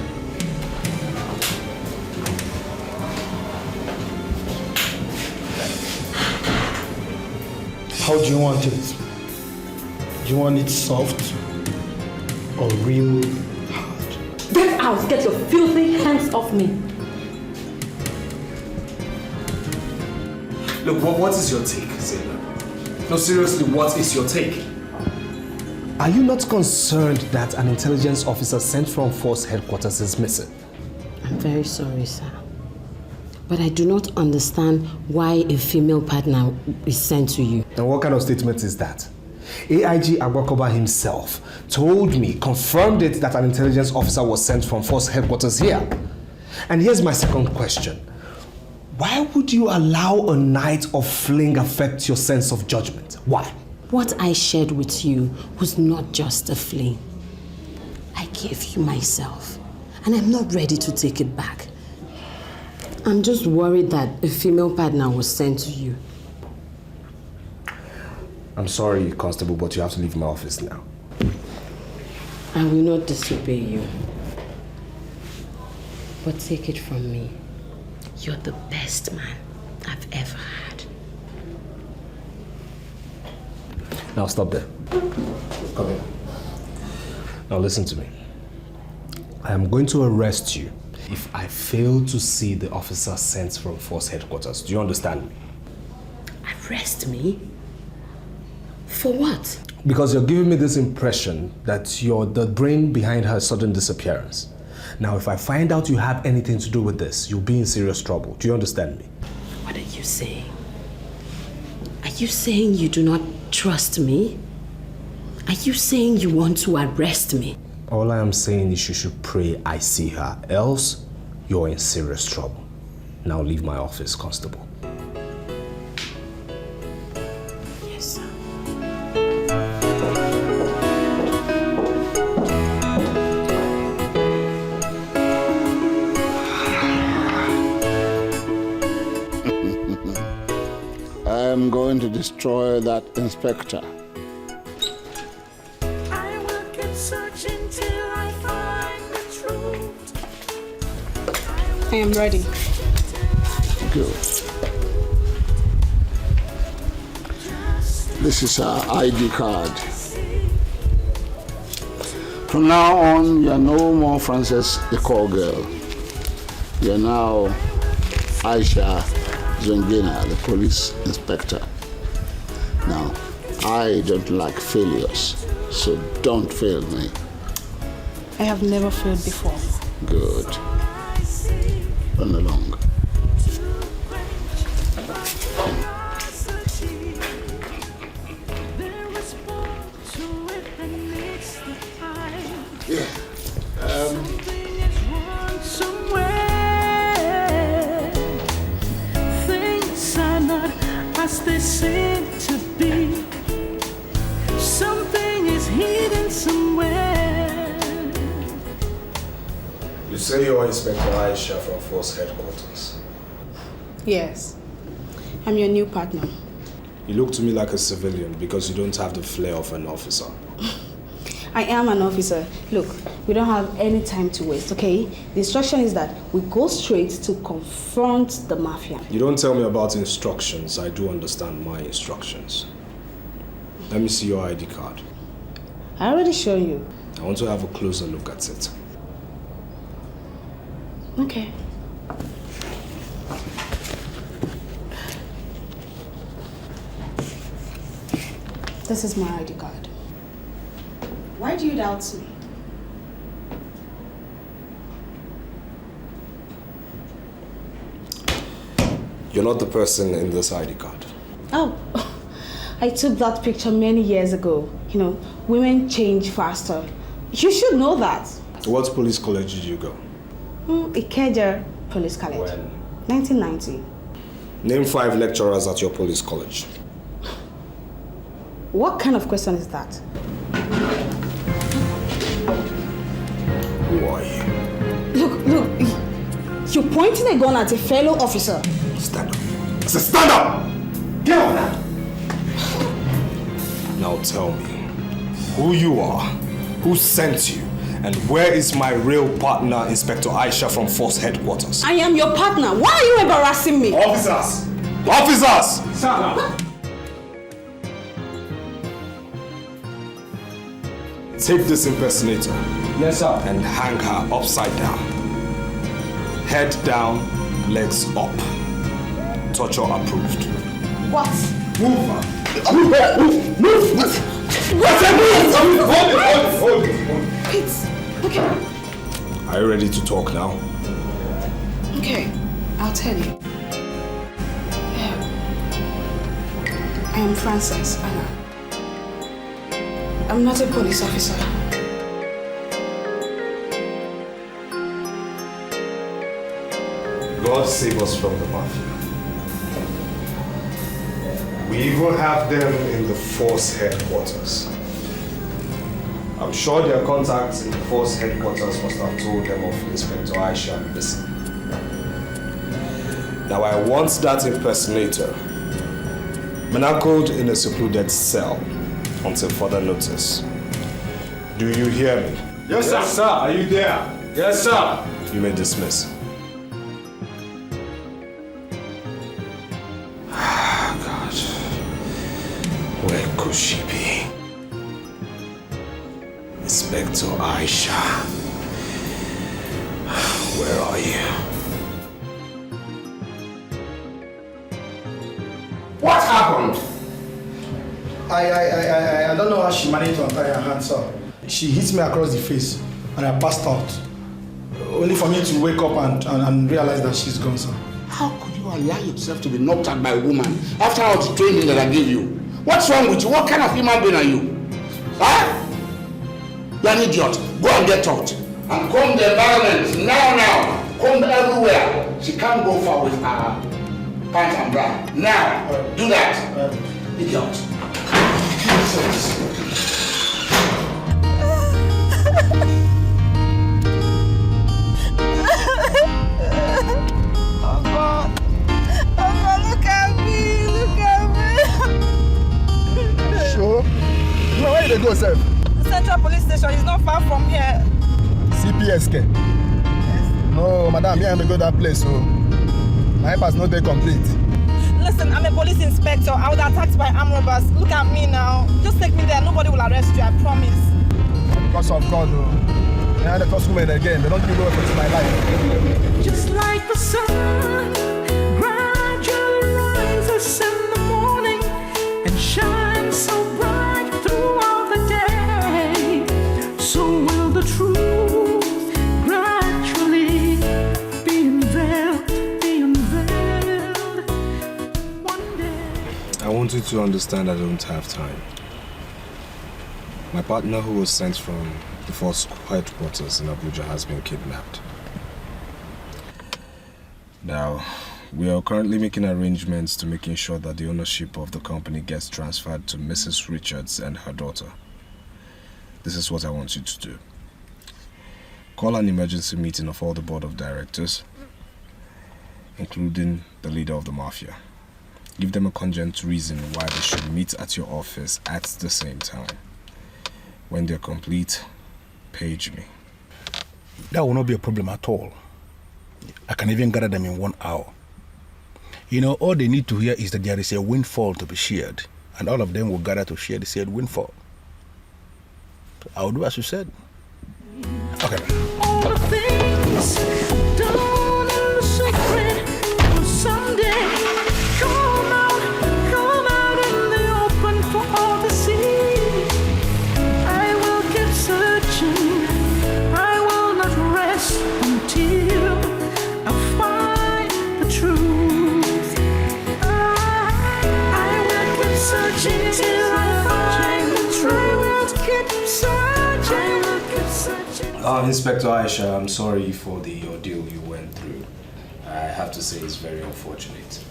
How do you want it? Do you want it soft or real hard? Get out! Get your filthy hands off me! Look, what is your take, Zainab? No, seriously, what is your take? Are you not concerned that an intelligence officer sent from force headquarters is missing? I'm very sorry, sir. But I do not understand why a female partner is sent to you. And what kind of statement is that? AIG Agbakoba himself told me, confirmed it, that an intelligence officer was sent from force headquarters here. And here's my second question. Why would you allow a night of fling affect your sense of judgment? Why? What I shared with you was not just a fling. I gave you myself, and I'm not ready to take it back. I'm just worried that a female partner was sent to you. I'm sorry, Constable, but you have to leave my office now. I will not disobey you. But take it from me. You're the best man I've ever had. Now stop there. Come here. Now listen to me. I am going to arrest you if I fail to see the officer sent from force headquarters. Do you understand me? Arrest me? For what? Because you're giving me this impression that you're the brain behind her sudden disappearance. Now, if I find out you have anything to do with this, you'll be in serious trouble. Do you understand me? What are you saying? Are you saying you do not trust me? Are you saying you want to arrest me? All I am saying is you should pray I see her, else you're in serious trouble. Now leave my office, Constable. Yes, sir. I'm going to destroy that inspector. I will keep searching till I find the truth. I am ready. Good. This is her ID card. From now on, you are no more Frances, the call girl. You are now Aisha Zongina, the police inspector. Now, I don't like failures, so don't fail me. I have never failed before. Good. Run along. Yeah. Things are not as they seem to be. Something is hidden somewhere. You say you're Inspector Aisha from Force Headquarters. Yes. I'm your new partner. You look to me like a civilian because you don't have the flair of an officer. I am an officer. Look, we don't have any time to waste, okay? The instruction is that we go straight to confront the mafia. You don't tell me about instructions. I do understand my instructions. Let me see your ID card. I already showed you. I want to have a closer look at it. Okay. This is my ID card. Why do you doubt me? You're not the person in this ID card. Oh, I took that picture many years ago. You know, women change faster. You should know that. What police college did you go? Ikeja Police College. When? 1990. Name 5 lecturers at your police college. What kind of question is that? Who are you? Look, you're pointing a gun at a fellow officer. Stand up. I said stand up! Get on that! Now tell me who you are, who sent you, and where is my real partner, Inspector Aisha from Force Headquarters? I am your partner. Why are you embarrassing me? Officers! Officers! Stand up. Take this impersonator. Yes, sir. And hang her upside down. Head down, legs up. Torture approved. What? Move her. Move! Hold it. Wait. Okay. Are you ready to talk now? Okay. I'll tell you. I am Frances, Anna. I'm not a police officer. God save us from the mafia. We even have them in the Force Headquarters. I'm sure their contacts in the Force Headquarters must have told them of Inspector Aisha missing. Now I want that impersonator manacled in a secluded cell until further notice. Do you hear me? Yes, sir. Yes, sir. Are you there? Yes, sir. You may dismiss. God. Where could she be? Inspector Aisha. Where are you? What happened? I don't know how she managed to untie her hands up. She hit me across the face and I passed out. Only for me to wake up and realize that she's gone, sir. How could you allow yourself to be knocked out by a woman after all the training that I gave you? What's wrong with you? What kind of human being are you? Huh? You're an idiot. Go and get taught. And comb the environment now. Comb everywhere. She can't go far with her pants and bra. Now, do that. Idiot. Look at me. Sure? No, where did they go, sir? Central Police Station is not far from here. CPSK? Yes. No, madam, here I go that place, so my pass not very complete. Listen, I'm a police inspector. I was attacked by armed robbers. Look at me now. Just take me there. Nobody will arrest you, I promise. Because of God, though. Yeah, the first woman again. They don't give me no effort in my life. Just like the sun gradually rises in the morning and shines so bright throughout the day, so will the truth gradually be unveiled, one day. I want you to understand I don't have time. My partner who was sent from the force headquarters in Abuja has been kidnapped. Now, we are currently making arrangements to making sure that the ownership of the company gets transferred to Mrs. Richards and her daughter. This is what I want you to do. Call an emergency meeting of all the board of directors, including the leader of the mafia. Give them a cogent reason why they should meet at your office at the same time. When they're complete, page me. That will not be a problem at all. I can even gather them in 1 hour. You know, all they need to hear is that there is a windfall to be shared, and all of them will gather to share the said windfall. So I'll do as you said. Okay. All the things done in the secret will someday come out in the open for all to see. I will keep searching. I will not rest until I find the truth. I will keep searching till I find the truth. I will keep searching. Inspector Aisha, I'm sorry for the ordeal you went through. I have to say it's very unfortunate.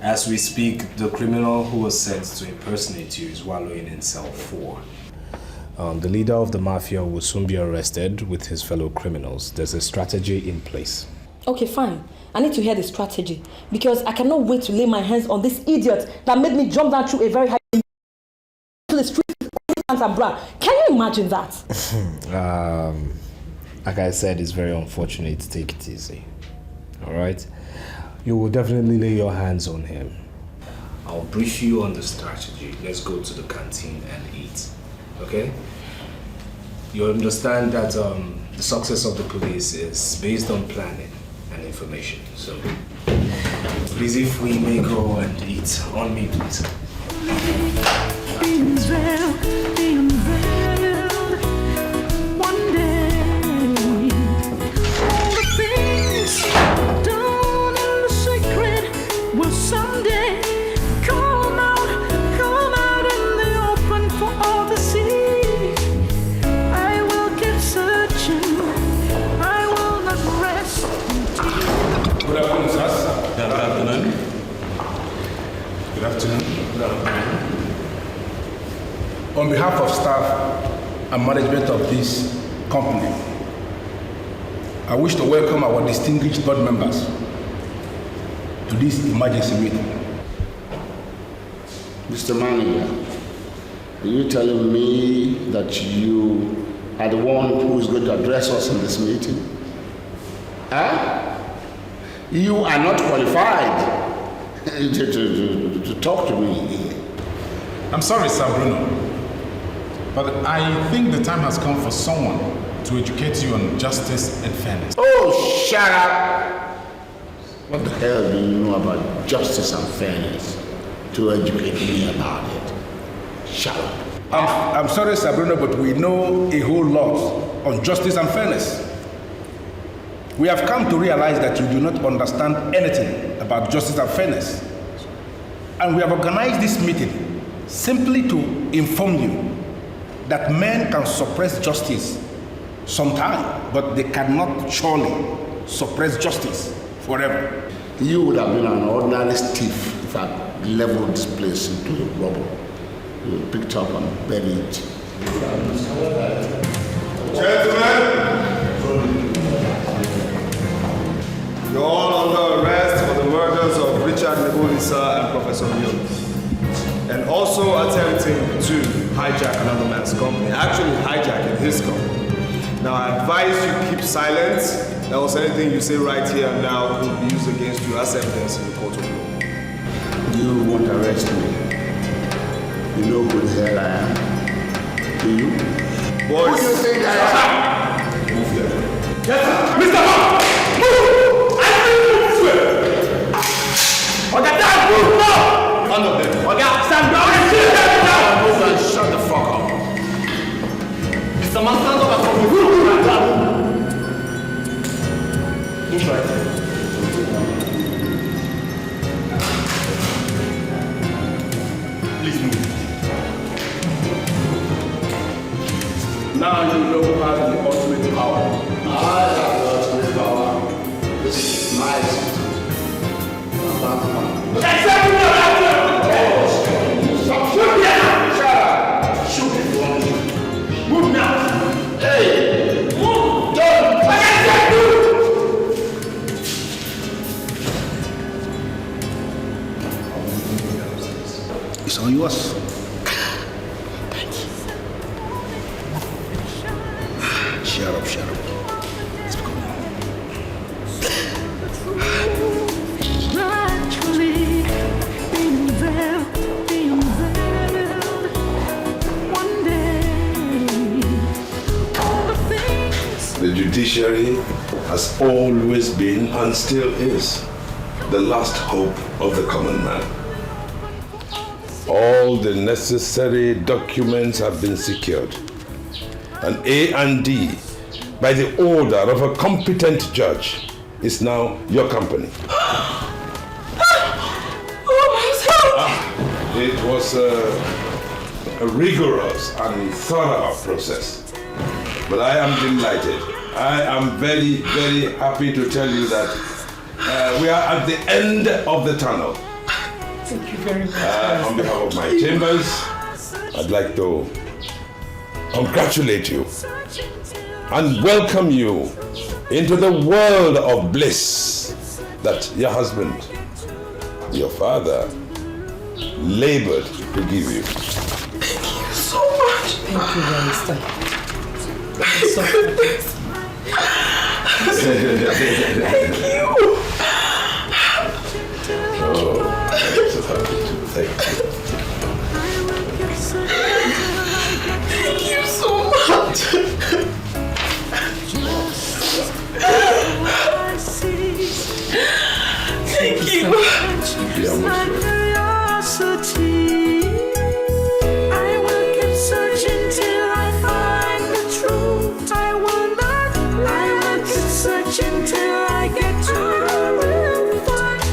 As we speak, the criminal who was sent to impersonate you is wallowing in cell 4. The leader of the mafia will soon be arrested with his fellow criminals. There's a strategy in place. Okay, fine. I need to hear the strategy because I cannot wait to lay my hands on this idiot that made me jump down through a very high to the street and bra. Can you imagine that? Like I said, it's very unfortunate. Take it easy. All right? You will definitely lay your hands on him. I'll brief you on the strategy. Let's go to the canteen and eat. Okay? You understand that the success of the police is based on planning and information. So, please, if we may go and eat. On me, please. Be unveiled, one day. All the things done in the secret will someday come out in the open for all to see. I will keep searching. I will not rest until. Good afternoon, sirs. Good afternoon. Good afternoon. Good afternoon. On behalf of staff and management of this company, I wish to welcome our distinguished board members to this emergency meeting. Mr. Manager, are you telling me that you are the one who is going to address us in this meeting? Huh? You are not qualified to talk to me. I'm sorry, Sir Bruno, but I think the time has come for someone to educate you on justice and fairness. Oh, shut up! What the hell do you know about justice and fairness to educate me about it? Shut up. I'm sorry, Sir Bruno, but we know a whole lot on justice and fairness. We have come to realize that you do not understand anything about justice and fairness. And we have organized this meeting simply to inform you that men can suppress justice sometime, but they cannot surely suppress justice forever. You would have been an ordinary thief if I leveled this place into a rubble. You would picked up and buried it. Gentlemen, you're all under arrest for the murders of Richard Nebulisa and Professor Micheal, and also attempting to hijack another man's company, actually hijacking his company. Now I advise you keep silent, else anything you say right here and now will be used against you as evidence in the court of law. You won't arrest me. You know who the hell I am. Do you? Boys. Who do you think I am? Move there. Yes, sir. Mr. Hall! Move! I think this way! Oga, down! Move! No! None of them. Oga, stand down and sit down! Move and shut the fuck up. Mr. Man, stand up and come here. Move right down. Move right there. Please move. Now you know who has the ultimate power. I have the ultimate power. This is my seat. Except you shoot me! Shut up! Shoot if you want to. Move now! Hey! Move! Don't! I can't move! It's all yours. Shut up, shut up. Let's go. Naturally, being there, being there. One day, all the things. The judiciary has always been and still is the last hope of the common man. All the necessary documents have been secured. And A&D, by the order of a competent judge, is now your company. It was a rigorous and thorough process. But I am delighted. I am very, very happy to tell you that we are at the end of the tunnel. Thank you very much. On behalf of my chambers, I'd like to congratulate you and welcome you into the world of bliss that your husband, your father, labored to give you. Thank you so much. Thank you, Barrister. Thank you. Oh, I'm so happy to thank you. Thank you so much. Thank you. I will keep searching till I find the truth. I will keep searching till I get to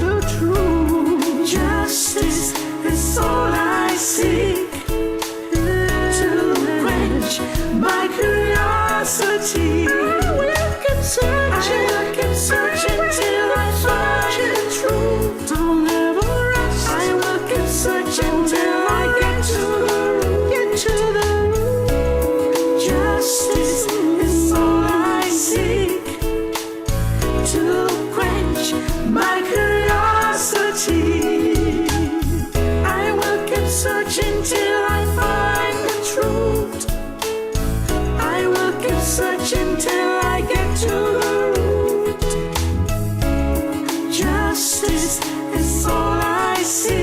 the truth. Justice is all I seek. My curiosity. I will keep searching till I find the truth. Don't ever rest. I will keep searching till I get to the root. Justice is all I seek to quench my curiosity. I will keep searching till I find the truth. I will keep searching till I get to the root. Justice is all I see.